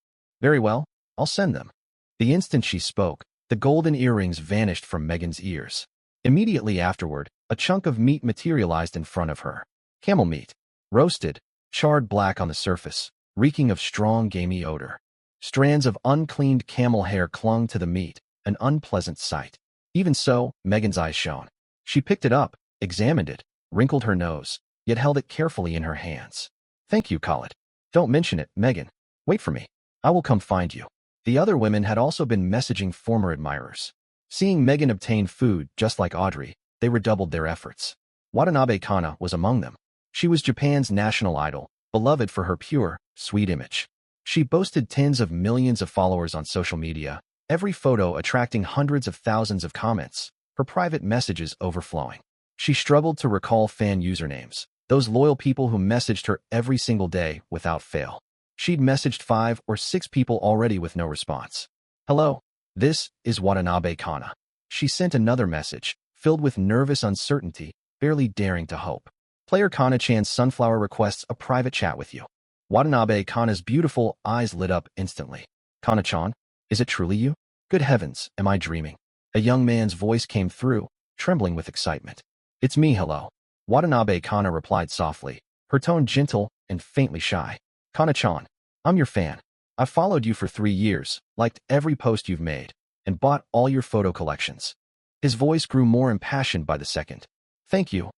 Very well, I'll send them. The instant she spoke, the golden earrings vanished from Megan's ears. Immediately afterward, a chunk of meat materialized in front of her. Camel meat. Roasted, charred black on the surface, reeking of strong gamey odor. Strands of uncleaned camel hair clung to the meat, an unpleasant sight. Even so, Megan's eyes shone. She picked it up, examined it, wrinkled her nose, yet held it carefully in her hands. Thank you, Khalid. Don't mention it, Megan. Wait for me. I will come find you. The other women had also been messaging former admirers. Seeing Megan obtain food just like Audrey, they redoubled their efforts. Watanabe Kana was among them. She was Japan's national idol, beloved for her pure, sweet image. She boasted tens of millions of followers on social media, every photo attracting hundreds of thousands of comments, her private messages overflowing. She struggled to recall fan usernames, those loyal people who messaged her every single day without fail. She'd messaged 5 or 6 people already with no response. Hello, this is Watanabe Kana. She sent another message, filled with nervous uncertainty, barely daring to hope. Player Kana-chan Sunflower requests a private chat with you. Watanabe Kana's beautiful eyes lit up instantly. Kana-chan, is it truly you? Good heavens, am I dreaming? A young man's voice came through, trembling with excitement. It's me, hello. Watanabe Kana replied softly, her tone gentle and faintly shy. Kana-chan, I'm your fan. I've followed you for 3 years, liked every post you've made, and bought all your photo collections. His voice grew more impassioned by the second. Thank you.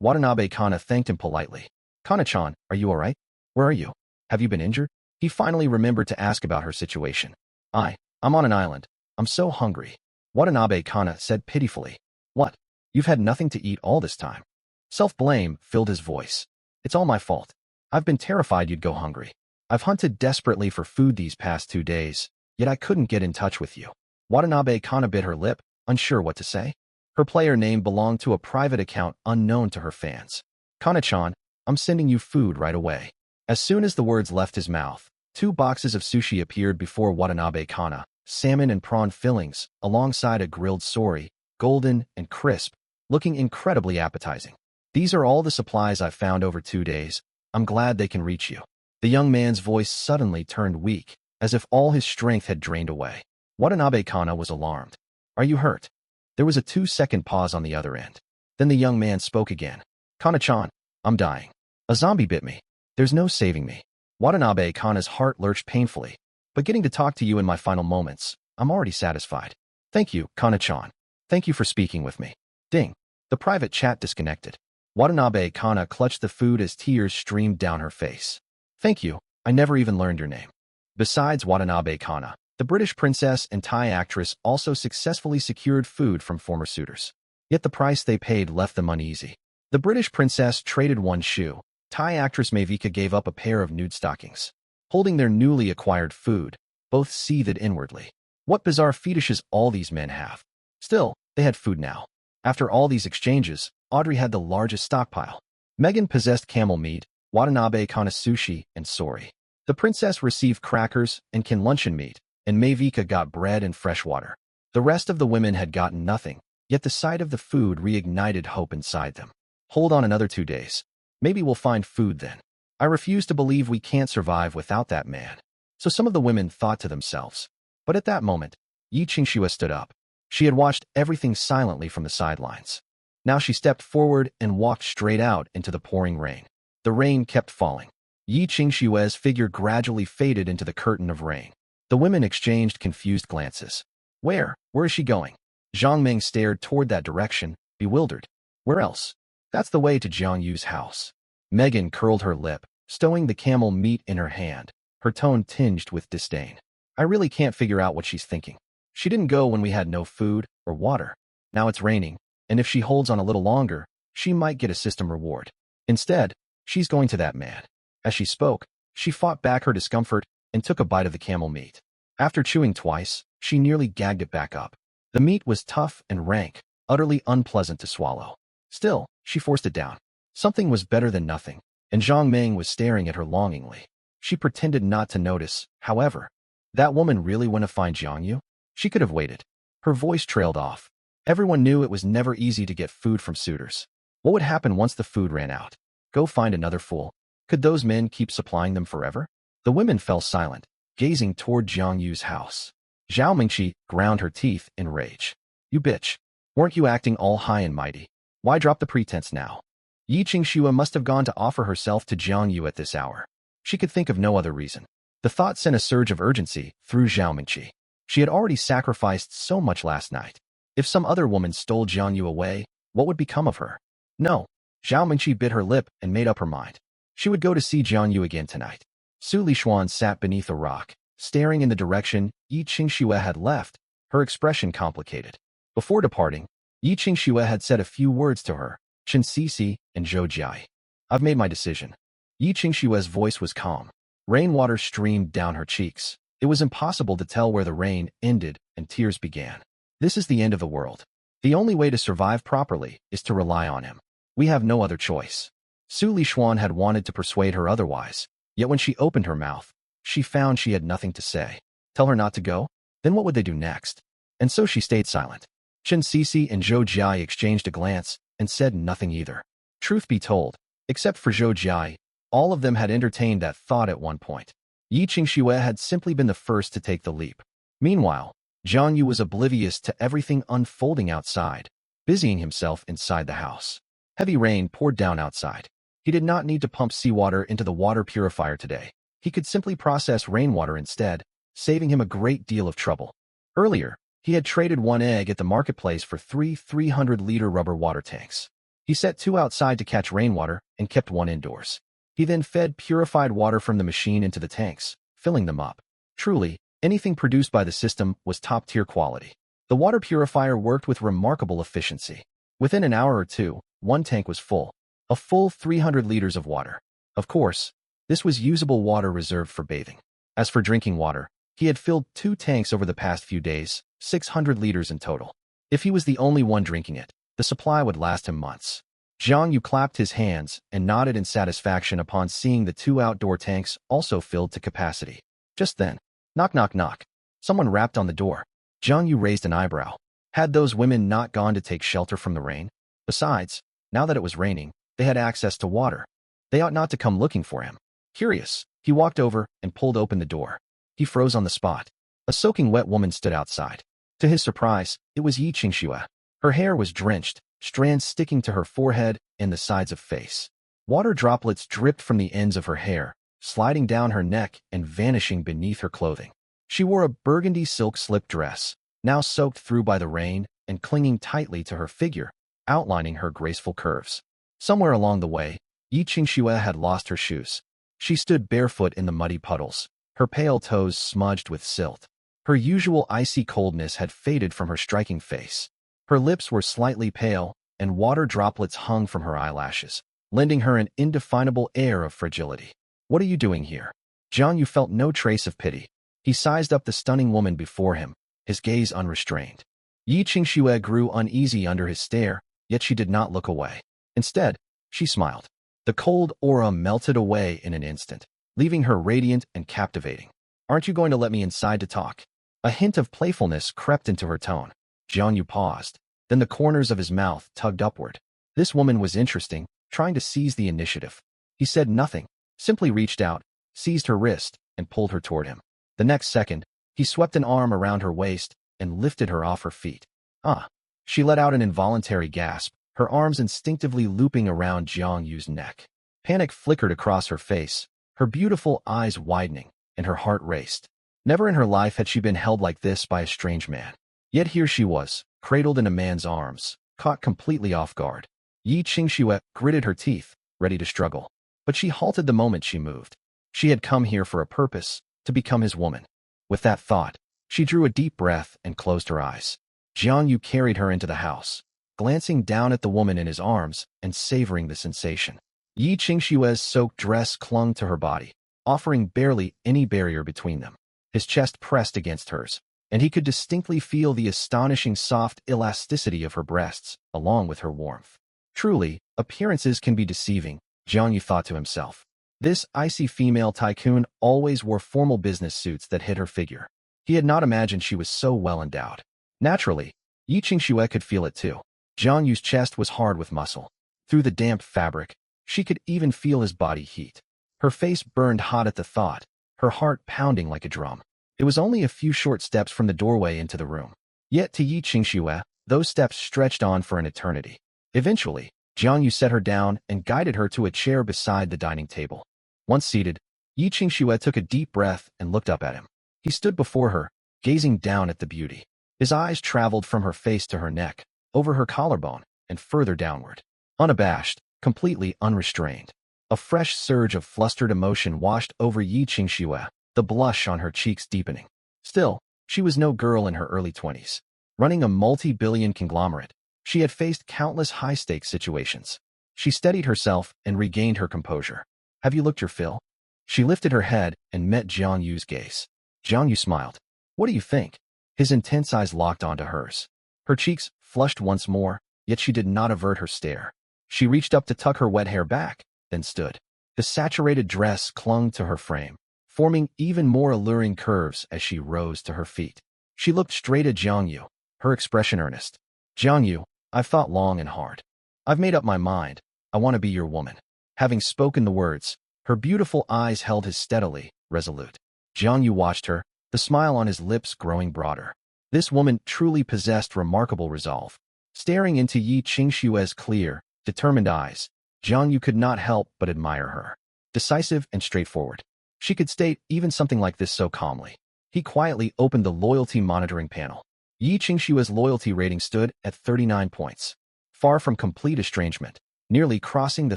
Watanabe Kana thanked him politely. Kana-chan, are you alright? Where are you? Have you been injured? He finally remembered to ask about her situation. I'm on an island. I'm so hungry. Watanabe Kana said pitifully. What? You've had nothing to eat all this time. Self-blame filled his voice. It's all my fault. I've been terrified you'd go hungry. I've hunted desperately for food these past 2 days, yet I couldn't get in touch with you. Watanabe Kana bit her lip, unsure what to say. Her player name belonged to a private account unknown to her fans. Kana-chan, I'm sending you food right away. As soon as the words left his mouth, 2 boxes of sushi appeared before Watanabe Kana, salmon and prawn fillings, alongside a grilled sori, golden and crisp, looking incredibly appetizing. These are all the supplies I've found over 2 days. I'm glad they can reach you. The young man's voice suddenly turned weak, as if all his strength had drained away. Watanabe Kana was alarmed. Are you hurt? There was a 2-second pause on the other end. Then the young man spoke again. Kana-chan, I'm dying. A zombie bit me. There's no saving me. Watanabe Kana's heart lurched painfully. But getting to talk to you in my final moments, I'm already satisfied. Thank you, Kana-chan. Thank you for speaking with me. Ding. The private chat disconnected. Watanabe Kana clutched the food as tears streamed down her face. Thank you. I never even learned your name. Besides Watanabe Kana, the British princess and Thai actress also successfully secured food from former suitors. Yet the price they paid left them uneasy. The British princess traded one shoe. Thai actress Maevika gave up a pair of nude stockings. Holding their newly acquired food, both seethed inwardly. What bizarre fetishes all these men have. Still, they had food now. After all these exchanges, Audrey had the largest stockpile. Megan possessed camel meat, Watanabe Kana sushi, and sori. The princess received crackers and kin luncheon meat, and Maevika got bread and fresh water. The rest of the women had gotten nothing, yet the sight of the food reignited hope inside them. Hold on another 2 days. Maybe we'll find food then. I refuse to believe we can't survive without that man. So some of the women thought to themselves. But at that moment, Yi Qingxue stood up. She had watched everything silently from the sidelines. Now she stepped forward and walked straight out into the pouring rain. The rain kept falling. Yi Qingxue's figure gradually faded into the curtain of rain. The women exchanged confused glances. Where is she going? Zhang Ming stared toward that direction, bewildered. Where else? That's the way to Jiang Yu's house. Megan curled her lip, stowing the camel meat in her hand, her tone tinged with disdain. I really can't figure out what she's thinking. She didn't go when we had no food or water. Now it's raining, and if she holds on a little longer, she might get a system reward. Instead, she's going to that man. As she spoke, she fought back her discomfort and took a bite of the camel meat. After chewing twice, she nearly gagged it back up. The meat was tough and rank, utterly unpleasant to swallow. Still, she forced it down. Something was better than nothing, and Zhang Ming was staring at her longingly. She pretended not to notice, however. That woman really went to find Jiang Yu? She could have waited. Her voice trailed off. Everyone knew it was never easy to get food from suitors. What would happen once the food ran out? Go find another fool. Could those men keep supplying them forever? The women fell silent, gazing toward Jiang Yu's house. Zhao Mingqi ground her teeth in rage. You bitch. Weren't you acting all high and mighty? Why drop the pretense now? Yi Qingxue must have gone to offer herself to Jiang Yu at this hour. She could think of no other reason. The thought sent a surge of urgency through Zhao Mingqi. She had already sacrificed so much last night. If some other woman stole Jiang Yu away, what would become of her? No. Zhao Mingqi bit her lip and made up her mind. She would go to see Jiang Yu again tonight. Su Lishuan sat beneath a rock, staring in the direction Yi Qingxue had left, her expression complicated. Before departing, Yi Qingxue had said a few words to her, Chen Sisi and Zhou Jiai. I've made my decision. Yi Qingxue's voice was calm. Rainwater streamed down her cheeks. It was impossible to tell where the rain ended and tears began. This is the end of the world. The only way to survive properly is to rely on him. We have no other choice. Su Lishuan had wanted to persuade her otherwise, yet when she opened her mouth, she found she had nothing to say. Tell her not to go? Then what would they do next? And so she stayed silent. Chen Sisi and Zhou Jiai exchanged a glance and said nothing either. Truth be told, except for Zhou Jiai, all of them had entertained that thought at one point. Yi Qingxue had simply been the first to take the leap. Meanwhile, Jiang Yu was oblivious to everything unfolding outside, busying himself inside the house. Heavy rain poured down outside. He did not need to pump seawater into the water purifier today. He could simply process rainwater instead, saving him a great deal of trouble. Earlier, he had traded one egg at the marketplace for 3 300-liter rubber water tanks. He set 2 outside to catch rainwater and kept 1 indoors. He then fed purified water from the machine into the tanks, filling them up. Truly, anything produced by the system was top-tier quality. The water purifier worked with remarkable efficiency. Within an hour or two, 1 tank was full, a full 300 liters of water. Of course, this was usable water reserved for bathing. As for drinking water, he had filled 2 tanks over the past few days, 600 liters in total. If he was the only one drinking it, the supply would last him months. Jiang Yu clapped his hands and nodded in satisfaction upon seeing the 2 outdoor tanks also filled to capacity. Just then, knock knock knock. Someone rapped on the door. Jiang Yu raised an eyebrow. Had those women not gone to take shelter from the rain? Besides, now that it was raining, they had access to water. They ought not to come looking for him. Curious, he walked over and pulled open the door. He froze on the spot. A soaking wet woman stood outside. To his surprise, it was Yi Qingxue. Her hair was drenched, strands sticking to her forehead and the sides of face. Water droplets dripped from the ends of her hair, sliding down her neck and vanishing beneath her clothing. She wore a burgundy silk slip dress, now soaked through by the rain and clinging tightly to her figure, outlining her graceful curves. Somewhere along the way, Yi Qingxue had lost her shoes. She stood barefoot in the muddy puddles, her pale toes smudged with silt. Her usual icy coldness had faded from her striking face. Her lips were slightly pale, and water droplets hung from her eyelashes, lending her an indefinable air of fragility. "What are you doing here?" Jiang Yu felt no trace of pity. He sized up the stunning woman before him, his gaze unrestrained. Yi Qingxue grew uneasy under his stare, yet she did not look away. Instead, she smiled. The cold aura melted away in an instant, leaving her radiant and captivating. "Aren't you going to let me inside to talk?" A hint of playfulness crept into her tone. Jiang Yu paused. Then the corners of his mouth tugged upward. This woman was interesting, trying to seize the initiative. He said nothing, simply reached out, seized her wrist, and pulled her toward him. The next second, he swept an arm around her waist and lifted her off her feet. "Ah!" She let out an involuntary gasp, her arms instinctively looping around Jiang Yu's neck. Panic flickered across her face, her beautiful eyes widening, and her heart raced. Never in her life had she been held like this by a strange man. Yet here she was, cradled in a man's arms, caught completely off guard. Yi Qingxue gritted her teeth, ready to struggle. But she halted the moment she moved. She had come here for a purpose, to become his woman. With that thought, she drew a deep breath and closed her eyes. Jiang Yu carried her into the house, glancing down at the woman in his arms and savoring the sensation. Yi Qingxue's soaked dress clung to her body, offering barely any barrier between them. His chest pressed against hers, and he could distinctly feel the astonishing soft elasticity of her breasts, along with her warmth. Truly, appearances can be deceiving, Jiang Yu thought to himself. This icy female tycoon always wore formal business suits that hid her figure. He had not imagined she was so well endowed. Naturally, Yi Qingxue could feel it too. Jiang Yu's chest was hard with muscle. Through the damp fabric, she could even feel his body heat. Her face burned hot at the thought, her heart pounding like a drum. It was only a few short steps from the doorway into the room. Yet to Yi Qingxue, those steps stretched on for an eternity. Eventually, Jiang Yu set her down and guided her to a chair beside the dining table. Once seated, Yi Qingxue took a deep breath and looked up at him. He stood before her, gazing down at the beauty. His eyes traveled from her face to her neck, over her collarbone, and further downward. Unabashed, completely unrestrained. A fresh surge of flustered emotion washed over Yi Qingxue, the blush on her cheeks deepening. Still, she was no girl in her early 20s. Running a multi-billion conglomerate, she had faced countless high-stakes situations. She steadied herself and regained her composure. "Have you looked your fill?" She lifted her head and met Jiang Yu's gaze. Jiang Yu smiled. "What do you think?" His intense eyes locked onto hers. Her cheeks flushed once more, yet she did not avert her stare. She reached up to tuck her wet hair back, then stood. The saturated dress clung to her frame, forming even more alluring curves as she rose to her feet. She looked straight at Jiang Yu, her expression earnest. "Jiang Yu, I've thought long and hard. I've made up my mind. I want to be your woman." Having spoken the words, her beautiful eyes held his steadily, resolute. Jiang Yu watched her, the smile on his lips growing broader. This woman truly possessed remarkable resolve. Staring into Yi Qingxue's clear, determined eyes, Jiang Yu could not help but admire her. Decisive and straightforward. She could state even something like this so calmly. He quietly opened the loyalty monitoring panel. Yi Qingxue's loyalty rating stood at 39 points. far from complete estrangement, nearly crossing the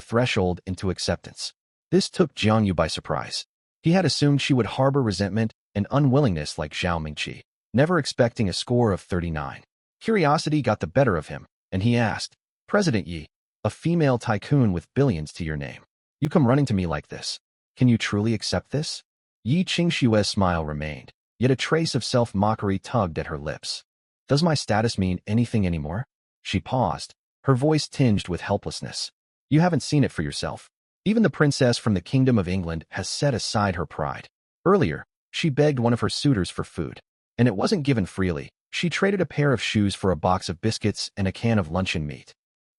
threshold into acceptance. This took Jiang Yu by surprise. He had assumed she would harbor resentment and unwillingness like Zhao Mingqi, never expecting a score of 39. Curiosity got the better of him, and he asked, "President Yi, a female tycoon with billions to your name. You come running to me like this. Can you truly accept this?" Yi Qingshue's smile remained, yet a trace of self-mockery tugged at her lips. "Does my status mean anything anymore?" She paused, her voice tinged with helplessness. "You haven't seen it for yourself. Even the princess from the Kingdom of England has set aside her pride. Earlier, she begged one of her suitors for food, and it wasn't given freely. She traded a pair of shoes for a box of biscuits and a can of luncheon meat.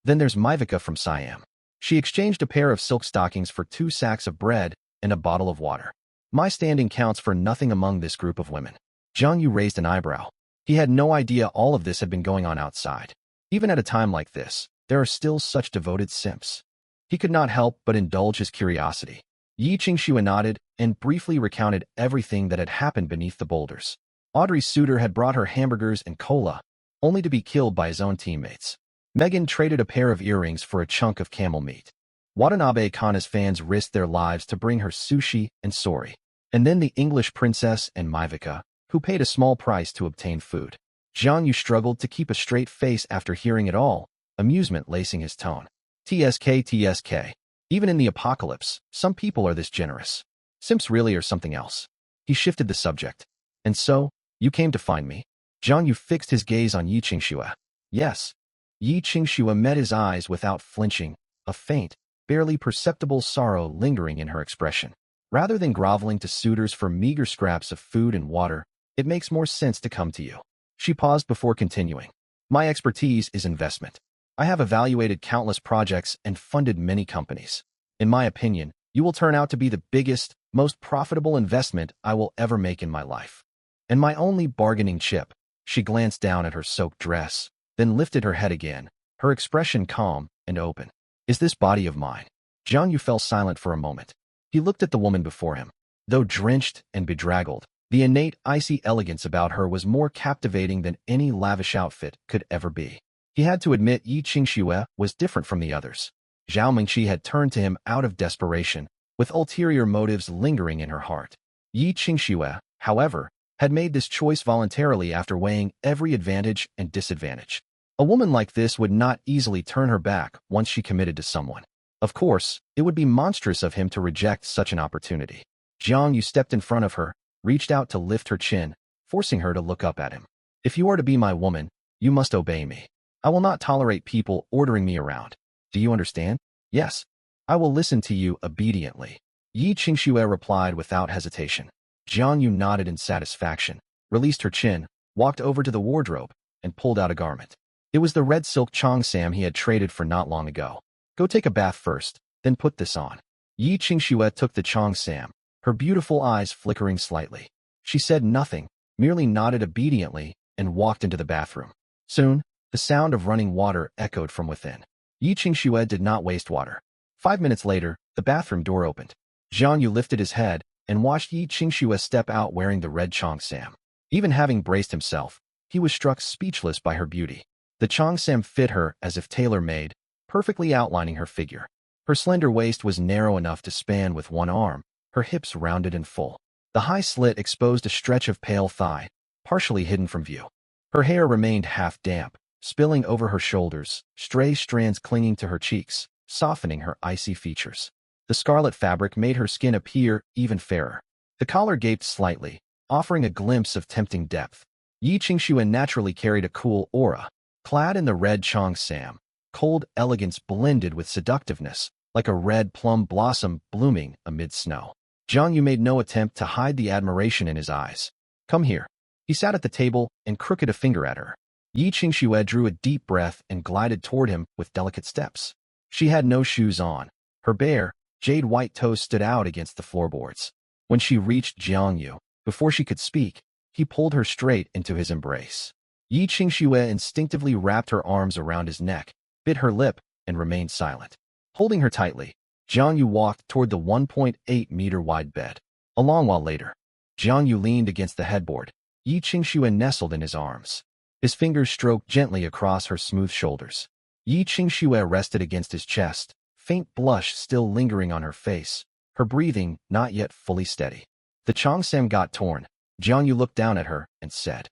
Then there's Maivika from Siam. She exchanged a pair of silk stockings for 2 sacks of bread and a bottle of water. My standing counts for nothing among this group of women." Jiang Yu raised an eyebrow. He had no idea all of this had been going on outside. Even at a time like this, there are still such devoted simps. He could not help but indulge his curiosity. Yi Qingxue nodded and briefly recounted everything that had happened beneath the boulders. Audrey's suitor had brought her hamburgers and cola, only to be killed by his own teammates. Megan traded a pair of earrings for a chunk of camel meat. Watanabe Kana's fans risked their lives to bring her sushi and sori. And then the English princess and Maivika, who paid a small price to obtain food. Jiang Yu struggled to keep a straight face after hearing it all, amusement lacing his tone. TSK. Even in the apocalypse, some people are this generous. Simps really are something else. He shifted the subject. "And so, you came to find me?" Jiang Yu fixed his gaze on Yi Qingxue. "Yes." Yi Qingxue met his eyes without flinching, a faint, barely perceptible sorrow lingering in her expression. "Rather than groveling to suitors for meager scraps of food and water, it makes more sense to come to you." She paused before continuing. "My expertise is investment. I have evaluated countless projects and funded many companies. In my opinion, you will turn out to be the biggest, most profitable investment I will ever make in my life. And my only bargaining chip." She glanced down at her soaked dress, then lifted her head again, her expression calm and open. "Is this body of mine?" Jiang Yu fell silent for a moment. He looked at the woman before him. Though drenched and bedraggled, the innate icy elegance about her was more captivating than any lavish outfit could ever be. He had to admit Yi Qingxue was different from the others. Zhao Mingqi had turned to him out of desperation, with ulterior motives lingering in her heart. Yi Qingxue, however, had made this choice voluntarily after weighing every advantage and disadvantage. A woman like this would not easily turn her back once she committed to someone. Of course, it would be monstrous of him to reject such an opportunity. Jiang Yu stepped in front of her, reached out to lift her chin, forcing her to look up at him. "If you are to be my woman, you must obey me. I will not tolerate people ordering me around. Do you understand?" "Yes. I will listen to you obediently," Yi Qingxue replied without hesitation. Jiang Yu nodded in satisfaction, released her chin, walked over to the wardrobe, and pulled out a garment. It was the red silk cheongsam he had traded for not long ago. "Go take a bath first, then put this on." Yi Qingxue took the cheongsam, her beautiful eyes flickering slightly. She said nothing, merely nodded obediently, and walked into the bathroom. Soon, the sound of running water echoed from within. Yi Qingxue did not waste water. 5 minutes later, the bathroom door opened. Jiang Yu lifted his head and watched Yi Qingxue step out wearing the red cheongsam. Even having braced himself, he was struck speechless by her beauty. The cheongsam fit her as if tailor-made, perfectly outlining her figure. Her slender waist was narrow enough to span with one arm, her hips rounded and full. The high slit exposed a stretch of pale thigh, partially hidden from view. Her hair remained half damp, spilling over her shoulders, stray strands clinging to her cheeks, softening her icy features. The scarlet fabric made her skin appear even fairer. The collar gaped slightly, offering a glimpse of tempting depth. Yi Qingxue naturally carried a cool aura. Clad in the red cheongsam, cold elegance blended with seductiveness, like a red plum blossom blooming amid snow. Jiang Yu made no attempt to hide the admiration in his eyes. "Come here." He sat at the table and crooked a finger at her. Yi Qingxue drew a deep breath and glided toward him with delicate steps. She had no shoes on. Her bare, jade-white toes stood out against the floorboards. When she reached Jiang Yu, before she could speak, he pulled her straight into his embrace. Yi Qingxue instinctively wrapped her arms around his neck, bit her lip, and remained silent. Holding her tightly, Jiang Yu walked toward the 1.8-meter-wide bed. A long while later, Jiang Yu leaned against the headboard. Yi Qingxue nestled in his arms. His fingers stroked gently across her smooth shoulders. Yi Qingxue rested against his chest, faint blush still lingering on her face, her breathing not yet fully steady. The cheongsam got torn. Jiang Yu looked down at her and said,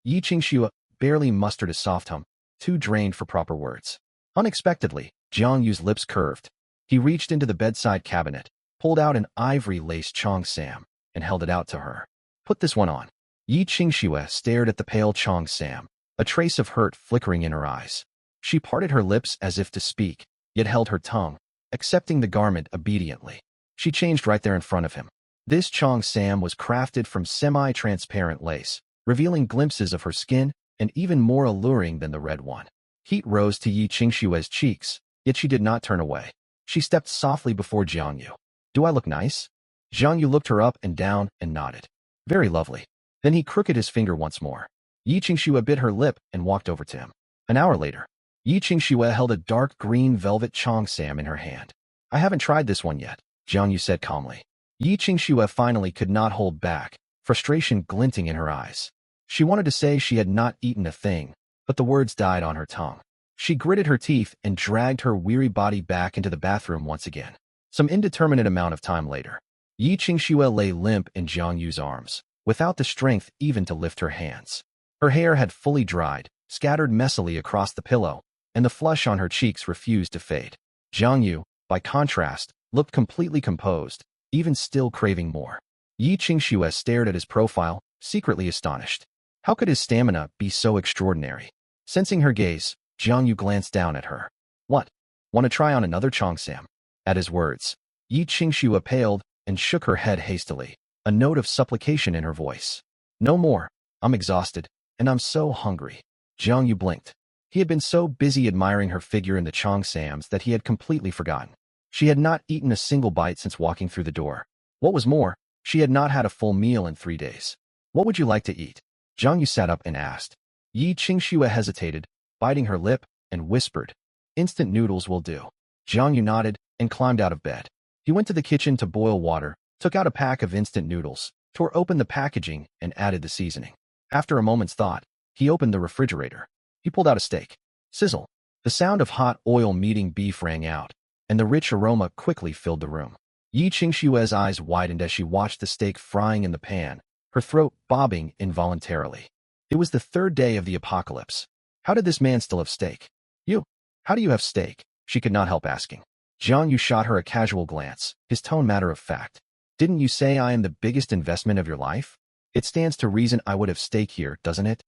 Yi Qingxue barely mustered a soft hum, too drained for proper words. Unexpectedly, Jiang Yu's lips curved. He reached into the bedside cabinet, pulled out an ivory-laced cheongsam, and held it out to her. Put this one on. Yi Qingxue stared at the pale cheongsam, a trace of hurt flickering in her eyes. She parted her lips as if to speak, yet held her tongue, accepting the garment obediently. She changed right there in front of him. This cheongsam was crafted from semi-transparent lace, revealing glimpses of her skin and even more alluring than the red one. Heat rose to Yi Qingxue's cheeks, yet she did not turn away. She stepped softly before Jiang Yu. Do I look nice? Jiang Yu looked her up and down and nodded. Very lovely. Then he crooked his finger once more. Yi Qingxue bit her lip and walked over to him. An hour later, Yi Qingxue held a dark green velvet cheongsam in her hand. I haven't tried this one yet, Jiang Yu said calmly. Yi Qingxue finally could not hold back, frustration glinting in her eyes. She wanted to say she had not eaten a thing, but the words died on her tongue. She gritted her teeth and dragged her weary body back into the bathroom once again. Some indeterminate amount of time later, Yi Qingxue lay limp in Jiang Yu's arms, without the strength even to lift her hands. Her hair had fully dried, scattered messily across the pillow, and the flush on her cheeks refused to fade. Jiang Yu, by contrast, looked completely composed, even still craving more. Yi Qingxue stared at his profile, secretly astonished. How could his stamina be so extraordinary? Sensing her gaze, Jiang Yu glanced down at her. What? Want to try on another cheongsam? At his words, Yi Qingxue paled and shook her head hastily, a note of supplication in her voice. No more. I'm exhausted, and I'm so hungry. Jiang Yu blinked. He had been so busy admiring her figure in the cheongsams that he had completely forgotten. She had not eaten a single bite since walking through the door. What was more, she had not had a full meal in 3 days. What would you like to eat? Jiang Yu sat up and asked. Yi Qingxue hesitated, biting her lip, and whispered, Instant noodles will do. Jiang Yu nodded and climbed out of bed. He went to the kitchen to boil water, took out a pack of instant noodles, tore open the packaging, and added the seasoning. After a moment's thought, he opened the refrigerator. He pulled out a steak. Sizzle. The sound of hot oil meeting beef rang out, and the rich aroma quickly filled the room. Yi Qingxue's eyes widened as she watched the steak frying in the pan, her throat bobbing involuntarily. It was the 3rd day of the apocalypse. How did this man still have steak? You. How do you have steak? She could not help asking. Jiang Yu shot her a casual glance, his tone matter of fact. Didn't you say I am the biggest investment of your life? It stands to reason I would have steak here, doesn't it?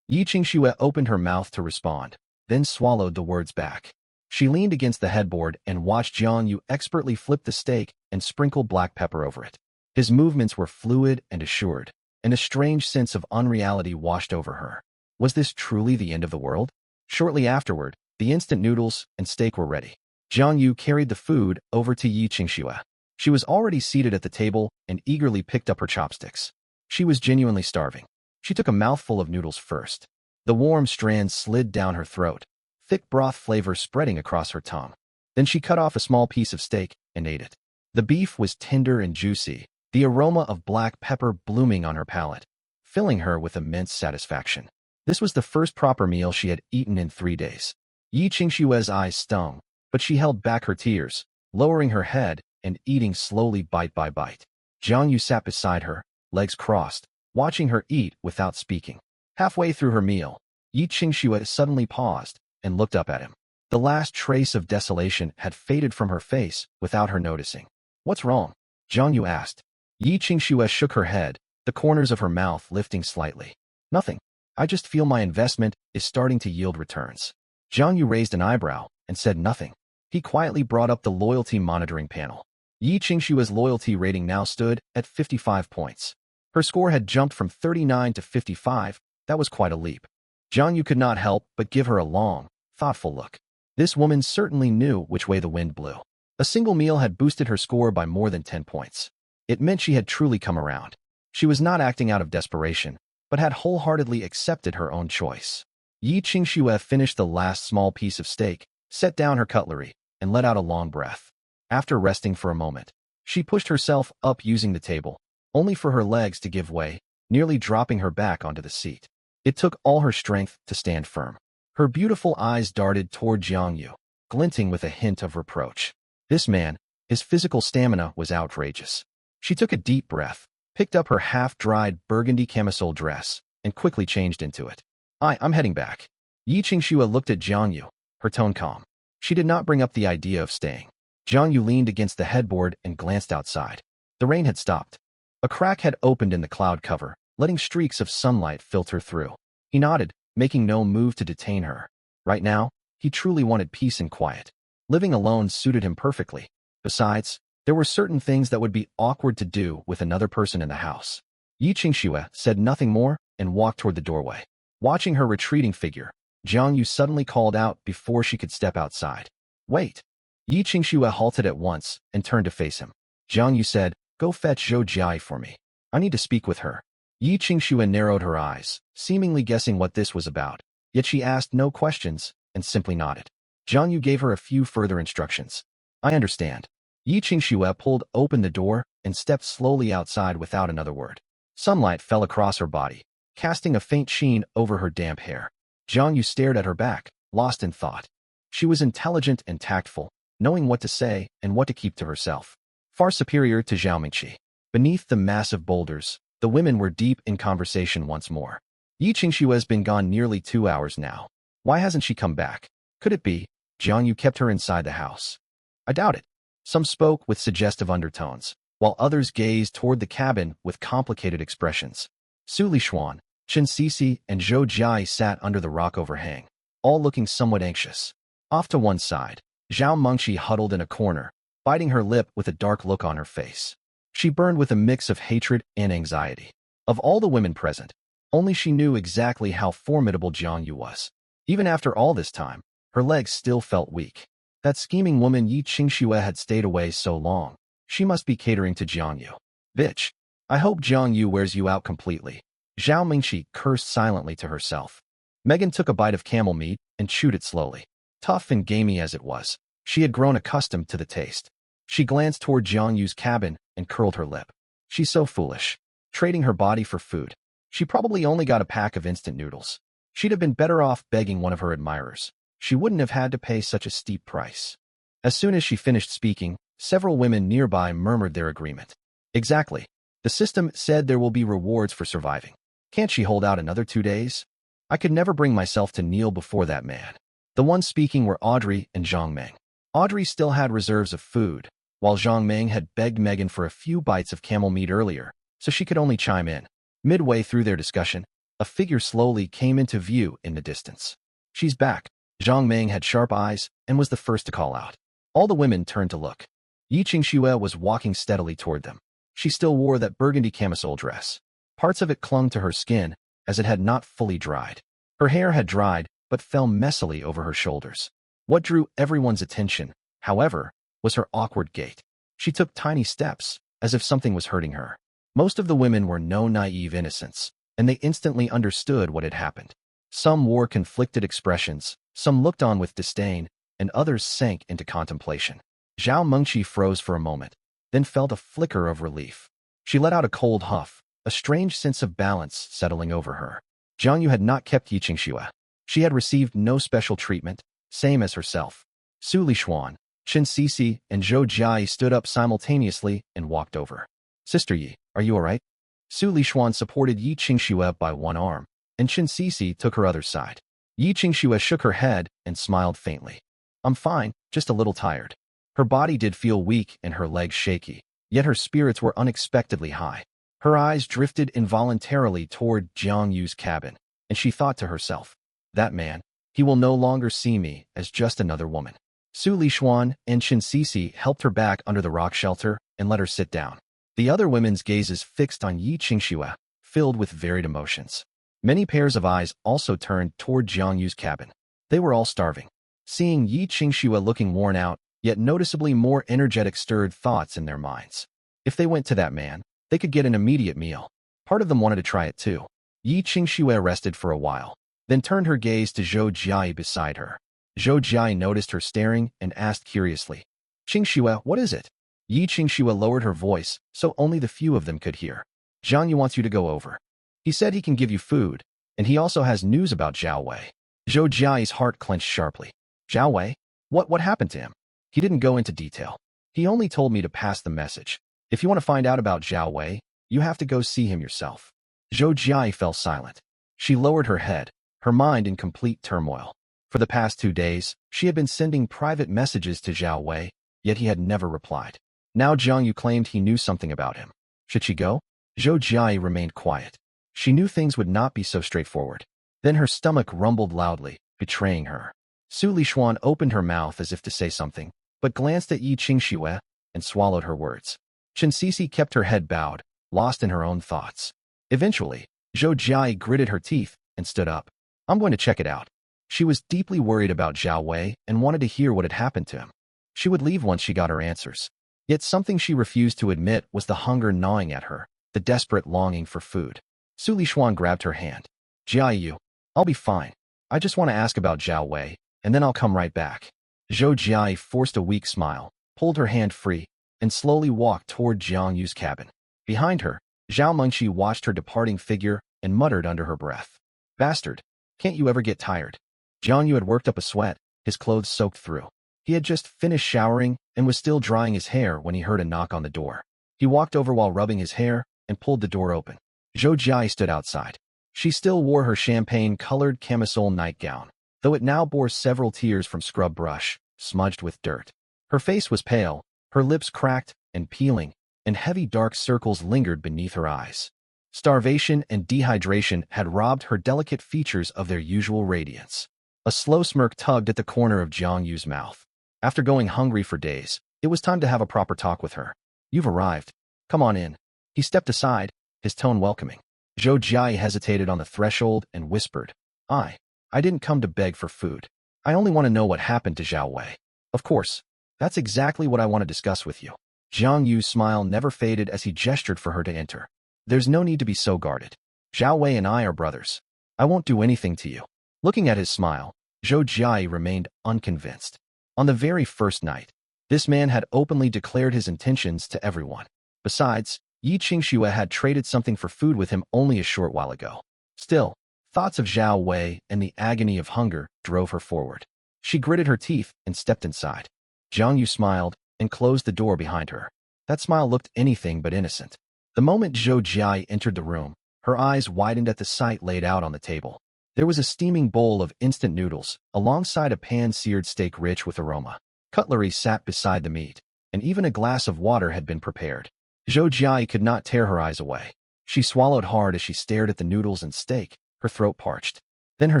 Yi Qingxue opened her mouth to respond, then swallowed the words back. She leaned against the headboard and watched Jiang Yu expertly flip the steak and sprinkle black pepper over it. His movements were fluid and assured, and a strange sense of unreality washed over her. Was this truly the end of the world? Shortly afterward, the instant noodles and steak were ready. Jiang Yu carried the food over to Yi Qingxue. She was already seated at the table and eagerly picked up her chopsticks. She was genuinely starving. She took a mouthful of noodles first. The warm strands slid down her throat, thick broth flavor spreading across her tongue. Then she cut off a small piece of steak and ate it. The beef was tender and juicy, the aroma of black pepper blooming on her palate, filling her with immense satisfaction. This was the first proper meal she had eaten in 3 days. Yi Qingxue's eyes stung, but she held back her tears, lowering her head and eating slowly bite by bite. Jiang Yu sat beside her, legs crossed, watching her eat without speaking. Halfway through her meal, Yi Qingxue suddenly paused and looked up at him. The last trace of desolation had faded from her face without her noticing. What's wrong? Jiang Yu asked. Yi Qingxue shook her head, the corners of her mouth lifting slightly. Nothing. I just feel my investment is starting to yield returns. Jiang Yu raised an eyebrow and said nothing. He quietly brought up the loyalty monitoring panel. Yi Qingxue's loyalty rating now stood at 55 points. Her score had jumped from 39 to 55. That was quite a leap. Jiang Yu could not help but give her a long, thoughtful look. This woman certainly knew which way the wind blew. A single meal had boosted her score by more than 10 points. It meant she had truly come around. She was not acting out of desperation, but had wholeheartedly accepted her own choice. Yi Qingxue finished the last small piece of steak, set down her cutlery, and let out a long breath. After resting for a moment, she pushed herself up using the table, only for her legs to give way, nearly dropping her back onto the seat. It took all her strength to stand firm. Her beautiful eyes darted toward Jiang Yu, glinting with a hint of reproach. This man, his physical stamina was outrageous. She took a deep breath, picked up her half-dried burgundy camisole dress, and quickly changed into it. I'm heading back. Yi Qingxue looked at Jiang Yu, her tone calm. She did not bring up the idea of staying. Jiang Yu leaned against the headboard and glanced outside. The rain had stopped. A crack had opened in the cloud cover, letting streaks of sunlight filter through. He nodded, making no move to detain her. Right now, he truly wanted peace and quiet. Living alone suited him perfectly. Besides, there were certain things that would be awkward to do with another person in the house. Yi Qingxue said nothing more and walked toward the doorway. Watching her retreating figure, Jiang Yu suddenly called out before she could step outside. Wait. Yi Qingxue halted at once and turned to face him. Jiang Yu said, go fetch Zhou Jiai for me. I need to speak with her. Yi Qingxue narrowed her eyes, seemingly guessing what this was about, yet she asked no questions and simply nodded. Jiang Yu gave her a few further instructions. I understand. Yi Qingxue pulled open the door and stepped slowly outside without another word. Sunlight fell across her body, casting a faint sheen over her damp hair. Jiang Yu stared at her back, lost in thought. She was intelligent and tactful, knowing what to say and what to keep to herself. Far superior to Zhao Mingqi. Beneath the massive boulders, the women were deep in conversation once more. Yi Qingxue has been gone nearly 2 hours now. Why hasn't she come back? Could it be Jiang Yu kept her inside the house? I doubt it. Some spoke with suggestive undertones, while others gazed toward the cabin with complicated expressions. Su Lishuan, Chen Sisi, and Zhou Jiai sat under the rock overhang, all looking somewhat anxious. Off to one side, Zhao Mengqi huddled in a corner, biting her lip with a dark look on her face. She burned with a mix of hatred and anxiety. Of all the women present, only she knew exactly how formidable Jiang Yu was. Even after all this time, her legs still felt weak. That scheming woman Yi Qingxue had stayed away so long. She must be catering to Jiang Yu. Bitch. I hope Jiang Yu wears you out completely. Zhao Mingqi cursed silently to herself. Megan took a bite of camel meat and chewed it slowly. Tough and gamey as it was, she had grown accustomed to the taste. She glanced toward Jiang Yu's cabin and curled her lip. She's so foolish. Trading her body for food. She probably only got a pack of instant noodles. She'd have been better off begging one of her admirers. She wouldn't have had to pay such a steep price. As soon as she finished speaking, several women nearby murmured their agreement. Exactly. The system said there will be rewards for surviving. Can't she hold out another 2 days? I could never bring myself to kneel before that man. The ones speaking were Audrey and Zhang Meng. Audrey still had reserves of food, while Zhang Meng had begged Megan for a few bites of camel meat earlier, so she could only chime in. Midway through their discussion, a figure slowly came into view in the distance. She's back. Zhang Meng had sharp eyes and was the first to call out. All the women turned to look. Yi Qingxue was walking steadily toward them. She still wore that burgundy camisole dress. Parts of it clung to her skin, as it had not fully dried. Her hair had dried, but fell messily over her shoulders. What drew everyone's attention, however, was her awkward gait. She took tiny steps, as if something was hurting her. Most of the women were no naive innocents, and they instantly understood what had happened. Some wore conflicted expressions, some looked on with disdain, and others sank into contemplation. Zhao Mengqi froze for a moment, then felt a flicker of relief. She let out a cold huff, a strange sense of balance settling over her. Jiang Yu had not kept Yi Qingxue. She had received no special treatment, same as herself. Su Lishuan, Chen Sisi, and Zhou Jiai stood up simultaneously and walked over. Sister Yi, are you all right? Su Lishuan supported Yi Qingxue by one arm, and Chen Sisi took her other side. Yi Qingxue shook her head and smiled faintly. I'm fine, just a little tired. Her body did feel weak and her legs shaky, yet her spirits were unexpectedly high. Her eyes drifted involuntarily toward Jiang Yu's cabin, and she thought to herself, that man, he will no longer see me as just another woman. Su Lishuan and Chen Sisi helped her back under the rock shelter and let her sit down. The other women's gazes fixed on Yi Qingxue, filled with varied emotions. Many pairs of eyes also turned toward Jiang Yu's cabin. They were all starving. Seeing Yi Qingxue looking worn out, yet noticeably more energetic stirred thoughts in their minds. If they went to that man, they could get an immediate meal. Part of them wanted to try it too. Yi Qingxue rested for a while, then turned her gaze to Zhou Jiai beside her. Zhou Jiai noticed her staring and asked curiously, Qingxue, what is it? Yi Qingxue lowered her voice so only the few of them could hear. Jiang Yu wants you to go over. He said he can give you food, and he also has news about Zhao Wei. Zhou Jiai's heart clenched sharply. Zhao Wei? What happened to him? He didn't go into detail. He only told me to pass the message. If you want to find out about Zhao Wei, you have to go see him yourself. Zhou Jiai fell silent. She lowered her head, her mind in complete turmoil. For the past 2 days, she had been sending private messages to Zhao Wei, yet he had never replied. Now Jiang Yu claimed he knew something about him. Should she go? Zhou Jiai remained quiet. She knew things would not be so straightforward. Then her stomach rumbled loudly, betraying her. Su Lishuan opened her mouth as if to say something, but glanced at Yi Qingxue and swallowed her words. Chen Sisi kept her head bowed, lost in her own thoughts. Eventually, Zhou Jiai gritted her teeth and stood up. I'm going to check it out. She was deeply worried about Zhao Wei and wanted to hear what had happened to him. She would leave once she got her answers. Yet something she refused to admit was the hunger gnawing at her, the desperate longing for food. Su Lishuan grabbed her hand. Jia Yu, I'll be fine. I just want to ask about Zhao Wei, and then I'll come right back. Zhou Jiai forced a weak smile, pulled her hand free, and slowly walked toward Jiang Yu's cabin. Behind her, Zhao Mengqi watched her departing figure and muttered under her breath. Bastard, can't you ever get tired? Jiang Yu had worked up a sweat, his clothes soaked through. He had just finished showering and was still drying his hair when he heard a knock on the door. He walked over while rubbing his hair and pulled the door open. Zhou Jiai stood outside. She still wore her champagne-colored camisole nightgown, though it now bore several tears from scrub brush, smudged with dirt. Her face was pale, her lips cracked and peeling, and heavy dark circles lingered beneath her eyes. Starvation and dehydration had robbed her delicate features of their usual radiance. A slow smirk tugged at the corner of Jiang Yu's mouth. After going hungry for days, it was time to have a proper talk with her. You've arrived. Come on in. He stepped aside, his tone welcoming. Zhou Jiai hesitated on the threshold and whispered, I didn't come to beg for food. I only want to know what happened to Zhao Wei. Of course, that's exactly what I want to discuss with you. Jiang Yu's smile never faded as he gestured for her to enter. There's no need to be so guarded. Zhao Wei and I are brothers. I won't do anything to you. Looking at his smile, Zhou Jiai remained unconvinced. On the very first night, this man had openly declared his intentions to everyone. Besides, Yi Qingxue had traded something for food with him only a short while ago. Still, thoughts of Zhao Wei and the agony of hunger drove her forward. She gritted her teeth and stepped inside. Jiang Yu smiled and closed the door behind her. That smile looked anything but innocent. The moment Zhou Jiai entered the room, her eyes widened at the sight laid out on the table. There was a steaming bowl of instant noodles, alongside a pan-seared steak rich with aroma. Cutlery sat beside the meat, and even a glass of water had been prepared. Zhou Jiai could not tear her eyes away. She swallowed hard as she stared at the noodles and steak, her throat parched. Then her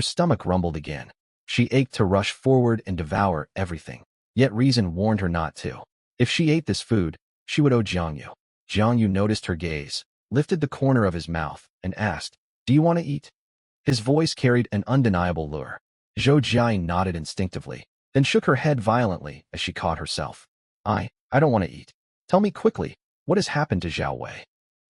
stomach rumbled again. She ached to rush forward and devour everything. Yet reason warned her not to. If she ate this food, she would owe Jiang Yu. Jiang Yu noticed her gaze, lifted the corner of his mouth, and asked, Do you want to eat? His voice carried an undeniable lure. Zhou Jiai nodded instinctively, then shook her head violently as she caught herself. I don't want to eat. Tell me quickly, what has happened to Zhao Wei?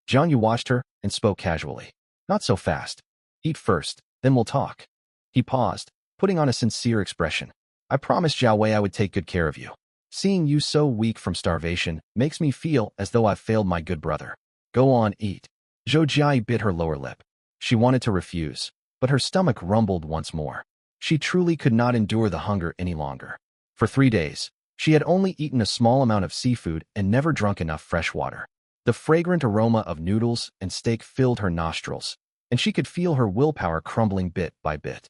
Jiang Yu watched her and spoke casually. Not so fast. Eat first, then we'll talk. He paused, putting on a sincere expression. I promised Zhao Wei I would take good care of you. Seeing you so weak from starvation makes me feel as though I've failed my good brother. Go on, eat. Zhou Jiai bit her lower lip. She wanted to refuse, but her stomach rumbled once more. She truly could not endure the hunger any longer. For 3 days, she had only eaten a small amount of seafood and never drunk enough fresh water. The fragrant aroma of noodles and steak filled her nostrils, and she could feel her willpower crumbling bit by bit.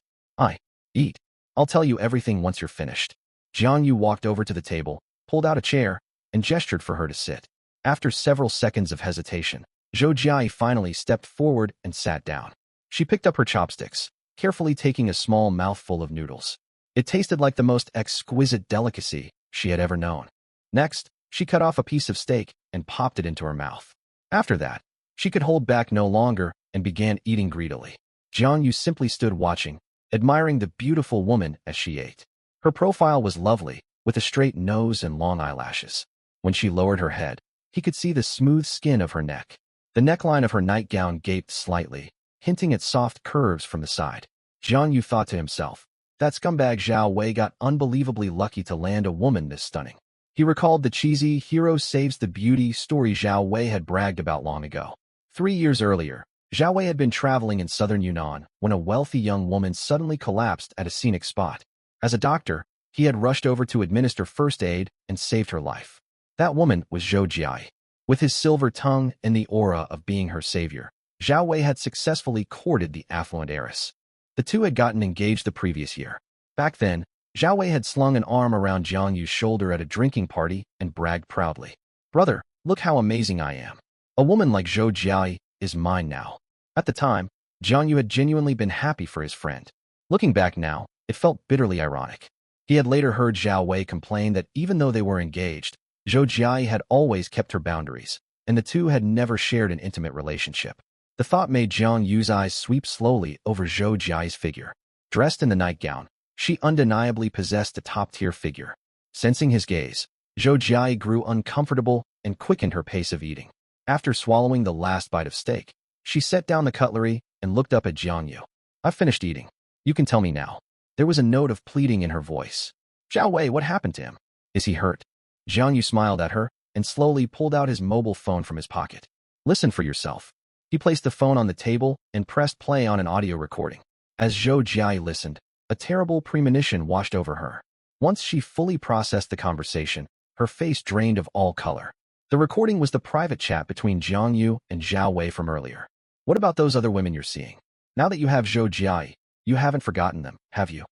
Eat. I'll tell you everything once you're finished. Jiang Yu walked over to the table, pulled out a chair, and gestured for her to sit. After several seconds of hesitation, Zhou Jiai finally stepped forward and sat down. She picked up her chopsticks, carefully taking a small mouthful of noodles. It tasted like the most exquisite delicacy she had ever known. Next, she cut off a piece of steak and popped it into her mouth. After that, she could hold back no longer and began eating greedily. Jiang Yu simply stood watching, admiring the beautiful woman as she ate. Her profile was lovely, with a straight nose and long eyelashes. When she lowered her head, he could see the smooth skin of her neck. The neckline of her nightgown gaped slightly, hinting at soft curves from the side. Jiang Yu thought to himself, that scumbag Zhao Wei got unbelievably lucky to land a woman this stunning. He recalled the cheesy hero saves the beauty story Zhao Wei had bragged about long ago. 3 years earlier, Zhao Wei had been traveling in southern Yunnan when a wealthy young woman suddenly collapsed at a scenic spot. As a doctor, he had rushed over to administer first aid and saved her life. That woman was Zhou Jia. With his silver tongue and the aura of being her savior, Zhao Wei had successfully courted the affluent heiress. The two had gotten engaged the previous year. Back then, Zhao Wei had slung an arm around Jiang Yu's shoulder at a drinking party and bragged proudly. "Brother, look how amazing I am. A woman like Zhou Jia is mine now." At the time, Jiang Yu had genuinely been happy for his friend. Looking back now, it felt bitterly ironic. He had later heard Zhao Wei complain that even though they were engaged, Zhou Jia had always kept her boundaries, and the two had never shared an intimate relationship. The thought made Jiang Yu's eyes sweep slowly over Zhou Jia's figure. Dressed in the nightgown, she undeniably possessed a top-tier figure. Sensing his gaze, Zhou Jia grew uncomfortable and quickened her pace of eating. After swallowing the last bite of steak, she set down the cutlery and looked up at Jiang Yu. "I've finished eating. You can tell me now." There was a note of pleading in her voice. "Zhao Wei, what happened to him? Is he hurt?" Jiang Yu smiled at her and slowly pulled out his mobile phone from his pocket. "Listen for yourself." He placed the phone on the table and pressed play on an audio recording. As Zhou Jia listened, a terrible premonition washed over her. Once she fully processed the conversation, her face drained of all color. The recording was the private chat between Jiang Yu and Zhao Wei from earlier. "What about those other women you're seeing? Now that you have Zhou Jia, you haven't forgotten them, have you?"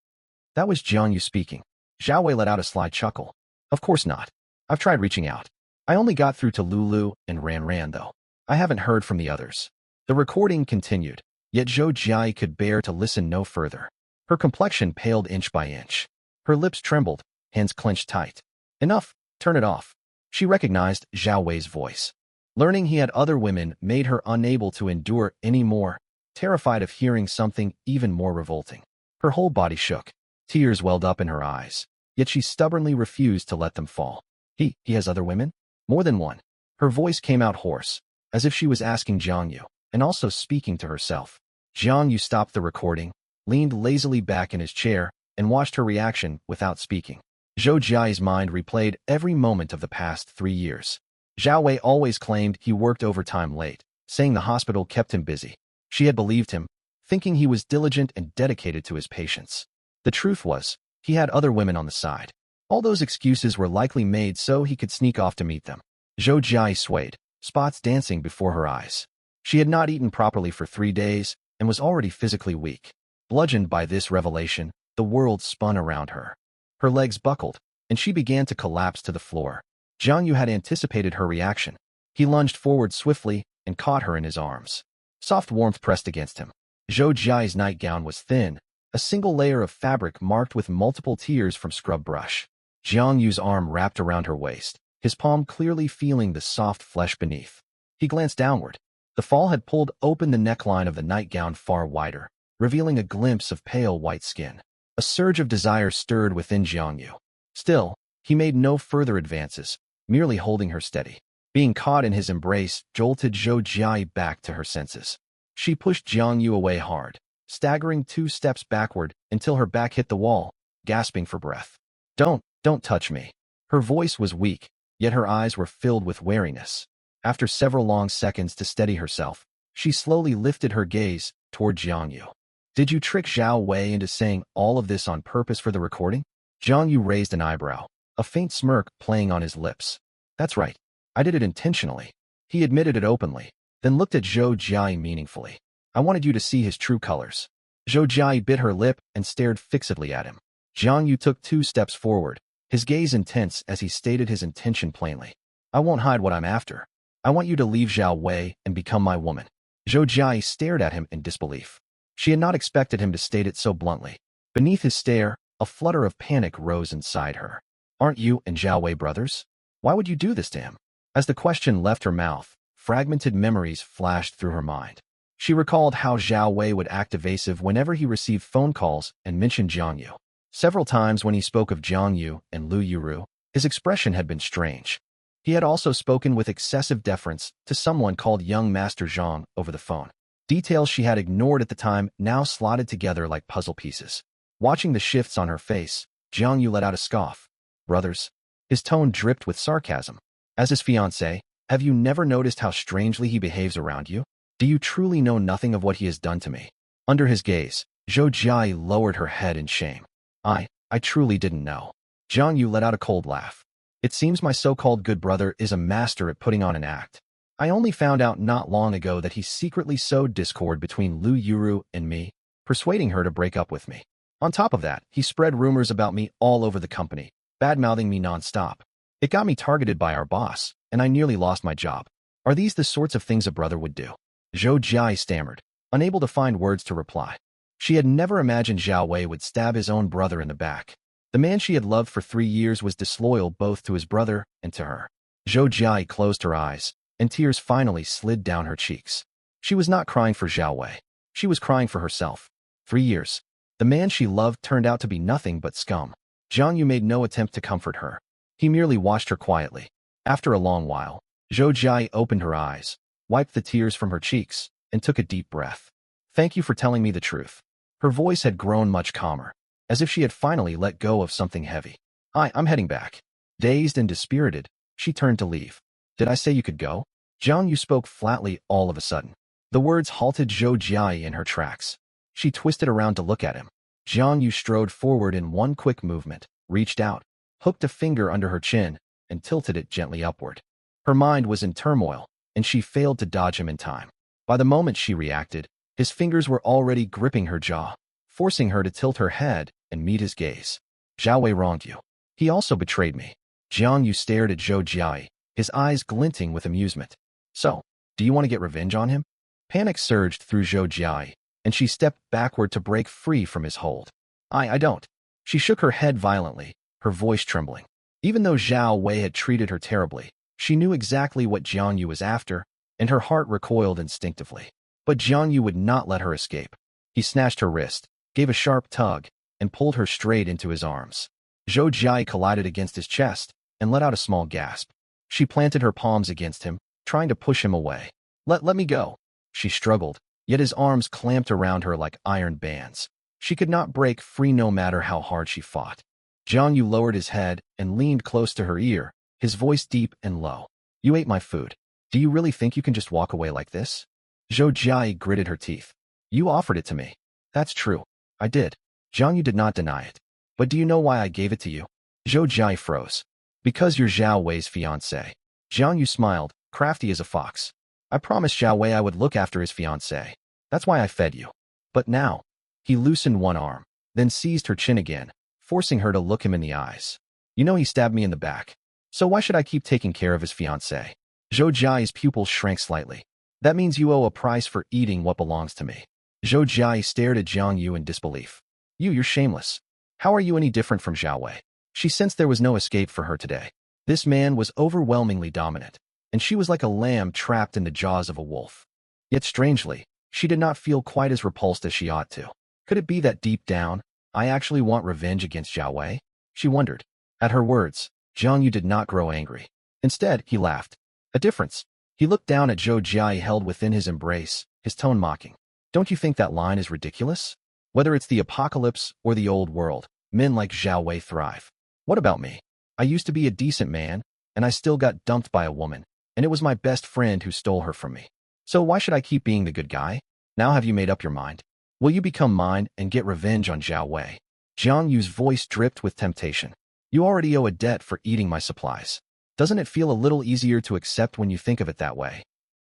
That was Jiang Yu speaking. Zhao Wei let out a sly chuckle. "Of course not. I've tried reaching out. I only got through to Lulu and Ran though. I haven't heard from the others." The recording continued, yet Zhou Jia could bear to listen no further. Her complexion paled inch by inch. Her lips trembled, hands clenched tight. "Enough, turn it off." She recognized Zhao Wei's voice. Learning he had other women made her unable to endure any more, terrified of hearing something even more revolting. Her whole body shook. Tears welled up in her eyes, yet she stubbornly refused to let them fall. He has other women? More than one." Her voice came out hoarse, as if she was asking Jiang Yu, and also speaking to herself. Jiang Yu stopped the recording, leaned lazily back in his chair, and watched her reaction without speaking. Zhou Jia's mind replayed every moment of the past 3 years. Zhao Wei always claimed he worked overtime late, saying the hospital kept him busy. She had believed him, thinking he was diligent and dedicated to his patients. The truth was, he had other women on the side. All those excuses were likely made so he could sneak off to meet them. Zhou Jia swayed, spots dancing before her eyes. She had not eaten properly for 3 days and was already physically weak. Bludgeoned by this revelation, the world spun around her. Her legs buckled, and she began to collapse to the floor. Jiang Yu had anticipated her reaction. He lunged forward swiftly and caught her in his arms. Soft warmth pressed against him. Zhou Jia's nightgown was thin, a single layer of fabric marked with multiple tears from scrub brush. Jiang Yu's arm wrapped around her waist, his palm clearly feeling the soft flesh beneath. He glanced downward. The fall had pulled open the neckline of the nightgown far wider, revealing a glimpse of pale white skin. A surge of desire stirred within Jiang Yu. Still, he made no further advances, merely holding her steady. Being caught in his embrace jolted Zhou Jia back to her senses. She pushed Jiang Yu away hard, staggering 2 steps backward until her back hit the wall, gasping for breath. Don't touch me." Her voice was weak, yet her eyes were filled with wariness. After several long seconds to steady herself, she slowly lifted her gaze toward Jiang Yu. "Did you trick Zhao Wei into saying all of this on purpose for the recording?" Jiang Yu raised an eyebrow, a faint smirk playing on his lips. "That's right. I did it intentionally." He admitted it openly, then looked at Zhou Jia meaningfully. "I wanted you to see his true colors." Zhou Jia bit her lip and stared fixedly at him. Jiang Yu took 2 steps forward, his gaze intense as he stated his intention plainly. "I won't hide what I'm after. I want you to leave Zhao Wei and become my woman." Zhou Jia stared at him in disbelief. She had not expected him to state it so bluntly. Beneath his stare, a flutter of panic rose inside her. "Aren't you and Zhao Wei brothers? Why would you do this to him?" As the question left her mouth, fragmented memories flashed through her mind. She recalled how Zhao Wei would act evasive whenever he received phone calls and mentioned Jiang Yu. Several times when he spoke of Jiang Yu and Lu Yuru, his expression had been strange. He had also spoken with excessive deference to someone called young Master Zhang over the phone. Details she had ignored at the time now slotted together like puzzle pieces. Watching the shifts on her face, Jiang Yu let out a scoff. "Brothers?" His tone dripped with sarcasm. "As his fiancé, have you never noticed how strangely he behaves around you?" Do you truly know nothing of what he has done to me? Under his gaze, Zhou Jia lowered her head in shame. I truly didn't know. Jiang Yu let out a cold laugh. It seems my so-called good brother is a master at putting on an act. I only found out not long ago that he secretly sowed discord between Lu Yuru and me, persuading her to break up with me. On top of that, he spread rumors about me all over the company, bad-mouthing me non-stop. It got me targeted by our boss, and I nearly lost my job. Are these the sorts of things a brother would do? Zhou Jia stammered, unable to find words to reply. She had never imagined Zhao Wei would stab his own brother in the back. The man she had loved for 3 years was disloyal both to his brother and to her. Zhou Jia closed her eyes, and tears finally slid down her cheeks. She was not crying for Zhao Wei. She was crying for herself. 3 years. The man she loved turned out to be nothing but scum. Jiang Yu made no attempt to comfort her. He merely watched her quietly. After a long while, Zhou Jia opened her eyes, wiped the tears from her cheeks, and took a deep breath. Thank you for telling me the truth. Her voice had grown much calmer, as if she had finally let go of something heavy. I'm heading back. Dazed and dispirited, she turned to leave. Did I say you could go? Jiang Yu spoke flatly all of a sudden. The words halted Zhou Jia in her tracks. She twisted around to look at him. Jiang Yu strode forward in one quick movement, reached out, hooked a finger under her chin, and tilted it gently upward. Her mind was in turmoil, and she failed to dodge him in time. By the moment she reacted, his fingers were already gripping her jaw, forcing her to tilt her head and meet his gaze. Zhao Wei wronged you. He also betrayed me. Jiang Yu stared at Zhou Jia, his eyes glinting with amusement. So, do you want to get revenge on him? Panic surged through Zhou Jia, and she stepped backward to break free from his hold. I don't. She shook her head violently, her voice trembling. Even though Zhao Wei had treated her terribly, she knew exactly what Jiang Yu was after, and her heart recoiled instinctively. But Jiang Yu would not let her escape. He snatched her wrist, gave a sharp tug, and pulled her straight into his arms. Zhou Jia collided against his chest and let out a small gasp. She planted her palms against him, trying to push him away. Let me go. She struggled, yet his arms clamped around her like iron bands. She could not break free no matter how hard she fought. Jiang Yu lowered his head and leaned close to her ear, his voice deep and low. You ate my food. Do you really think you can just walk away like this? Zhou Jia gritted her teeth. You offered it to me. That's true. I did. Jiang Yu did not deny it. But do you know why I gave it to you? Zhou Jia froze. Because you're Zhao Wei's fiancé. Jiang Yu smiled, crafty as a fox. I promised Zhao Wei I would look after his fiancé. That's why I fed you. But now, he loosened one arm, then seized her chin again, forcing her to look him in the eyes. You know he stabbed me in the back. So why should I keep taking care of his fiancé? Zhou Jia's pupils shrank slightly. That means you owe a price for eating what belongs to me. Zhou Jia stared at Jiang Yu in disbelief. You're shameless. How are you any different from Zhao Wei? She sensed there was no escape for her today. This man was overwhelmingly dominant, and she was like a lamb trapped in the jaws of a wolf. Yet strangely, she did not feel quite as repulsed as she ought to. Could it be that deep down, I actually want revenge against Zhao Wei? She wondered. At her words, Jiang Yu did not grow angry. Instead, he laughed. A difference. He looked down at Zhou Jia held within his embrace, his tone mocking. Don't you think that line is ridiculous? Whether it's the apocalypse or the old world, men like Zhao Wei thrive. What about me? I used to be a decent man, and I still got dumped by a woman, and it was my best friend who stole her from me. So why should I keep being the good guy? Now have you made up your mind? Will you become mine and get revenge on Zhao Wei? Jiang Yu's voice dripped with temptation. You already owe a debt for eating my supplies. Doesn't it feel a little easier to accept when you think of it that way?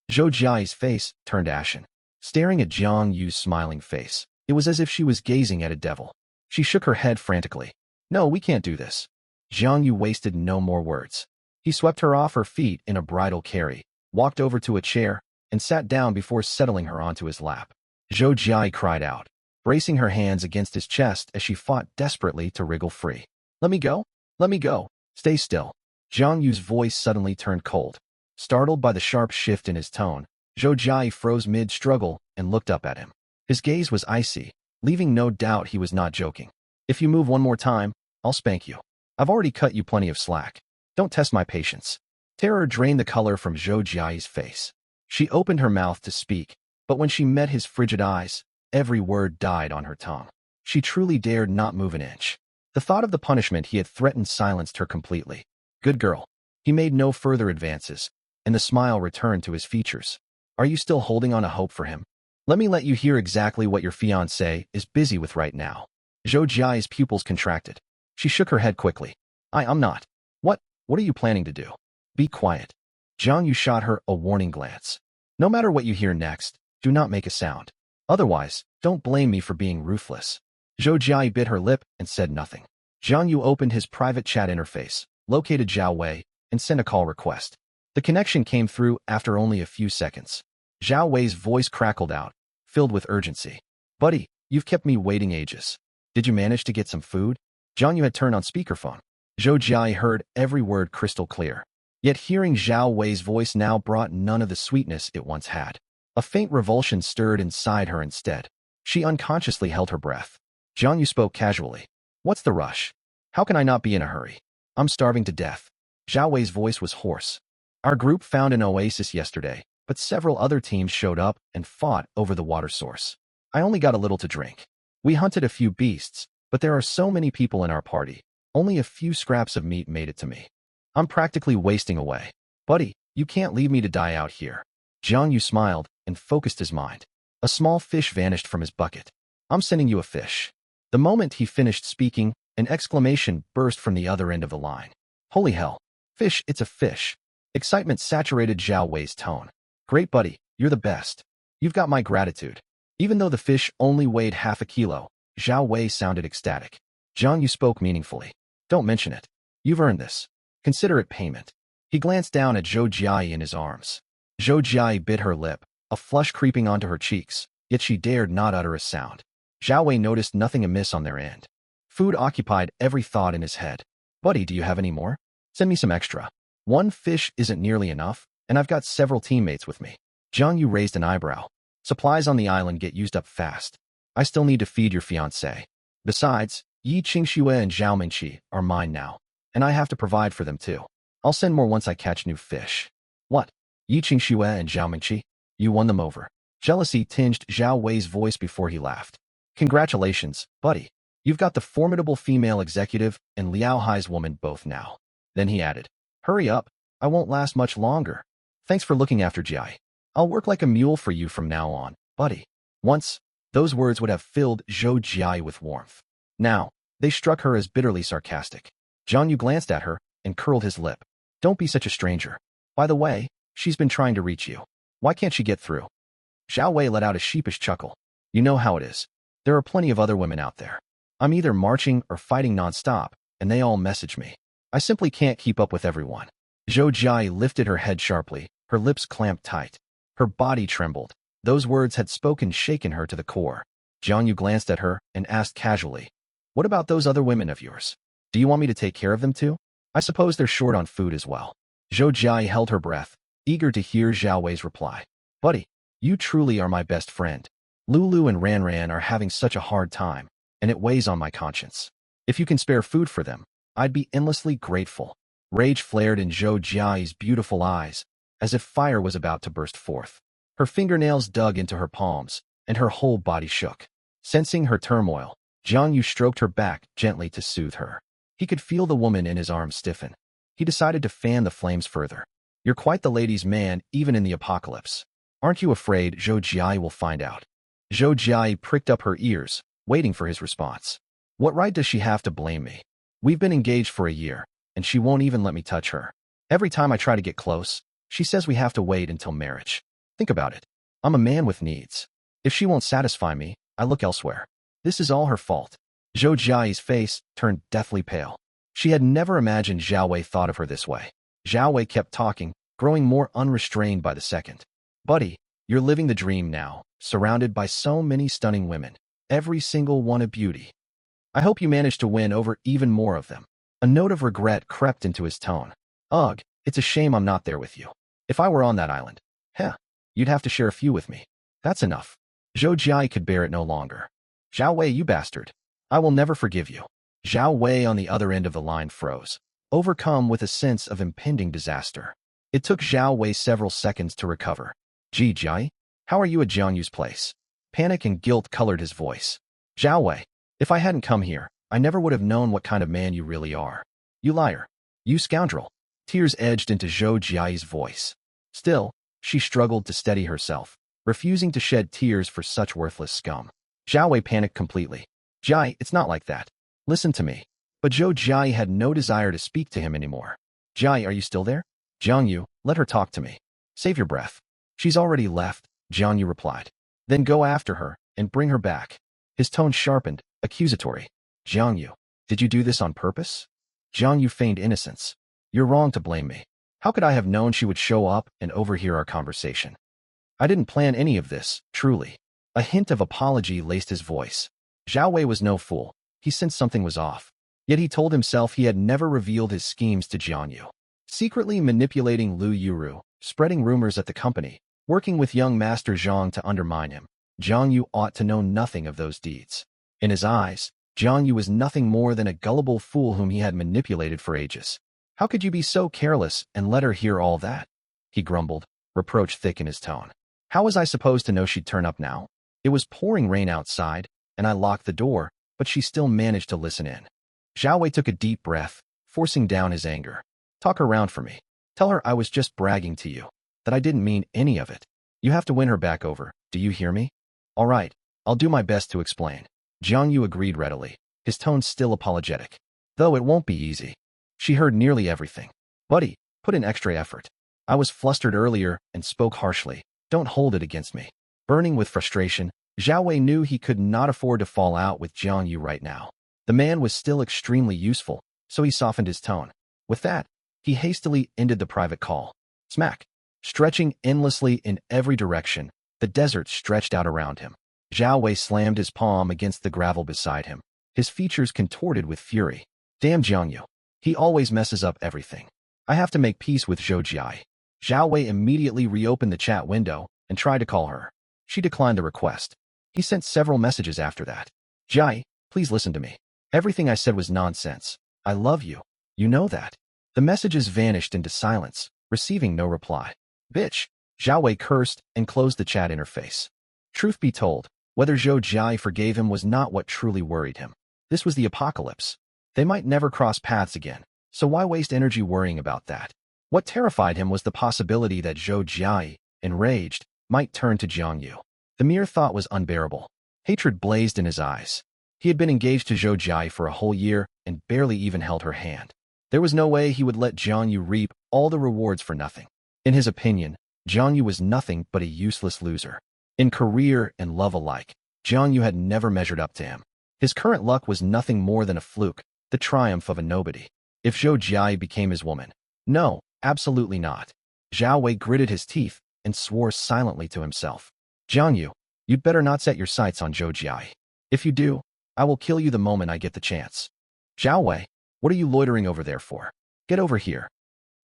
Zhou Jia's face turned ashen. Staring at Jiang Yu's smiling face, it was as if she was gazing at a devil. She shook her head frantically. No, we can't do this. Jiang Yu wasted no more words. He swept her off her feet in a bridal carry, walked over to a chair, and sat down before settling her onto his lap. Zhou Jia cried out, bracing her hands against his chest as she fought desperately to wriggle free. Let me go. Let me go. Stay still. Jiang Yu's voice suddenly turned cold. Startled by the sharp shift in his tone, Zhou Jia froze mid-struggle and looked up at him. His gaze was icy, leaving no doubt he was not joking. If you move one more time, I'll spank you. I've already cut you plenty of slack. Don't test my patience. Terror drained the color from Zhou Jia's face. She opened her mouth to speak, but when she met his frigid eyes, every word died on her tongue. She truly dared not move an inch. The thought of the punishment he had threatened silenced her completely. Good girl. He made no further advances, and the smile returned to his features. Are you still holding on a hope for him? Let me let you hear exactly what your fiancé is busy with right now. Zhou Jiai's pupils contracted. She shook her head quickly. I'm not. What are you planning to do? Be quiet. Zhang Yu shot her a warning glance. No matter what you hear next, do not make a sound. Otherwise, don't blame me for being ruthless. Zhou Jia bit her lip and said nothing. Zhang Yu opened his private chat interface, located Zhao Wei, and sent a call request. The connection came through after only a few seconds. Zhao Wei's voice crackled out, filled with urgency. Buddy, you've kept me waiting ages. Did you manage to get some food? Zhang Yu had turned on speakerphone. Zhou Jia heard every word crystal clear. Yet hearing Zhao Wei's voice now brought none of the sweetness it once had. A faint revulsion stirred inside her instead. She unconsciously held her breath. Zhang Yu spoke casually. What's the rush? How can I not be in a hurry? I'm starving to death. Zhao Wei's voice was hoarse. Our group found an oasis yesterday, but several other teams showed up and fought over the water source. I only got a little to drink. We hunted a few beasts, but there are so many people in our party. Only a few scraps of meat made it to me. I'm practically wasting away. Buddy, you can't leave me to die out here. Zhang Yu smiled and focused his mind. A small fish vanished from his bucket. I'm sending you a fish. The moment he finished speaking, an exclamation burst from the other end of the line. Holy hell. Fish, it's a fish. Excitement saturated Zhao Wei's tone. Great buddy, you're the best. You've got my gratitude. Even though the fish only weighed half a kilo, Zhao Wei sounded ecstatic. Zhang Yu spoke meaningfully. Don't mention it. You've earned this. Consider it payment. He glanced down at Zhou Jia in his arms. Zhou Jia bit her lip, a flush creeping onto her cheeks, yet she dared not utter a sound. Zhao Wei noticed nothing amiss on their end. Food occupied every thought in his head. Buddy, do you have any more? Send me some extra. One fish isn't nearly enough, and I've got several teammates with me. Zhang Yu raised an eyebrow. Supplies on the island get used up fast. I still need to feed your fiancé. Besides, Yi Qingxue and Zhao Mingqi are mine now, and I have to provide for them too. I'll send more once I catch new fish. What? Yi Qingxue and Zhao Mingqi? You won them over. Jealousy tinged Zhao Wei's voice before he laughed. Congratulations, buddy. You've got the formidable female executive and Liao Hai's woman both now. Then he added, hurry up, I won't last much longer. Thanks for looking after Jai. I'll work like a mule for you from now on, buddy. Once, those words would have filled Zhou Jia with warmth. Now, they struck her as bitterly sarcastic. Zhang Yu glanced at her and curled his lip. Don't be such a stranger. By the way, she's been trying to reach you. Why can't she get through? Zhao Wei let out a sheepish chuckle. You know how it is. There are plenty of other women out there. I'm either marching or fighting nonstop, and they all message me. I simply can't keep up with everyone. Zhou Jia lifted her head sharply, her lips clamped tight. Her body trembled. Those words had shaken her to the core. Zhang Yu glanced at her and asked casually, what about those other women of yours? Do you want me to take care of them too? I suppose they're short on food as well. Zhou Jia held her breath, eager to hear Zhao Wei's reply. Buddy, you truly are my best friend. Lulu and Ran Ran are having such a hard time, and it weighs on my conscience. If you can spare food for them, I'd be endlessly grateful. Rage flared in Zhou Jia's beautiful eyes, as if fire was about to burst forth. Her fingernails dug into her palms, and her whole body shook. Sensing her turmoil, Zhang Yu stroked her back gently to soothe her. He could feel the woman in his arms stiffen. He decided to fan the flames further. You're quite the ladies' man, even in the apocalypse. Aren't you afraid Zhou Jia will find out? Zhou Jia pricked up her ears, waiting for his response. What right does she have to blame me? We've been engaged for a year, and she won't even let me touch her. Every time I try to get close, she says we have to wait until marriage. Think about it. I'm a man with needs. If she won't satisfy me, I look elsewhere. This is all her fault. Zhou Jia's face turned deathly pale. She had never imagined Zhao Wei thought of her this way. Zhao Wei kept talking, growing more unrestrained by the second. Buddy, you're living the dream now, surrounded by so many stunning women, every single one a beauty. I hope you manage to win over even more of them. A note of regret crept into his tone. Ugh, it's a shame I'm not there with you. If I were on that island, you'd have to share a few with me. That's enough. Zhou Jia could bear it no longer. Zhao Wei, you bastard. I will never forgive you. Zhao Wei on the other end of the line froze, overcome with a sense of impending disaster. It took Zhao Wei several seconds to recover. Ji Jai, how are you at Zhang Yu's place? Panic and guilt colored his voice. Zhao Wei, if I hadn't come here, I never would have known what kind of man you really are. You liar. You scoundrel. Tears edged into Zhou Jia's voice. Still, She struggled to steady herself, refusing to shed tears for such worthless scum. Zhao Wei panicked completely. Jai, it's not like that. Listen to me. But Zhou Jai had no desire to speak to him anymore. Jai, are you still there? Jiang Yu, let her talk to me. Save your breath. She's already left, Jiang Yu replied. Then go after her and bring her back. His tone sharpened, accusatory. Jiang Yu, did you do this on purpose? Jiang Yu feigned innocence. You're wrong to blame me. How could I have known she would show up and overhear our conversation? I didn't plan any of this, truly. A hint of apology laced his voice. Zhao Wei was no fool. He sensed something was off. Yet he told himself he had never revealed his schemes to Jiang Yu. Secretly manipulating Lu Yuru, spreading rumors at the company, working with young Master Zhang to undermine him. Jiang Yu ought to know nothing of those deeds. In his eyes, Jiang Yu was nothing more than a gullible fool whom he had manipulated for ages. How could you be so careless and let her hear all that? He grumbled, reproach thick in his tone. How was I supposed to know she'd turn up now? It was pouring rain outside, and I locked the door, but she still managed to listen in. Zhao Wei took a deep breath, forcing down his anger. Talk her round for me. Tell her I was just bragging to you, that I didn't mean any of it. You have to win her back over, do you hear me? All right, I'll do my best to explain. Jiang Yu agreed readily, his tone still apologetic. Though it won't be easy. She heard nearly everything. Buddy, put in extra effort. I was flustered earlier and spoke harshly. Don't hold it against me. Burning with frustration, Zhao Wei knew he could not afford to fall out with Jiang Yu right now. The man was still extremely useful, so he softened his tone. With that, he hastily ended the private call. Smack. Stretching endlessly in every direction, the desert stretched out around him. Zhao Wei slammed his palm against the gravel beside him, his features contorted with fury. Damn Jiang Yu. He always messes up everything. I have to make peace with Zhou Jai. Zhao Wei immediately reopened the chat window and tried to call her. She declined the request. He sent several messages after that. Jai, please listen to me. Everything I said was nonsense. I love you. You know that. The messages vanished into silence, receiving no reply. Bitch. Zhao Wei cursed and closed the chat interface. Truth be told, whether Zhou Jai forgave him was not what truly worried him. This was the apocalypse. They might never cross paths again, so why waste energy worrying about that? What terrified him was the possibility that Zhou Jai, enraged, might turn to Jiang Yu. The mere thought was unbearable. Hatred blazed in his eyes. He had been engaged to Zhou Jai for a whole year and barely even held her hand. There was no way he would let Jiang Yu reap all the rewards for nothing. In his opinion, Jiang Yu was nothing but a useless loser. In career and love alike, Jiang Yu had never measured up to him. His current luck was nothing more than a fluke, the triumph of a nobody. If Zhou Jai became his woman? No, absolutely not. Zhao Wei gritted his teeth and swore silently to himself. Jiang Yu, you'd better not set your sights on Zhou Jai. If you do, I will kill you the moment I get the chance. Zhao Wei, what are you loitering over there for? Get over here.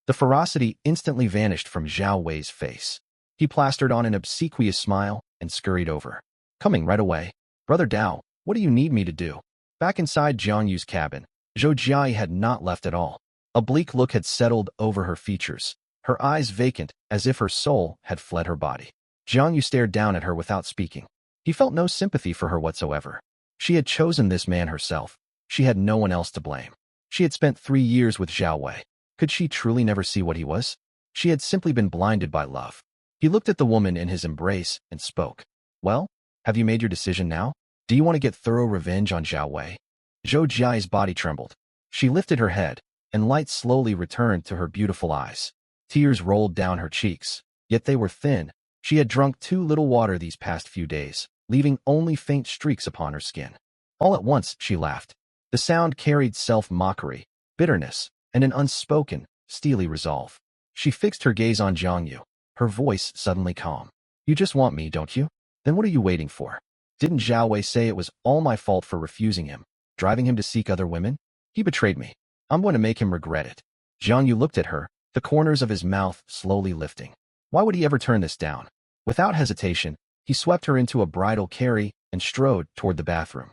The ferocity instantly vanished from Zhao Wei's face. He plastered on an obsequious smile and scurried over. Coming right away. Brother Dao, what do you need me to do? Back inside Jiang Yu's cabin, Zhou Jai had not left at all. A bleak look had settled over her features, her eyes vacant as if her soul had fled her body. Jiang Yu stared down at her without speaking. He felt no sympathy for her whatsoever. She had chosen this man herself. She had no one else to blame. She had spent 3 years with Zhao Wei. Could she truly never see what he was? She had simply been blinded by love. He looked at the woman in his embrace and spoke. Well, have you made your decision now? Do you want to get thorough revenge on Zhao Wei? Zhou Jai's body trembled. She lifted her head, and light slowly returned to her beautiful eyes. Tears rolled down her cheeks, yet they were thin. She had drunk too little water these past few days, leaving only faint streaks upon her skin. All at once, she laughed. The sound carried self-mockery, bitterness, and an unspoken, steely resolve. She fixed her gaze on Jiang Yu, her voice suddenly calm. You just want me, don't you? Then what are you waiting for? Didn't Zhao Wei say it was all my fault for refusing him, driving him to seek other women? He betrayed me. I'm going to make him regret it. Jiang Yu looked at her, the corners of his mouth slowly lifting. Why would he ever turn this down? Without hesitation, he swept her into a bridal carry and strode toward the bathroom.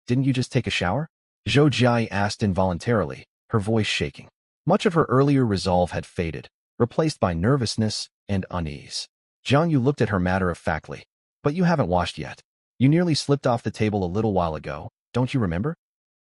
Didn't you just take a shower? Zhou Jai asked involuntarily, her voice shaking. Much of her earlier resolve had faded, replaced by nervousness and unease. Jiang Yu looked at her matter-of-factly. But you haven't washed yet. You nearly slipped off the table a little while ago, don't you remember?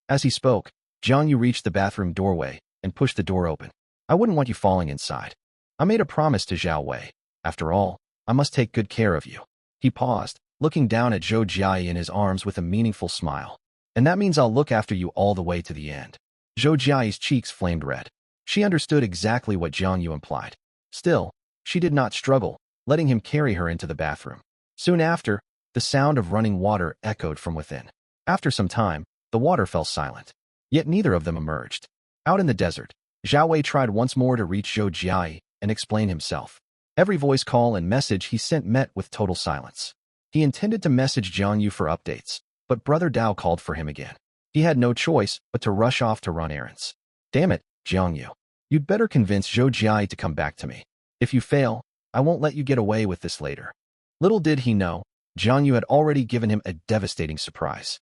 As he spoke, Jiang Yu reached the bathroom doorway and pushed the door open. I wouldn't want you falling inside. I made a promise to Zhao Wei. After all, I must take good care of you. He paused, looking down at Zhou Jiai in his arms with a meaningful smile. And that means I'll look after you all the way to the end. Zhou Jiai's cheeks flamed red. She understood exactly what Jiang Yu implied. Still, she did not struggle, letting him carry her into the bathroom. Soon after, the sound of running water echoed from within. After some time, the water fell silent. Yet neither of them emerged. Out in the desert, Zhao Wei tried once more to reach Zhou Jiai and explain himself. Every voice call and message he sent met with total silence. He intended to message Jiang Yu for updates, but Brother Dao called for him again. He had no choice but to rush off to run errands. Damn it, Jiang Yu. You'd better convince Zhou Jiai to come back to me. If you fail, I won't let you get away with this later. Little did he know, Jiang Yu had already given him a devastating surprise.